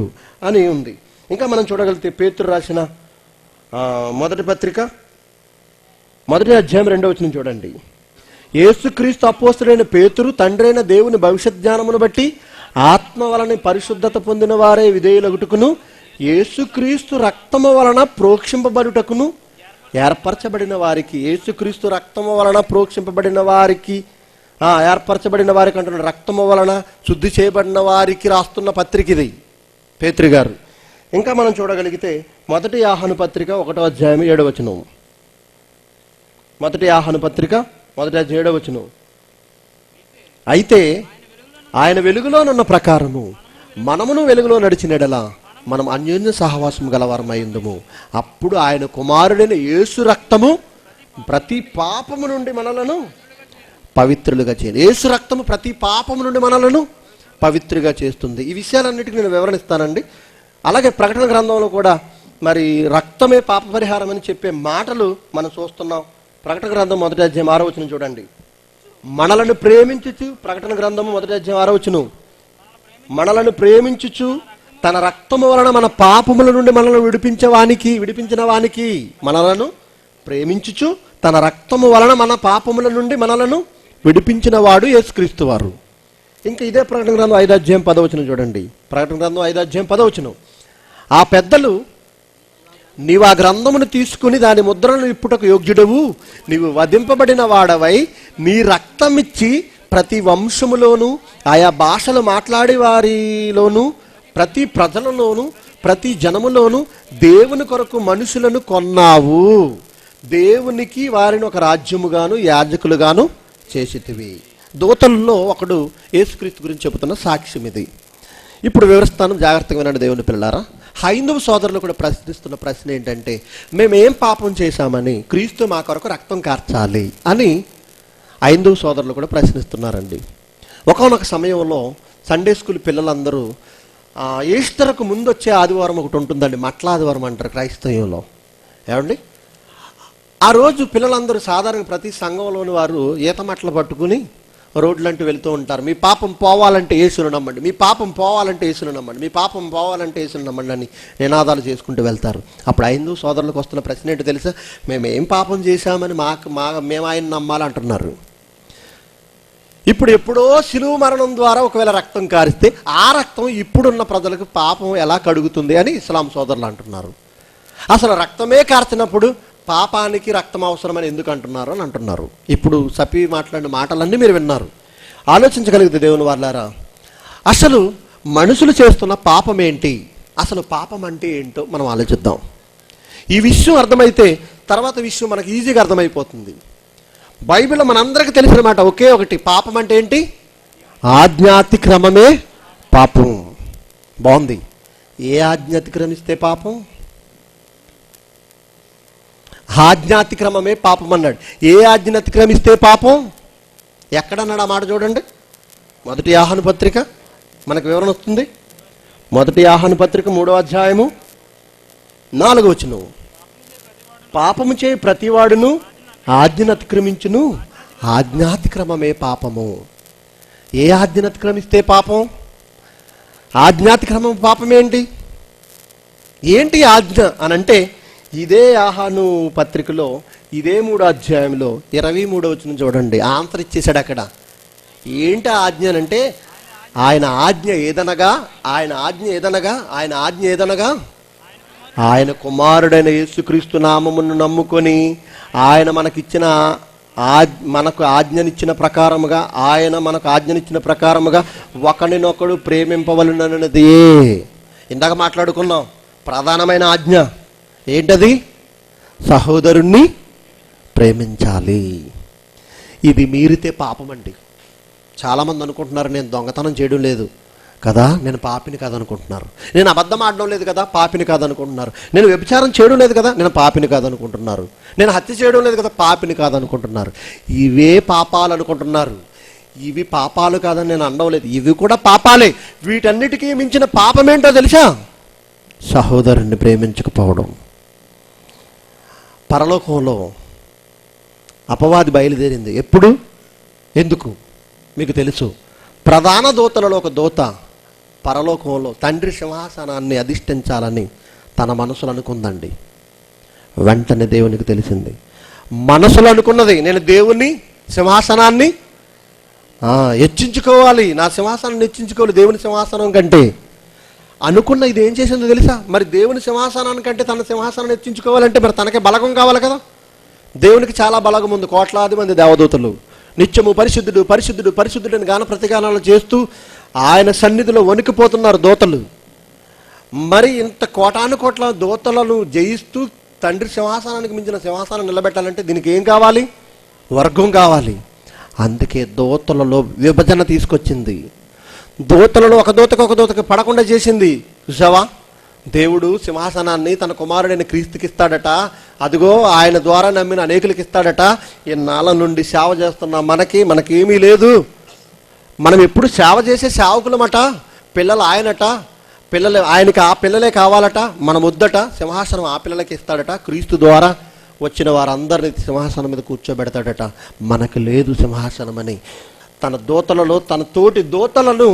అని ఉంది. ఇంకా మనం చూడగలిగితే పేతురు రాసిన మొదటి పత్రిక 1వ అధ్యాయం 2వ వచనం చూడండి. యేసుక్రీస్తు అపోస్తలుడైన పేతురు తండ్రైన దేవుని భవిష్యత్ జ్ఞానమును బట్టి ఆత్మ వలన పరిశుద్ధత పొందిన వారే విధేయులగుటకును యేసుక్రీస్తు రక్తము వలన ప్రోక్షింపబడుటకును ఏర్పరచబడిన వారికి, యేసుక్రీస్తు రక్తము వలన ప్రోక్షింపబడిన వారికి, ఏర్పరచబడిన వారికి అంటున్న రక్తము వలన శుద్ధి చేయబడిన వారికి రాస్తున్న పత్రిక ఇది పేతురు గారు. ఇంకా మనం చూడగలిగితే 1 యోహాను పత్రిక 1వ అధ్యాయం 7వ వచనం. 1 యోహాను పత్రిక 1వ అధ్యాయం 7వ వచనం. అయితే ఆయన వెలుగులోనున్న ప్రకారము మనమును వెలుగులో నడిచినడలా మనం అన్యోన్య సహవాసం గలవారమైందుము. అప్పుడు ఆయన కుమారుడైన యేసు రక్తము ప్రతి పాపము నుండి మనలను పవిత్రులుగా చేయాలి. యేసు రక్తము ప్రతి పాపము నుండి మనలను పవిత్రుగా చేస్తుంది. ఈ విషయాలన్నిటికీ నేను వివరణిస్తానండి. అలాగే ప్రకటన గ్రంథంలో కూడా మరి రక్తమే పాప పరిహారం అని చెప్పే మాటలు మనం చూస్తున్నాం. ప్రకటన గ్రంథం 1వ అధ్యాయం 6వ వచనం చూడండి. మనలను ప్రేమించుచు, ప్రకటన గ్రంథము 1వ అధ్యాయం 6వ వచనం, మనలను ప్రేమించుచు తన రక్తము వలన మన పాపముల నుండి మనల్ని విడిపించిన వానికి మనలను ప్రేమించుచు తన రక్తము వలన మన పాపముల నుండి మనలను విడిపించిన వాడు యేసుక్రీస్తు వారు. ఇంకా ఇదే ప్రకటన గ్రంథం 5వ అధ్యాయం 10వ వచనం చూడండి. ప్రకటన గ్రంథం 5వ అధ్యాయం 10వ వచనం. ఆ పెద్దలు, నీవు ఆ గ్రంథమును తీసుకుని దాని ముద్రను ఇప్పుటకు యోగ్యుడవు, నీవు వధింపబడిన వాడవై నీ రక్తమిచ్చి ప్రతి వంశములోను ఆయా భాషలు మాట్లాడే వారిలోను ప్రతి ప్రజలలోను ప్రతి జనములోను దేవుని కొరకు మనుషులను కొన్నావు, దేవునికి వారిని ఒక రాజ్యముగాను యాజకులుగాను చేసితివి. దూతల్లో ఒకడు యేసుక్రీస్తు గురించి చెబుతున్న సాక్ష్యం ఇది. ఇప్పుడు వివరిస్తాను, జాగ్రత్తగా వినండి దేవుని పిల్లారా. హైందవ సోదరులు కూడా ప్రశ్నిస్తున్న ప్రశ్న ఏంటంటే, మేమేం పాపం చేశామని క్రీస్తు మా కొరకు రక్తం కార్చాలి అని హైందవ సోదరులు కూడా ప్రశ్నిస్తున్నారండి. ఒకానొక సమయంలో సండే స్కూల్ పిల్లలందరూ ఈస్టర్కు ముందు వచ్చే ఆదివారం ఒకటి ఉంటుందండి, మట్ల ఆదివారం అంటారు క్రైస్తవంలో. ఏమండి, ఆ రోజు పిల్లలందరూ సాధారణ ప్రతి సంఘంలోని వారు ఈత మట్టలు పట్టుకుని రోడ్లంటూ వెళ్తూ ఉంటారు. మీ పాపం పోవాలంటే యేసును నమ్మండి, మీ పాపం పోవాలంటే యేసును నమ్మండి, మీ పాపం పోవాలంటే యేసును నమ్మండి అని నినాదాలు చేసుకుంటూ వెళ్తారు. అప్పుడు హైందవ సోదరులకు వస్తున్న ప్రశ్న ఏంటో తెలుసా? మేమేం పాపం చేశామని మేము ఆయన నమ్మాలంటున్నారు. ఇప్పుడు ఎప్పుడో శిలువ మరణం ద్వారా ఒకవేళ రక్తం కారిస్తే ఆ రక్తం ఇప్పుడున్న ప్రజలకు పాపం ఎలా కడుగుతుంది అని ఇస్లాం సోదరులు అంటున్నారు. అసలు రక్తమే కార్చినప్పుడు పాపానికి రక్తం అవసరమని ఎందుకు అంటున్నారు అని అంటున్నారు. ఇప్పుడు సపి మాట్లాడిన మాటలన్నీ మీరు విన్నారు. ఆలోచించగలిగితే దేవుని వాళ్ళారా, అసలు మనుషులు చేస్తున్న పాపం ఏంటి, అసలు పాపం అంటే ఏంటో మనం ఆలోచిద్దాం. ఈ విషయం అర్థమైతే తర్వాత విషయం మనకు ఈజీగా అర్థమైపోతుంది. బైబిల్లో మనందరికీ తెలిసిన మాట ఒకే ఒకటి, పాపం అంటే ఏంటి? ఆజ్ఞాతిక్రమమే పాపం. బాగుంది. ఏ ఆజ్ఞ అతిక్రమిస్తే పాపం? ఆజ్ఞాతిక్రమమే పాపం అన్నాడు. ఏ ఆజ్ఞను అతిక్రమిస్తే పాపం? ఎక్కడన్నాడు ఆ మాట చూడండి. 1 యోహాను పత్రిక మనకు వివరణ వస్తుంది. 1 యోహాను పత్రిక 3వ అధ్యాయము 4వ వచనం. పాపము చే ప్రతివాడును ఆజ్ఞను అతిక్రమించును, ఆజ్ఞాతిక్రమమే పాపము. ఏ ఆజ్ఞను అతిక్రమిస్తే పాపం? ఆజ్ఞాతిక్రమం పాపం ఏంటి? ఏంటి ఆజ్ఞ అని అంటే, ఇదే ఆహాను పత్రికలో ఇదే 3వ అధ్యాయంలో 23వ వచనం చూడండి, ఆన్సర్ ఇచ్చేశాడు అక్కడ. ఏంటి ఆజ్ఞ అని అంటే, ఆయన ఆజ్ఞ ఏదనగా ఆయన కుమారుడైన యేసుక్రీస్తు నామమును నమ్ముకొని ఆయన మనకు ఆజ్ఞనిచ్చిన ప్రకారముగా ఒకరినొకడు ప్రేమింపవలనన్నదే. ఇందాక మాట్లాడుకున్నాం, ప్రధానమైన ఆజ్ఞ ఏంటది? సహోదరుణ్ణి ప్రేమించాలి. ఇది మీరితే పాపం అండి. చాలామంది అనుకుంటున్నారు, నేను దొంగతనం చేయడం లేదు కదా, నేను పాపిని కాదనుకుంటున్నారు. నేను అబద్ధం ఆడడం లేదు కదా, పాపిని కాదనుకుంటున్నారు. నేను వ్యభిచారం చేయడం లేదు కదా, నేను పాపిని కాదనుకుంటున్నారు. నేను హత్య చేయడం లేదు కదా, పాపిని కాదనుకుంటున్నారు. ఇవే పాపాలు అనుకుంటున్నారు. ఇవి పాపాలు కాదని నేను అనడం లేదు, ఇవి కూడా పాపాలే. వీటన్నిటికీ మించిన పాపం ఏంటో తెలుసా? సహోదరుణ్ణి ప్రేమించకపోవడం. పరలోకంలో అపవాది బయలుదేరింది ఎప్పుడు, ఎందుకు మీకు తెలుసు. ప్రధాన దూతలలో ఒక దూత పరలోకంలో తండ్రి సింహాసనాన్ని అధిష్ఠించాలని తన మనసులో అనుకుందండి. వెంటనే దేవునికి తెలిసింది. మనసులో అనుకున్నది, నేను దేవుని సింహాసనాన్ని హెచ్చించుకోవాలి, నా సింహాసనాన్ని హెచ్చించుకోవాలి దేవుని సింహాసనం కంటే అనుకున్న. ఇది ఏం చేసిందో తెలుసా? మరి దేవుని సింహాసనానికంటే తన సింహాసనాన్ని హెచ్చించుకోవాలంటే మరి తనకే బలగం కావాలి కదా. దేవునికి చాలా బలగం ఉంది. కోట్లాది మంది దేవదూతలు నిత్యము పరిశుద్ధుడు పరిశుద్ధుడు పరిశుద్ధుడని గాన ప్రతిగానాలు చేస్తూ ఆయన సన్నిధిలో వణికిపోతున్నారు దూతలు. మరి ఇంత కోటాను కోట్ల దూతలను జయిస్తూ తండ్రి సింహాసనానికి మించిన సింహాసనం నిలబెట్టాలంటే దీనికి ఏం కావాలి? వర్గం కావాలి. అందుకే దూతలలో విభజన తీసుకొచ్చింది. దూతలలో ఒక దూతకు పడకుండా చేసింది. చూసావా, దేవుడు సింహాసనాన్ని తన కుమారుడైన క్రీస్తుకి ఇస్తాడట. అదిగో ఆయన ద్వారా నమ్మిన అనేకులకి ఇస్తాడట. ఇన్నాళ్ళ నుండి సేవ చేస్తున్నా మనకేమీ లేదు. మనం ఎప్పుడు సేవ చేసే సేవకులమట. పిల్లలు ఆయనట, ఆయనకి ఆ పిల్లలే కావాలట. మనం వద్దట. సింహాసనం ఆ పిల్లలకి ఇస్తాడట. క్రీస్తు ద్వారా వచ్చిన వారందరినీ సింహాసనం మీద కూర్చోబెడతాడట. మనకు లేదు సింహాసనం అని తన దూతలలో తన తోటి దూతలను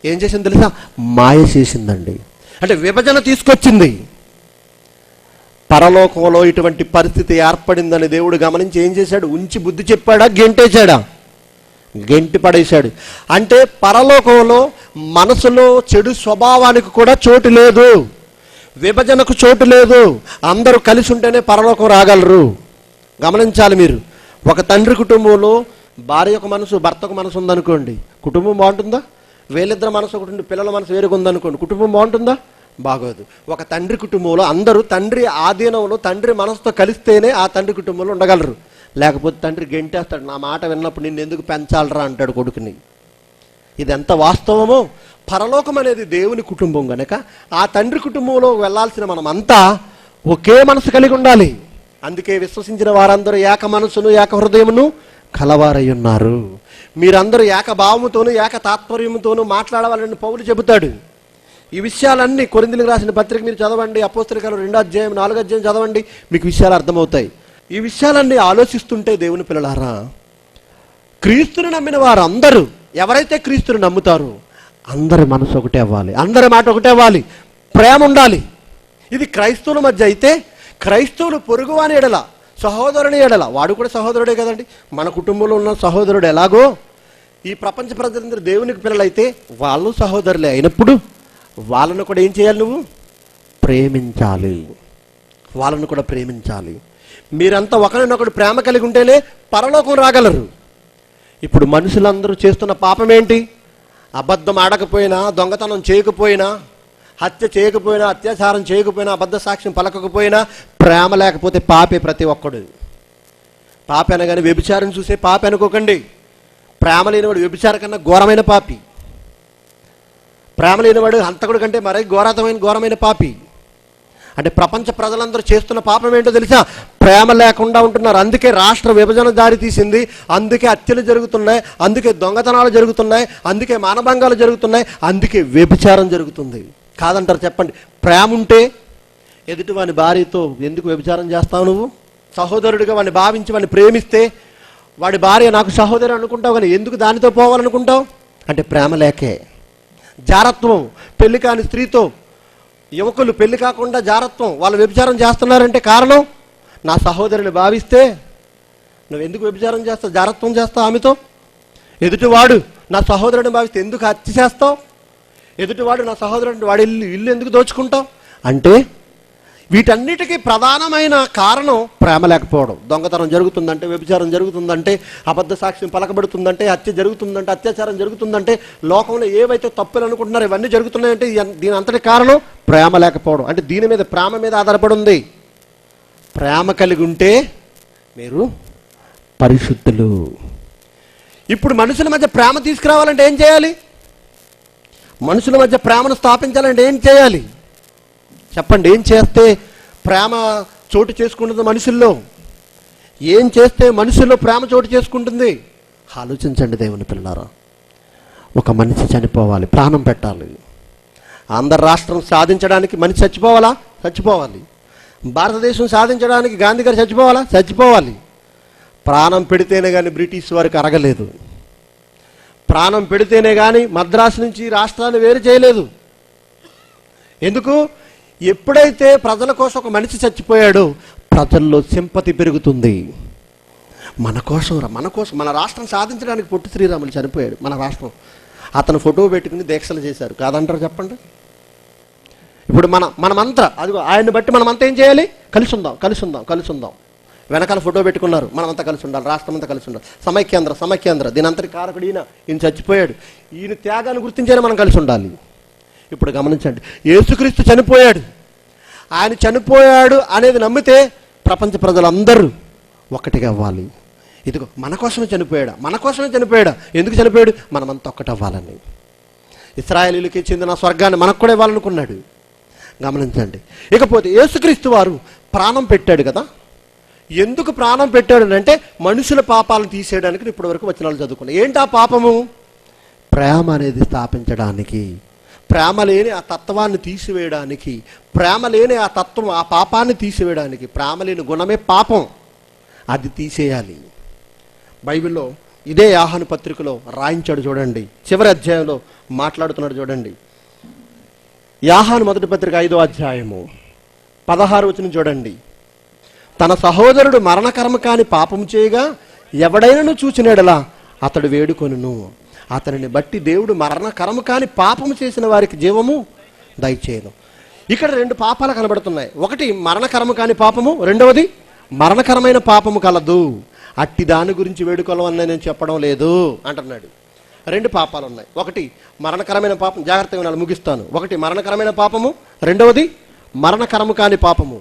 ఏం చేసింది తెలుసా? మాయ చేసిందండి. అంటే విభజన తీసుకొచ్చింది. పరలోకంలో ఇటువంటి పరిస్థితి ఏర్పడిందని దేవుడు గమనించి ఏం చేశాడు? ఉంచి బుద్ధి చెప్పాడా, గెంటేశాడా? గెంటి పడేశాడు. అంటే పరలోకంలో మనసులో చెడు స్వభావానికి కూడా చోటు లేదు, విభజనకు చోటు లేదు. అందరూ కలిసి ఉంటేనే పరలోకం రాగలరు. గమనించాలి మీరు. ఒక తండ్రి కుటుంబంలో భార్యకు మనసు, భర్తకు మనసు ఉందనుకోండి, కుటుంబం బాగుంటుందా? వీళ్ళిద్దరు మనసు ఒకటి ఉండి పిల్లల మనసు వేరుగా ఉందనుకోండి, కుటుంబం బాగుంటుందా? బాగోదు. ఒక తండ్రి కుటుంబంలో అందరూ తండ్రి ఆధీనంలో తండ్రి మనసుతో కలిస్తేనే ఆ తండ్రి కుటుంబంలో ఉండగలరు. లేకపోతే తండ్రి గెంటేస్తాడు. నా మాట విన్నప్పుడు నిన్ను ఎందుకు పెంచాలరా అంటాడు కొడుకుని. ఇది ఎంత వాస్తవమో. పరలోకం అనేది దేవుని కుటుంబం కనుక ఆ తండ్రి కుటుంబంలో వెళ్ళాల్సిన మనం అంతా ఒకే మనసు కలిగి ఉండాలి. అందుకే విశ్వసించిన వారందరూ ఏక మనసును ఏక హృదయమును కలవారై ఉన్నారు. మీరందరూ ఏకభావముతోనూ ఏక తాత్పర్యముతోనూ మాట్లాడవాలని పౌలు చెబుతాడు. ఈ విషయాలన్నీ కొరింథీయులకు రాసిన పత్రిక మీరు చదవండి, అపోస్తలుల కార్యాలు 2వ అధ్యాయం 4వ అధ్యాయం చదవండి, మీకు విషయాలు అర్థమవుతాయి. ఈ విషయాలన్నీ ఆలోచిస్తుంటే దేవుని పిల్లలారా, క్రీస్తుని నమ్మిన వారు అందరూ ఎవరైతే క్రీస్తుని నమ్ముతారో అందరి మనసు ఒకటే అవ్వాలి, అందరి మాట ఒకటే అవ్వాలి, ప్రేమ ఉండాలి. ఇది క్రైస్తవుల మధ్య అయితే, క్రైస్తవులు పొరుగువాని ఎడల, సహోదరుని ఎడల, వాడు కూడా సహోదరుడే కదండి. మన కుటుంబంలో ఉన్న సహోదరుడు ఎలాగో ఈ ప్రపంచ ప్రజలందరూ దేవునికి పిల్లలైతే వాళ్ళు సహోదరులే అయినప్పుడు వాళ్ళను కూడా ఏం చేయాలి? నువ్వు ప్రేమించాలి, వాళ్ళను కూడా ప్రేమించాలి. మీరంతా ఒకరినొకడు ప్రేమ కలిగి ఉంటేనే పరలోకం రాగలరు. ఇప్పుడు మనుషులందరూ చేస్తున్న పాపం ఏంటి? అబద్ధం ఆడకపోయినా, దొంగతనం చేయకపోయినా, హత్య చేయకపోయినా, అత్యాచారం చేయకపోయినా, అబద్ధ సాక్ష్యం పలకకపోయినా ప్రేమ లేకపోతే పాపే ప్రతి ఒక్కడు. పాపి అనగానే వ్యభిచారం చూసే పాపి అనుకోకండి. ప్రేమ లేనివాడు వ్యభిచారం కన్నా ఘోరమైన పాపి. ప్రేమ లేనివాడు హంతకుడు కంటే మరీ ఘోరమైన పాపి. అంటే ప్రపంచ ప్రజలందరూ చేస్తున్న పాపం ఏంటో తెలుసా? ప్రేమ లేకుండా ఉంటున్నారు. అందుకే రాష్ట్ర విభజన దారి తీసింది, అందుకే హత్యలు జరుగుతున్నాయి, అందుకే దొంగతనాలు జరుగుతున్నాయి, అందుకే మానభంగాలు జరుగుతున్నాయి, అందుకే వ్యభిచారం జరుగుతుంది. కాదంటారు చెప్పండి? ప్రేమ ఉంటే ఎదుటి వాని భార్యతో ఎందుకు వ్యభిచారం చేస్తావు? నువ్వు సహోదరుడిగా వాడిని భావించి వాడిని ప్రేమిస్తే వాడి భార్య నాకు సహోదరు అనుకుంటావు, కానీ ఎందుకు దానితో పోవాలనుకుంటావు? అంటే ప్రేమ లేకే. జారత్వం, పెళ్లి కాని స్త్రీతో యువకులు పెళ్లి కాకుండా జారత్వం, వాళ్ళు వ్యభిచారం చేస్తున్నారంటే కారణం, నా సహోదరుని భావిస్తే నువ్వు ఎందుకు వ్యభిచారం చేస్తావు, జారత్వం చేస్తావు ఆమెతో? ఎదుటివాడు నా సహోదరుని భావిస్తే ఎందుకు హత్య చేస్తావు? ఎదుటివాడు నా సహోదరుని వాడి ఇల్లు ఎందుకు దోచుకుంటావు? అంటే వీటన్నిటికీ ప్రధానమైన కారణం ప్రేమ లేకపోవడం. దొంగతనం జరుగుతుందంటే, వ్యభిచారం జరుగుతుందంటే, అబద్ధ సాక్ష్యం పలకబడుతుందంటే, హత్య జరుగుతుందంటే, అత్యాచారం జరుగుతుందంటే, లోకంలో ఏవైతే తప్పులు అనుకుంటున్నారో ఇవన్నీ జరుగుతున్నాయంటే దీని అంతటి కారణం ప్రేమ లేకపోవడం. అంటే దీని మీద, ప్రేమ మీద ఆధారపడి ఉంది. ప్రేమ కలిగి ఉంటే మీరు పరిశుద్ధులు. ఇప్పుడు మనుషుల మధ్య ప్రేమ తీసుకురావాలంటే ఏం చేయాలి? మనుషుల మధ్య ప్రేమను స్థాపించాలంటే ఏం చేయాలి చెప్పండి? ఏం చేస్తే ప్రేమ చోటు చేసుకుంటుంది మనుషుల్లో? ఏం చేస్తే మనుషుల్లో ప్రేమ చోటు చేసుకుంటుంది? ఆలోచించండి దేవుని పిల్లారా. ఒక మనిషి చనిపోవాలి, ప్రాణం పెట్టాలి. ఆంధ్ర రాష్ట్రం సాధించడానికి మనిషి చచ్చిపోవాలా? చచ్చిపోవాలి. భారతదేశం సాధించడానికి గాంధీ గారు చచ్చిపోవాలా? చచ్చిపోవాలి. ప్రాణం పెడితేనే కానీ బ్రిటిష్ వారికి అరగలేదు. ప్రాణం పెడితేనే కానీ మద్రాసు నుంచి రాష్ట్రాన్ని వేరు చేయలేదు. ఎందుకు? ఎప్పుడైతే ప్రజల కోసం ఒక మనిషి చచ్చిపోయాడో ప్రజల్లో సింపతి పెరుగుతుంది. మన కోసం మన రాష్ట్రం సాధించడానికి పొట్టి శ్రీరాములు చనిపోయాడు. మన రాష్ట్రం అతను ఫోటో పెట్టుకుని దీక్షలు చేశారు, కాదంటారు చెప్పండి? ఇప్పుడు మనమంతా అదిగో ఆయన్ని బట్టి మనమంతా ఏం చేయాలి? కలిసి ఉందాం. వెనకాల ఫోటో పెట్టుకున్నారు, మనమంతా కలిసి ఉండాలి, రాష్ట్రం అంతా కలిసి ఉండాలి. సమైక్యాంధ్ర దీని అంతటి కారకుడు ఈయన చచ్చిపోయాడు, ఈయన త్యాగాన్ని గుర్తించేలా మనం కలిసి ఉండాలి. ఇప్పుడు గమనించండి, యేసుక్రీస్తు చనిపోయాడు. ఆయన చనిపోయాడు అనేది నమ్మితే ప్రపంచ ప్రజలందరూ ఒక్కటిగా అవ్వాలి. ఇదిగో మన కోసమే చనిపోయాడా? ఎందుకు చనిపోయాడు? మనమంతా ఒక్కటవ్వాలని. ఇశ్రాయేలీయులకి చెందిన స్వర్గాన్ని మనకు కూడా ఇవ్వాలనుకున్నాడు. గమనించండి. ఇకపోతే యేసుక్రీస్తు వారు ప్రాణం పెట్టాడు కదా. ఎందుకు ప్రాణం పెట్టాడు అంటే మనుషుల పాపాలను తీసేయడానికి. ఇప్పటి వరకు వచనాలు చదువుకున్నాం. ఏంటి ఆ పాపము? ప్రేమ అనేది స్థాపించడానికి, ప్రేమ లేని ఆ తత్వాన్ని తీసివేయడానికి, ప్రేమ లేని ఆ తత్వం, ఆ పాపాన్ని తీసివేయడానికి. ప్రేమ లేని గుణమే పాపం, అది తీసేయాలి. బైబిల్లో ఇదే యోహాను పత్రికలో రాయించాడు చూడండి. చివరి అధ్యాయంలో మాట్లాడుతున్నాడు చూడండి. యోహాను మొదటి పత్రిక 5వ అధ్యాయము 16వ వచనం చూడండి. తన సహోదరుడు మరణకర్మ కాని పాపము చేయగా ఎవడైనను చూచినడలా అతడు వేడుకొనును. అతనిని బట్టి దేవుడు మరణకరము కాని పాపము చేసిన వారికి జీవము దయచేయను. ఇక్కడ 2 పాపాలు కనబడుతున్నాయి. ఒకటి మరణకరము కాని పాపము, రెండవది మరణకరమైన పాపము కలదు. అట్టి దాని గురించి వేడుకోవాలని నేను చెప్పడం లేదు అంటున్నాడు. 2 పాపాలు ఉన్నాయి. ఒకటి మరణకరమైన పాపం, జాగ్రత్తగా వినాలి, ముగిస్తాను. ఒకటి మరణకరమైన పాపము, రెండవది మరణకరము కాని పాపము.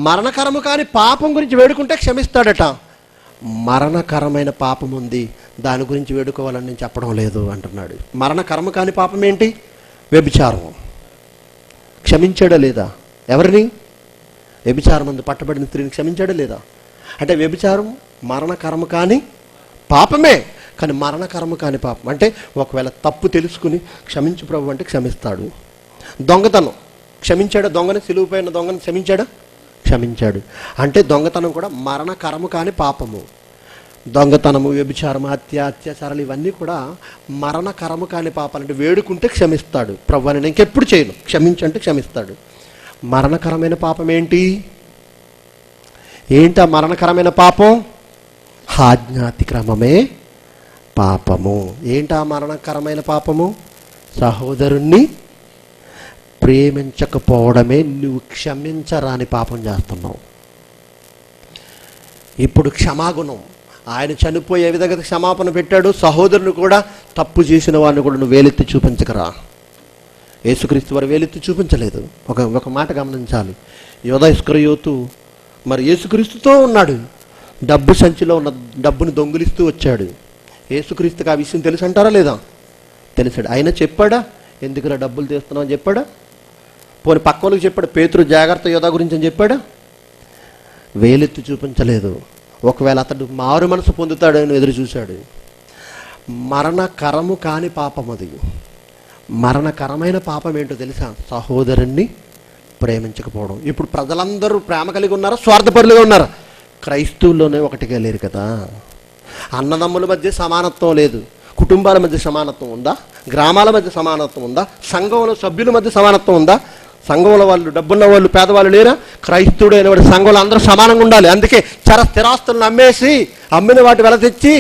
మరణకరము కాని పాపం గురించి వేడుకుంటే క్షమిస్తాడట. మరణకరమైన పాపం ఉంది, దాని గురించి వేడుకోవాలని నేను చెప్పడం లేదు అంటున్నాడు. మరణకరము కాని పాపం ఏంటి? వ్యభిచారం. క్షమించాడా లేదా? ఎవరిని? వ్యభిచారం మందు పట్టబడిన స్త్రీని క్షమించాడా లేదా? అంటే వ్యభిచారం మరణకరము కాని పాపమే, కానీ మరణకరము కాని పాపం అంటే ఒకవేళ తప్పు తెలుసుకుని క్షమించు ప్రభు అంటే క్షమిస్తాడు. దొంగతనం క్షమించాడా? దొంగని, సిలువుపైన దొంగని క్షమించాడు. అంటే దొంగతనం కూడా మరణకరము కాని పాపము. దొంగతనము, వ్యభిచారము, అత్యాచారాలు ఇవన్నీ కూడా మరణకరము కాని పాపాలు. అంటే వేడుకుంటే క్షమిస్తాడు ప్రభు అని. నేను ఇంకెప్పుడు చేయను, క్షమించంటే క్షమిస్తాడు. మరణకరమైన పాపం ఏంటి? ఆ మరణకరమైన పాపం? ఆజ్ఞాతిక్రమమే పాపము. ఆ మరణకరమైన పాపము? సహోదరుణ్ణి ప్రేమించకపోవడమే. నువ్వు క్షమించరాని పాపం చేస్తున్నావు. ఇప్పుడు క్షమాగుణం, ఆయన చనిపోయే విధంగా క్షమాపణ పెట్టాడు. సహోదరుని కూడా, తప్పు చేసిన వాడిని కూడా నువ్వు వేలెత్తి చూపించకరా. యేసుక్రీస్తు వారు వేలెత్తి చూపించలేదు. ఒక మాట గమనించాలి. యోధా ఇస్కరియోతు మరి యేసుక్రీస్తుతో ఉన్నాడు. డబ్బు సంచిలో ఉన్న డబ్బును దొంగిలిస్తూ వచ్చాడు. యేసుక్రీస్తుకి ఆ విషయం తెలుసు అంటారా లేదా? తెలిసాడు. ఆయన చెప్పాడా ఎందుకులా డబ్బులు తీస్తున్నావు అని చెప్పాడా? పోనీ పక్క వాళ్ళకి చెప్పాడు, పేతురు జాగ్రత్త యోధా గురించి అని చెప్పాడా? వేలెత్తి చూపించలేదు. ఒకవేళ అతడు మారు మనసు పొందుతాడని ఎదురు చూశాడు. మరణకరము కాని పాపం అది. మరణకరమైన పాపం ఏంటో తెలుసా? సహోదరుణ్ణి ప్రేమించకపోవడం. ఇప్పుడు ప్రజలందరూ ప్రేమ కలిగి ఉన్నారా? స్వార్థపరులుగా ఉన్నారా? క్రైస్తవుల్లోనే ఒకటిగా లేరు కదా. అన్నదమ్ముల మధ్య సమానత్వం లేదు. కుటుంబాల మధ్య సమానత్వం ఉందా? గ్రామాల మధ్య సమానత్వం ఉందా? సంఘంలో సభ్యుల మధ్య సమానత్వం ఉందా? సంఘంలో వాళ్ళు, డబ్బున్న వాళ్ళు, పేదవాళ్ళు లేరా? క్రైస్తవుడు అయిన వాడు సంఘంలో అందరూ సమానంగా ఉండాలి. అందుకే స్థిరాస్తులను అమ్మేసి అమ్మిన వాటి వెల తెచ్చి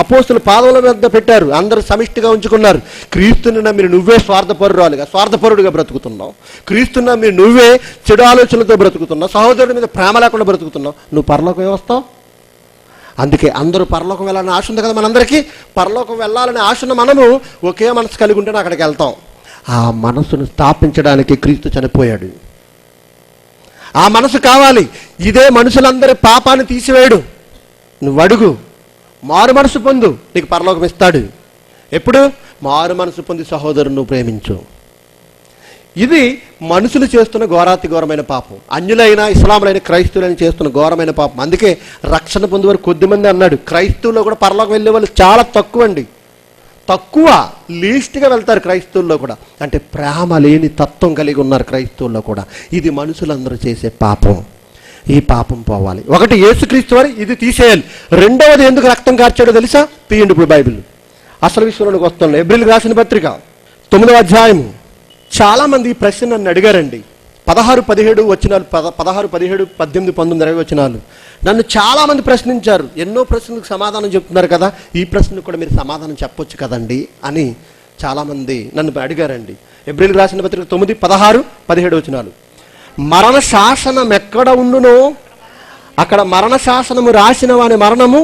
అపోస్తులు పాదముల మీద పెట్టారు. అందరూ సమిష్టిగా ఉంచుకున్నారు. క్రీస్తుని నమ్మి నువ్వే స్వార్థపరుడుగా బ్రతుకుతున్నావు. క్రీస్తుని నమ్మి నువ్వే చెడు ఆలోచనలతో బ్రతుకుతున్నావు. సహోదరుడి మీద ప్రేమ లేకుండా బ్రతుకుతున్నావు. నువ్వు పరలోకం ఏమొస్తావు? అందుకే అందరూ పరలోకం వెళ్ళాలని ఆశ ఉంది కదా మనందరికీ. పరలోకం వెళ్ళాలని ఆశ ఉన్న మనము ఒకే మనసు కలిగి ఉంటేనే అక్కడికి వెళ్తాం. ఆ మనసును స్థాపించడానికి క్రీస్తు చనిపోయాడు. ఆ మనసు కావాలి. ఇదే మనుషులందరి పాపాన్ని తీసివేయడు. నువ్వు అడుగు, మారు మనసు పొందు, నీకు పరలోకం ఇస్తాడు. ఎప్పుడు? మారు మనసు పొంది సహోదరుని నువ్వు ప్రేమించు. ఇది మనుషులు చేస్తున్న ఘోరాతి ఘోరమైన పాపం. అన్యులైన, ఇస్లాములైన, క్రైస్తవులైన చేస్తున్న ఘోరమైన పాపం. అందుకే రక్షణ పొందేవారు కొద్దిమంది అన్నాడు. క్రైస్తవుల్లో కూడా పరలోకం వెళ్ళే వాళ్ళు చాలా తక్కువ అండి. తక్కువ, లీస్ట్గా వెళ్తారు క్రైస్తవుల్లో కూడా. అంటే ప్రేమ లేని తత్వం కలిగి ఉన్నారు క్రైస్తవుల్లో కూడా. ఇది మనుషులందరూ చేసే పాపం. ఈ పాపం పోవాలి. ఒకటి, యేసుక్రీస్తు వారు ఇది తీసేయాలి. రెండవది, ఎందుకు రక్తం కార్చాడో తెలుసా? తీయండి ఇప్పుడు బైబిల్. అసలు విషయంలోకి వస్తున్నాను. హెబ్రీయులకు రాసిన పత్రిక 9వ అధ్యాయము. చాలామంది ఈ ప్రశ్న నన్ను అడిగారండి. 16, 17 వచనాలు, 16, 17, 18, 19, 20 వచనాలు నన్ను చాలామంది ప్రశ్నించారు. ఎన్నో ప్రశ్నలకు సమాధానం చెప్తున్నారు కదా, ఈ ప్రశ్నకు కూడా మీరు సమాధానం చెప్పొచ్చు కదండి అని చాలామంది నన్ను అడిగారండి. హెబ్రీయులకు రాసిన పత్రిక 9, 16, 17 వచనాలు. మరణ శాసనం ఎక్కడ ఉండునో అక్కడ మరణ శాసనము రాసిన వాని మరణము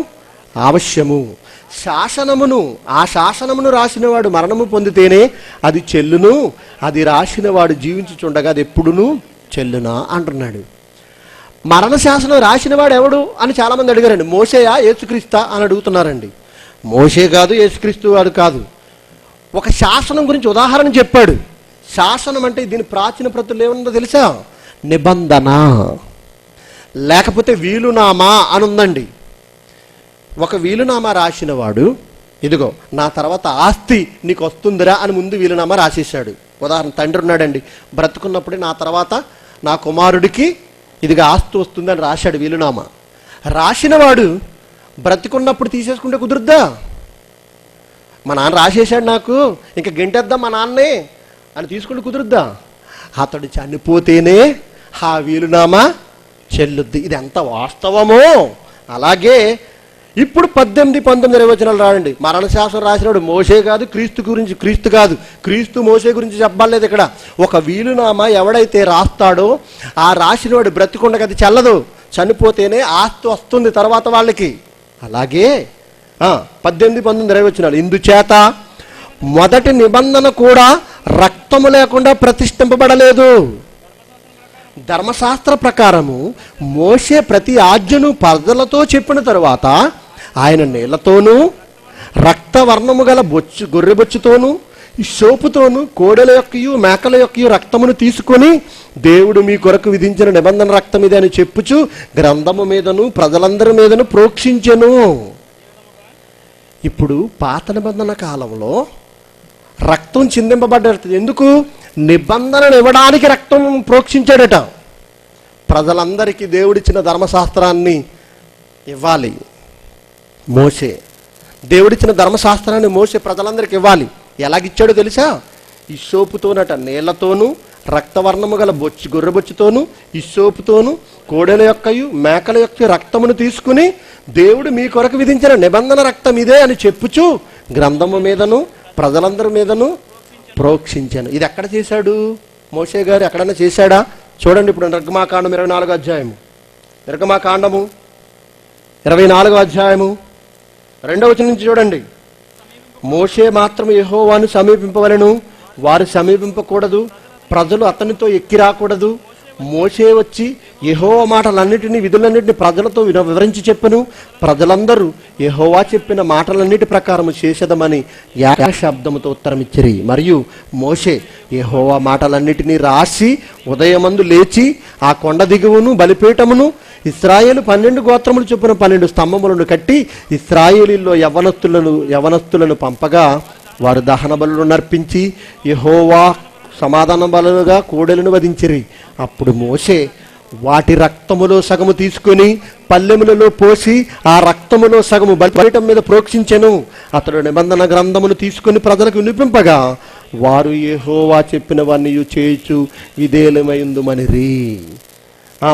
అవశ్యము. ఆ శాసనమును రాసినవాడు మరణము పొందితేనే అది చెల్లును. అది రాసినవాడు జీవించుచుండగా అది ఎప్పుడును చెల్లునా అంటున్నాడు. మరణ శాసనం రాసినవాడు ఎవడు అని చాలామంది అడిగారండి. మోషేయా, యేసుక్రీస్తా అని అడుగుతున్నారండి. మోషే కాదు, యేసుక్రీస్తు వాడు కాదు. ఒక శాసనం గురించి ఉదాహరణ చెప్పాడు. శాసనం అంటే దీని ప్రాచీన ప్రతులు ఏముందో తెలుసా? నిబంధన, లేకపోతే వీలునామా అని ఉందండి. ఒక వీలునామా రాసినవాడు, ఇదిగో నా తర్వాత ఆస్తి నీకు వస్తుందిరా అని ముందు వీలునామా రాసేసాడు. ఉదాహరణ, తండ్రి ఉన్నాడండి, బ్రతుకున్నప్పుడే నా తర్వాత నా కుమారుడికి ఇదిగా ఆస్తి వస్తుందని రాశాడు వీలునామా. రాసినవాడు బ్రతికున్నప్పుడు తీసేసుకుంటే కుదురుద్దా? మా నాన్న రాసేసాడు, నాకు ఇంకా గెంటేద్దాం మా నాన్నే అని తీసుకుంటే కుదురుద్దా? అతడు చనిపోతేనే ఆ వీలునామా చెల్లుద్ది. ఇది ఎంత వాస్తవమో. అలాగే ఇప్పుడు 18, 19, 20 వచనాలు రాయండి. మరణ శాసనం రాసినవాడు మోషే కాదు, క్రీస్తు కాదు. క్రీస్తు మోషే గురించి చెప్పలేదు ఇక్కడ. ఒక వీలునామా ఎవడైతే రాస్తాడో ఆ రాసినవాడు బ్రతికుండగా అది చెల్లదు. చనిపోతేనే ఆస్తి వస్తుంది తర్వాత వాళ్ళకి. అలాగే 18, 19, 20 వచనాలు. ఇందుచేత మొదటి నిబంధన కూడా రక్తము లేకుండా ప్రతిష్ఠింపబడలేదు. ధర్మశాస్త్ర ప్రకారము మోషే ప్రతి ఆజ్ఞను ప్రజలతో చెప్పిన తరువాత ఆయన నీళ్లతోనూ రక్తవర్ణము గల గొర్రెబొచ్చుతోనూ సోపుతోనూ కోడెల యొక్కయు మేకల యొక్కయు రక్తమును తీసుకొని దేవుడు మీ కొరకు విధించిన నిబంధన రక్తం ఇదే అని చెప్పుచు గ్రంథము మీదను ప్రజలందరి మీదను ప్రోక్షించెను. ఇప్పుడు పాత నిబంధన కాలంలో రక్తం చిందింపబడ్డది. ఎందుకు? నిబంధనను ఇవ్వడానికి రక్తం ప్రోక్షించాడట. ప్రజలందరికీ దేవుడిచ్చిన ధర్మశాస్త్రాన్ని ఇవ్వాలి మోషే. దేవుడిచ్చిన ధర్మశాస్త్రాన్ని మోషే ప్రజలందరికీ ఇవ్వాలి. ఎలాగిచ్చాడో తెలుసా? ఈ సోపుతోనట, నీళ్లతోనూ రక్తవర్ణము గల గొర్రెబొచ్చుతోనూ ఈ సోపుతోనూ కోడెల యొక్కయు మేకల యొక్క రక్తమును తీసుకుని దేవుడు మీ కొరకు విధించిన నిబంధన రక్తం ఇదే అని చెప్పుచు గ్రంథము మీదను ప్రజలందరి మీదను ప్రోక్షించాను. ఇది ఎక్కడ చేశాడు మోషే గారు? ఎక్కడన్నా చేశాడా? చూడండి ఇప్పుడు నిర్గమాకాండం 24వ అధ్యాయము. నిర్గమాకాండము 24వ అధ్యాయము 2వ వచనం నుంచి చూడండి. మోషే మాత్రం యెహోవాను సమీపింపవలెను, వారు సమీపింపకూడదు, ప్రజలు అతనితో ఎక్కి రాకూడదు. మోషే వచ్చి యెహోవా మాటలన్నిటినీ, విధులన్నిటిని ప్రజలతో వివరించి చెప్పెను. ప్రజలందరూ యెహోవా చెప్పిన మాటలన్నిటి ప్రకారం చేసేదమని ఏక శబ్దముతో ఉత్తరమిచ్చిరి. మరియు మోషే యెహోవా మాటలన్నిటినీ రాసి ఉదయమందు లేచి ఆ కొండ దిగువను బలిపీఠమును ఇశ్రాయేలు 12 గోత్రములు చొప్పున 12 స్తంభములను కట్టి ఇశ్రాయేలీల్లో యవనస్తులను పంపగా వారు దహన బలులు నర్పించి యెహోవా సమాధాన బలులుగా కోడెలను వధించిరి. అప్పుడు మోషే వాటి రక్తములో సగము తీసుకొని పల్లెములలో పోసి ఆ రక్తములో సగము బలిపీఠం మీద ప్రోక్షించెను. అతడు నిబంధన గ్రంథమును తీసుకుని ప్రజలకు వినిపింపగా వారు యెహోవా చెప్పినవన్నీ చేయుచు విధేయులమైందుమనిరి.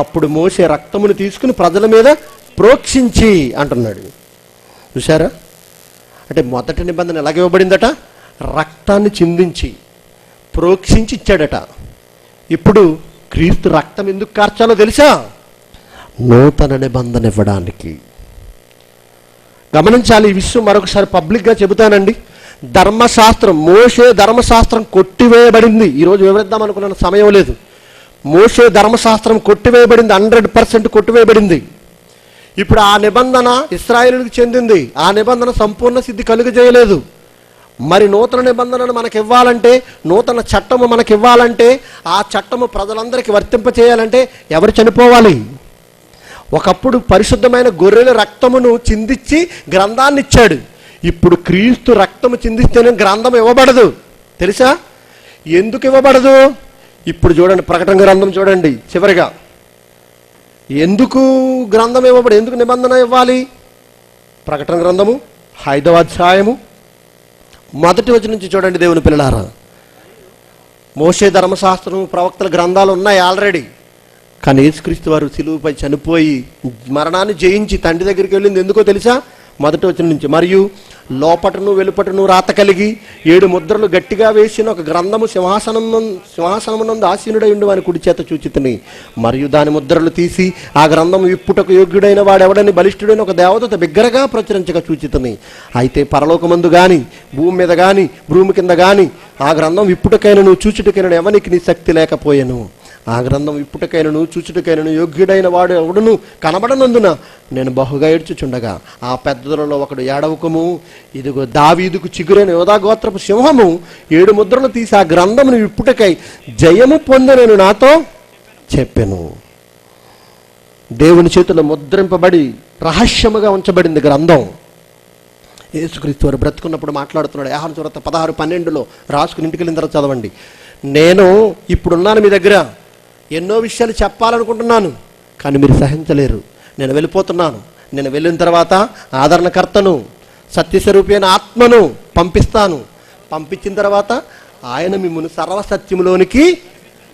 అప్పుడు మోషే రక్తమును తీసుకుని ప్రజల మీద ప్రోక్షించి అంటున్నాడు. చూసారా? అంటే మొదటి నిబంధన ఎలాగ ఇవ్వబడిందట? రక్తాన్ని చిందించి ప్రోక్షించి ఇచ్చాడట. ఇప్పుడు క్రీస్తు రక్తం ఎందుకు కార్చాలో తెలుసా? నూతన నిబంధన ఇవ్వడానికి. గమనించాలి ఈ విషయం, మరొకసారి పబ్లిక్గా చెబుతానండి. ధర్మశాస్త్రం, మోషే ధర్మశాస్త్రం కొట్టివేయబడింది. ఈరోజు వివరిద్దాం అనుకున్న సమయం లేదు. మోషే ధర్మశాస్త్రం కొట్టివేయబడింది, 100% కొట్టివేయబడింది. ఇప్పుడు ఆ నిబంధన ఇశ్రాయేలులకు చెందింది. ఆ నిబంధన సంపూర్ణ సిద్ధి కలుగజేయలేదు. మరి నూతన నిబంధనను మనకి ఇవ్వాలంటే, నూతన చట్టము మనకి ఇవ్వాలంటే, ఆ చట్టము ప్రజలందరికీ వర్తింపచేయాలంటే ఎవరు చనిపోవాలి? ఒకప్పుడు పరిశుద్ధమైన గొర్రెల రక్తమును చిందించి గ్రంథాన్ని ఇచ్చాడు. ఇప్పుడు క్రీస్తు రక్తము చిందిస్తేనే గ్రంథం ఇవ్వబడదు. తెలుసా ఎందుకు ఇవ్వబడదు? ఇప్పుడు చూడండి, ప్రకటన గ్రంథం చూడండి చివరిగా. ఎందుకు గ్రంథం ఇవ్వబడి, ఎందుకు నిబంధన ఇవ్వాలి? ప్రకటన గ్రంథము 5వ అధ్యాయము 1వ వచనం నుంచి చూడండి దేవుని పిల్లలారా. మోషే ధర్మశాస్త్రం, ప్రవక్తల గ్రంథాలు ఉన్నాయి ఆల్రెడీ. కానీ యేసుక్రీస్తు వారు సిలువపై చనిపోయి మరణాన్ని జయించి తండ్రి దగ్గరికి వెళ్ళింది ఎందుకో తెలుసా? 1వ వచనం నుంచి. మరియు లోపటను వెలుపటను రాత కలిగి 7 ముద్రలు గట్టిగా వేసిన ఒక గ్రంథము సింహాసనమునందు ఆసీనుడై ఉండి వాని కుడి చేత చూచితిని. మరియు దాని ముద్రలు తీసి ఆ గ్రంథము విప్పుటకు యోగ్యుడైన వాడెవడని బలిష్ఠుడైన ఒక దేవదూత బిగ్గరగా ప్రచురించగా చూచితిని. అయితే పరలోకమందు గాని భూమి మీద గాని భూమి కింద గాని ఆ గ్రంథం విప్పుటకైనను చూచుటకైనను ఎవనికి నీ శక్తి లేకపోయెను. ఆ గ్రంథం విప్పుటకైనను చూచుటకైనను యోగ్యుడైన వాడు ఎవడును కనబడనందున నేను బహుగా ఏడ్చుచుండగా ఆ పెద్దలలో ఒకడు ఏడవకము, ఇదిగో దావీదుకు చిగురైన యోధా గోత్రపు సింహము 7 ముద్రలు తీసి ఆ గ్రంథమును విప్పుటకై జయము పొందెనని నాతో చెప్పెను. దేవుని చేతిలో ముద్రింపబడి రహస్యముగా ఉంచబడింది గ్రంథం. యేసుక్రీస్తు వారు బ్రతుకున్నప్పుడు మాట్లాడుతున్నాడు. యోహాను సువార్త 16:12 రాసుకుని ఇంటికి వెళ్ళిన తర్వాత చదవండి. నేను ఇప్పుడున్నాను మీ దగ్గర, ఎన్నో విషయాలు చెప్పాలనుకుంటున్నాను కానీ మీరు సహించలేరు. నేను వెళ్ళిపోతున్నాను. నేను వెళ్ళిన తర్వాత ఆదరణకర్తను, సత్యస్వరూపి అయిన ఆత్మను పంపిస్తాను. పంపించిన తర్వాత ఆయన మిమ్మల్ని సర్వసత్యంలోనికి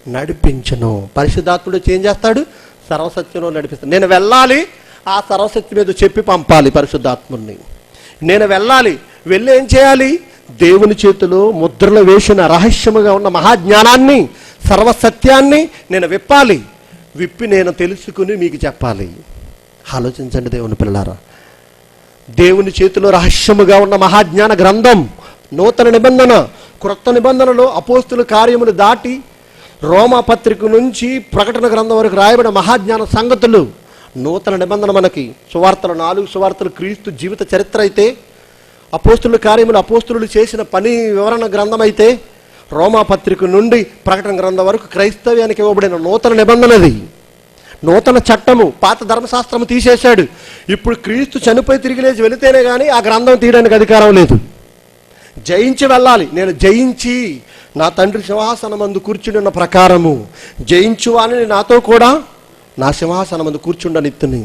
నడిపించను. పరిశుద్ధాత్ముడు ఏం చేస్తాడు? సర్వసత్యంలో నడిపిస్తాడు. నేను వెళ్ళాలి, ఆ సర్వసత్యం ఏదో చెప్పి పంపాలి పరిశుద్ధాత్ముడిని. నేను వెళ్ళాలి, వెళ్ళి ఏం చేయాలి? దేవుని చేతిలో ముద్రలు వేసిన రహస్యముగా ఉన్న మహాజ్ఞానాన్ని, సర్వసత్యాన్ని నేను విప్పాలి. విప్పి నేను తెలుసుకుని మీకు చెప్పాలి. ఆలోచించండి దేవుని పిల్లలారా. దేవుని చేతిలో రహస్యముగా ఉన్న మహాజ్ఞాన గ్రంథం, నూతన నిబంధన. క్రొత్త నిబంధనలో అపోస్తుల కార్యములు దాటి రోమా పత్రిక నుంచి ప్రకటన గ్రంథం వరకు రాయబడిన మహాజ్ఞాన సంగతులు. నూతన నిబంధన మనకి సువార్తలు, 4 సువార్తలు క్రీస్తు జీవిత చరిత్ర అయితే, అపోస్తుల కార్యములు అపోస్తులు చేసిన పని వివరణ గ్రంథం అయితే, రోమా పత్రిక నుండి ప్రకటన గ్రంథం వరకు క్రైస్తవ్యానికి ఇవ్వబడిన నూతన నిబంధనది. నూతన చట్టము. పాత ధర్మశాస్త్రము తీసేశాడు. ఇప్పుడు క్రీస్తు చనిపోయి తిరిగి లేచి వెళితేనే కానీ ఆ గ్రంథం తీయడానికి అధికారం లేదు. జయించి వెళ్ళాలి. నేను జయించి నా తండ్రి సింహాసనమందు కూర్చుని ఉన్న ప్రకారము జయించు అని నాతో కూడా నా సింహాసనమందు కూర్చుండనిత్తుని.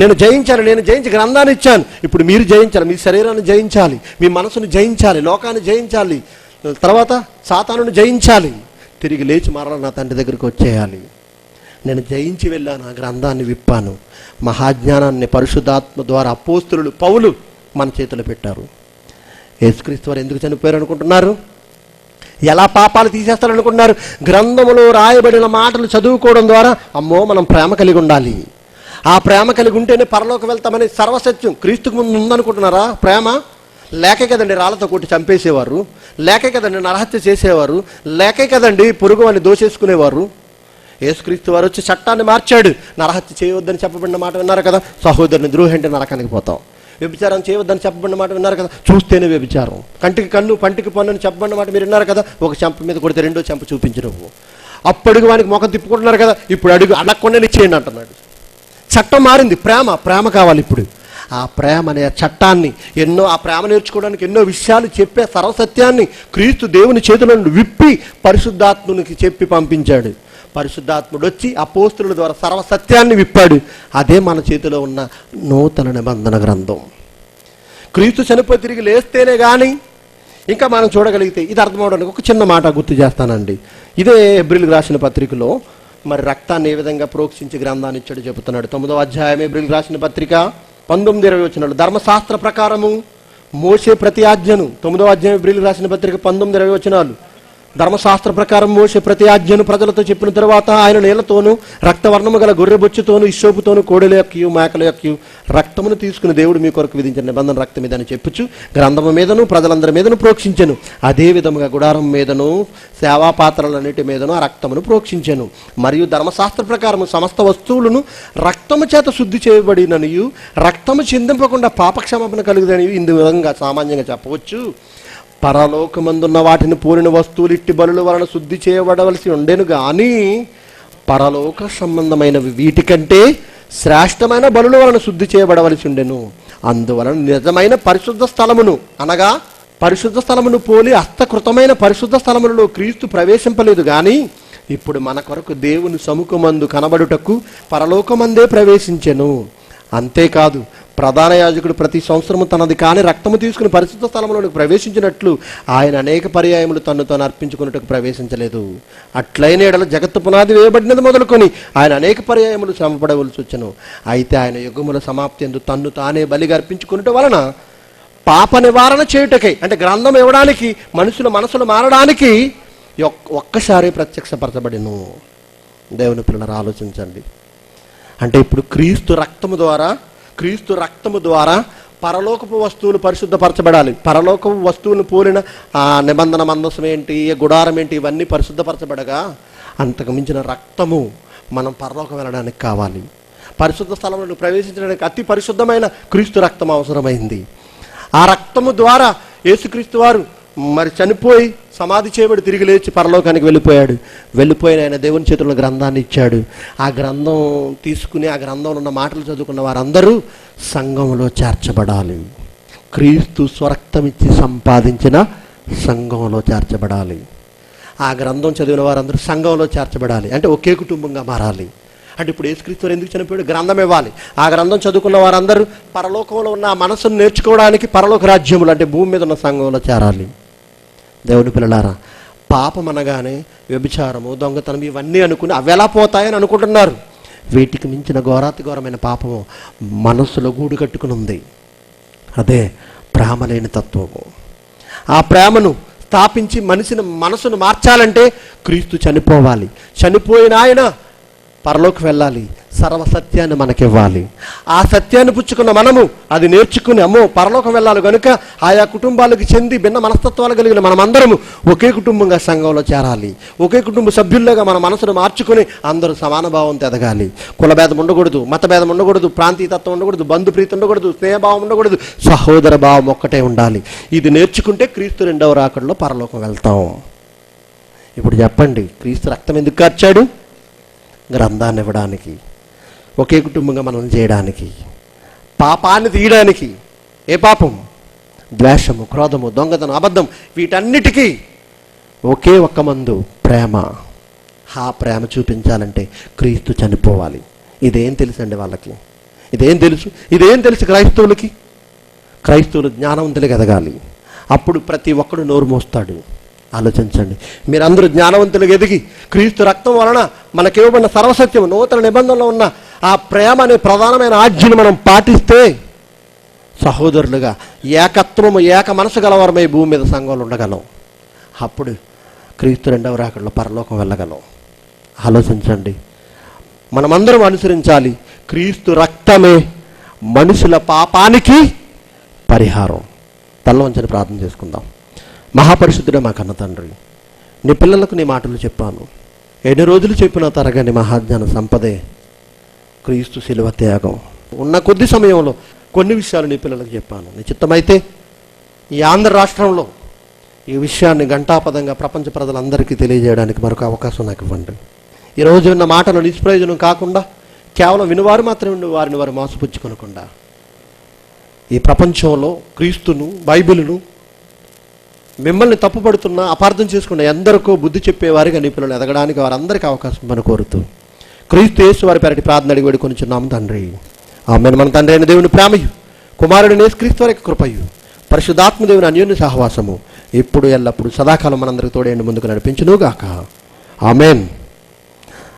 నేను జయించాను, నేను జయించి గ్రంథాన్ని ఇచ్చాను. ఇప్పుడు మీరు జయించాలి. మీ శరీరాన్ని జయించాలి, మీ మనసును జయించాలి, లోకాన్ని జయించాలి, తర్వాత సాతానుని జయించాలి. తిరిగి లేచి మరలా నా తండ్రి దగ్గరికి వచ్చేయాలి. నేను జయించి వెళ్ళాను, ఆ గ్రంథాన్ని విప్పాను. మహాజ్ఞానాన్ని పరిశుద్ధాత్మ ద్వారా అపోస్తులు పౌలు మన చేతిలో పెట్టారు. యేసుక్రీస్తు వారు ఎందుకు చనిపోయారు అనుకుంటున్నారు? ఎలా పాపాలు తీసేస్తారనుకుంటున్నారు? గ్రంథములో రాయబడిన మాటలు చదువుకోవడం ద్వారా అమ్మో మనం ప్రేమ కలిగి ఉండాలి, ఆ ప్రేమ కలిగి ఉంటేనే పరలోకి వెళ్తామని సర్వసత్యం క్రీస్తుకు ముందు ఉందనుకుంటున్నారా? ప్రేమ లేకే కదండి రాళ్ళతో కొట్టి చంపేసేవారు, లేకే కదండి నరహత్య చేసేవారు, లేకే కదండి పొరుగు వాడిని దోచేసుకునేవారు. యేసుక్రీస్తు వారు వచ్చి చట్టాన్ని మార్చాడు. నరహత్య చేయవద్దని చెప్పబడిన మాట విన్నారు కదా, సహోదరుని ద్రోహి అంటే నరకానికి పోతాం. వ్యభిచారం చేయవద్దని చెప్పబడిన మాట విన్నారు కదా, చూస్తేనే వ్యభిచారం. కంటికి కన్ను పంటికి పన్ను అని చెప్పబడిన మాట మీరు విన్నారు కదా, ఒక చెంప మీద కొడితే రెండో చెంప చూపించడం. అప్పటికి వానికి ముఖం తిప్పుకుంటున్నారు కదా, ఇప్పుడు అడుగు అడగకుండా ఇచ్చేయండి అంటున్నాడు. చట్టం మారింది. ప్రేమ కావాలి ఇప్పుడు. ఆ ప్రేమ అనే చట్టాన్ని ఆ ప్రేమ నేర్చుకోవడానికి ఎన్నో విషయాలు చెప్పే సర్వసత్యాన్ని క్రీస్తు దేవుని చేతుల నుండి విప్పి పరిశుద్ధాత్మునికి చెప్పి పంపించాడు. పరిశుద్ధాత్ముడు వచ్చి అపోస్తుల ద్వారా సర్వసత్యాన్ని విప్పాడు. అదే మన చేతిలో ఉన్న నూతన నిబంధన గ్రంథం. క్రీస్తు చనిపోయి తిరిగి లేస్తేనే కానీ ఇంకా మనం చూడగలిగితే ఇది అర్థమవడానికి ఒక చిన్న మాట గుర్తు చేస్తానండి. ఇదే హెబ్రీయులకు రాసిన పత్రికలో మరి రక్తాన్ని ఏ విధంగా ప్రోక్షించి గ్రంథాన్ని ఇచ్చాడు చెబుతున్నాడు. 9వ అధ్యాయం హెబ్రీయులకు రాసిన పత్రిక 19-20 వచనాలు. ధర్మశాస్త్ర ప్రకారము మోషే ప్రతి ఆజ్ఞను, 9వ అధ్యాయం హెబ్రీయులకు రాసిన పత్రిక 19-20 వచనాలు. ధర్మశాస్త్ర ప్రకారం మోషే ప్రతి ఆజ్ఞను ప్రజలతో చెప్పిన తర్వాత ఆయన నీళ్లతోనూ రక్తవర్ణము గల గొర్రెబొచ్చుతోనూ ఇస్సోపుతోనూ కోడెల యొక్కయు మేకల యొక్కయు రక్తమును తీసుకుని దేవుడు మీ కొరకు విధించిన నిబంధన రక్తం మీదని చెప్పుచు గ్రంథము మీదను ప్రజలందరి మీదను ప్రోక్షించెను. అదే విధముగా గుడారం మీదను సేవా పాత్రలన్నిటి మీదను ఆ రక్తమును ప్రోక్షించెను. మరియు ధర్మశాస్త్ర ప్రకారము సమస్త వస్తువులను రక్తము చేత శుద్ధి చేయబడిననియు రక్తము చిందింపకుండా పాపక్షమాపణ కలుగుదనియు ఇందు విధంగా సామాన్యంగా చెప్పవచ్చు. పరలోకమందున్న వాటిని పోలిన వస్తువులు ఇట్టి బలుల వలన శుద్ధి చేయబడవలసి ఉండేను గాని పరలోక సంబంధమైనవి వీటికంటే శ్రేష్టమైన బలుల వలన శుద్ధి చేయబడవలసి ఉండెను. అందువలన నిజమైన పరిశుద్ధ స్థలమును అనగా పరిశుద్ధ స్థలమును పోలి హస్తకృతమైన పరిశుద్ధ స్థలములలో క్రీస్తు ప్రవేశింపలేదు గాని ఇప్పుడు మన కొరకు దేవుని సముఖమందు కనబడుటకు పరలోకమందే ప్రవేశించెను. అంతేకాదు ప్రధాన యాజకుడు ప్రతి సంవత్సరము తనది కాని రక్తము తీసుకుని పరిశుద్ధ స్థలంలోనికి ప్రవేశించినట్లు ఆయన అనేక పర్యాయములు తన్ను తాను అర్పించుకున్నట్టుకు ప్రవేశించలేదు. అట్లైన ఎడల జగత్తు పునాది వేయబడినది మొదలుకొని ఆయన అనేక పర్యాయములు శ్రమపడవలసి వచ్చెను. అయితే ఆయన యుగముల సమాప్తి యందు తన్ను తానే బలిగా అర్పించుకున్నట వలన పాప నివారణ చేయుటకై, అంటే గ్రంథం ఇవ్వడానికి మనుషుల మనసులు మారడానికి ఒక్కసారి ప్రత్యక్షపరచబడిను. దేవుని పిల్లలు ఆలోచించండి. అంటే ఇప్పుడు క్రీస్తు రక్తము ద్వారా పరలోకపు వస్తువులు పరిశుద్ధపరచబడాలి. పరలోకపు వస్తువులను పోలిన ఆ నిబంధన మందసం ఏంటి, గుడారం ఏంటి, ఇవన్నీ పరిశుద్ధపరచబడగా అంతకు మించిన రక్తము మనం పరలోకం వెళ్ళడానికి కావాలి. పరిశుద్ధ స్థలంలో ప్రవేశించడానికి అతి పరిశుద్ధమైన క్రీస్తు రక్తం అవసరమైంది. ఆ రక్తము ద్వారా యేసుక్రీస్తు వారు మరి చనిపోయి సమాధి చేయబడి తిరిగి లేచి పరలోకానికి వెళ్ళిపోయిన ఆయన దేవుని చేతుల్లో గ్రంథాన్ని ఇచ్చాడు. ఆ గ్రంథం తీసుకుని ఆ గ్రంథంలో ఉన్న మాటలు చదువుకున్న వారందరూ సంఘంలో చేర్చబడాలి. క్రీస్తు స్వరక్తం ఇచ్చి సంపాదించిన సంఘంలో చేర్చబడాలి. ఆ గ్రంథం చదివిన వారందరూ సంఘంలో చేర్చబడాలి. అంటే ఒకే కుటుంబంగా మారాలి. అంటే ఇప్పుడు యేసుక్రీస్తు వారు ఎందుకు చనిపోయాడు? గ్రంథం ఇవ్వాలి. ఆ గ్రంథం చదువుకున్న వారందరూ పరలోకంలో ఉన్న ఆ మనసును నేర్చుకోవడానికి పరలోక రాజ్యములు అంటే భూమి మీద ఉన్న సంఘంలో చేరాలి. దేవుని పిల్లలారా, పాపం అనగానే వ్యభిచారము, దొంగతనం ఇవన్నీ అనుకుని అవి ఎలా పోతాయని అనుకుంటున్నారు. వీటికి మించిన ఘోరాతి ఘోరమైన పాపము మనస్సులో గూడు కట్టుకుని ఉంది. అదే ప్రేమ లేని తత్వము. ఆ ప్రేమను స్థాపించి మనసును మార్చాలంటే క్రీస్తు చనిపోవాలి. చనిపోయిన ఆయన పరలోకి వెళ్ళాలి. సర్వసత్యాన్ని మనకివ్వాలి. ఆ సత్యాన్ని పుచ్చుకున్న మనము అది నేర్చుకుని పరలోకం వెళ్ళాలి కనుక ఆయా కుటుంబాలకు చెంది భిన్న మనస్తత్వాలు కలిగిన మనమందరము ఒకే కుటుంబంగా సంఘంలో చేరాలి. ఒకే కుటుంబ సభ్యుల్లాగా మన మనసును మార్చుకుని అందరూ సమాన భావంతో ఎదగాలి. కులభేదం ఉండకూడదు, మతభేదం ఉండకూడదు, ప్రాంతీయతత్వం ఉండకూడదు, బంధుప్రీతి ఉండకూడదు, స్నేహభావం ఉండకూడదు, సహోదర భావం ఒక్కటే ఉండాలి. ఇది నేర్చుకుంటే క్రీస్తు రెండవ రాకడలో పరలోకం వెళ్తాం. ఇప్పుడు చెప్పండి, క్రీస్తు రక్తం ఎందుకు కార్చాడు? గ్రంథాన్ని ఇవ్వడానికి, ఒకే కుటుంబంగా మనం చేయడానికి, పాపాన్ని తీయడానికి. ఏ పాపం? ద్వేషము, క్రోధము, దొంగతనం, అబద్ధం, వీటన్నిటికీ ఒకే ఒక్క మందు ప్రేమ. ఆ ప్రేమ చూపించాలంటే క్రీస్తు చనిపోవాలి. ఇదేం తెలుసండి వాళ్ళకి? ఇదేం తెలుసు క్రైస్తవులకి? క్రైస్తవులు జ్ఞానవంతులుగా ఎదగాలి. అప్పుడు ప్రతి ఒక్కడు నోరు మోస్తాడు. ఆలోచించండి. మీరందరూ జ్ఞానవంతులుగా ఎదిగి క్రీస్తు రక్తం వలన మనకివ్వబడిన సర్వసత్యం నూతన నిబంధనలో ఉన్న ఆ ప్రేమ అనే ప్రధానమైన ఆజ్ఞను మనం పాటిస్తే సహోదరులుగా ఏకత్వము, ఏక మనసు గలవారమై భూమి మీద సంఘంలో ఉండగలం. అప్పుడు క్రీస్తు రెండవ రాకడలో పరలోకం వెళ్ళగలం. ఆలోచించండి. మనమందరం అనుసరించాలి. క్రీస్తు రక్తమే మనుషుల పాపానికి పరిహారం. తల్ల వంచని ప్రార్థన చేసుకుందాం. మహాపరిశుద్ధుడే మా కన్న తండ్రి, నీ పిల్లలకు నీ మాటలు చెప్పాను. ఎన్ని రోజులు చెప్పినా తరగని మహాజ్ఞాన సంపదే క్రీస్తు శిలువ త్యాగం. ఉన్న కొద్ది సమయంలో కొన్ని విషయాలు నీ పిల్లలకు చెప్పాను. నీ చిత్తమైతే ఈ ఆంధ్ర రాష్ట్రంలో ఈ విషయాన్ని ఘంటాపదంగా ప్రపంచ ప్రజలందరికీ తెలియజేయడానికి మరొక అవకాశం నాకు ఇవ్వండి. ఈరోజు ఉన్న మాటలు నిష్ప్రయోజనం కాకుండా కేవలం వినువారు మాత్రమే వారిని వారు మోసపుచ్చుకొనకుండా ఈ ప్రపంచంలో క్రీస్తును, బైబిలును మిమ్మల్ని తప్పుపడుతున్నా, అపార్థం చేసుకున్న ఎందరికో బుద్ధి చెప్పేవారిగా నీ పిల్లలు ఎదగడానికి వారందరికీ అవకాశం మనం కోరుతూ క్రీస్తు యేసు వారి పేరటి ప్రార్థన అడిగి వేడుకొనుచున్నాము తండ్రి. ఆమేన్. మన తండ్రి అయిన దేవుని ప్రేమయు, కుమారుడు యేసుక్రీస్తు వారి కృపయు, పరిశుద్ధాత్మ దేవుని అన్యోన్య సహవాసము ఇప్పుడు ఎల్లప్పుడు సదాకాలం మనందరికి తోడేండి ముందుకు నడిపించునుగాక. ఆమేన్.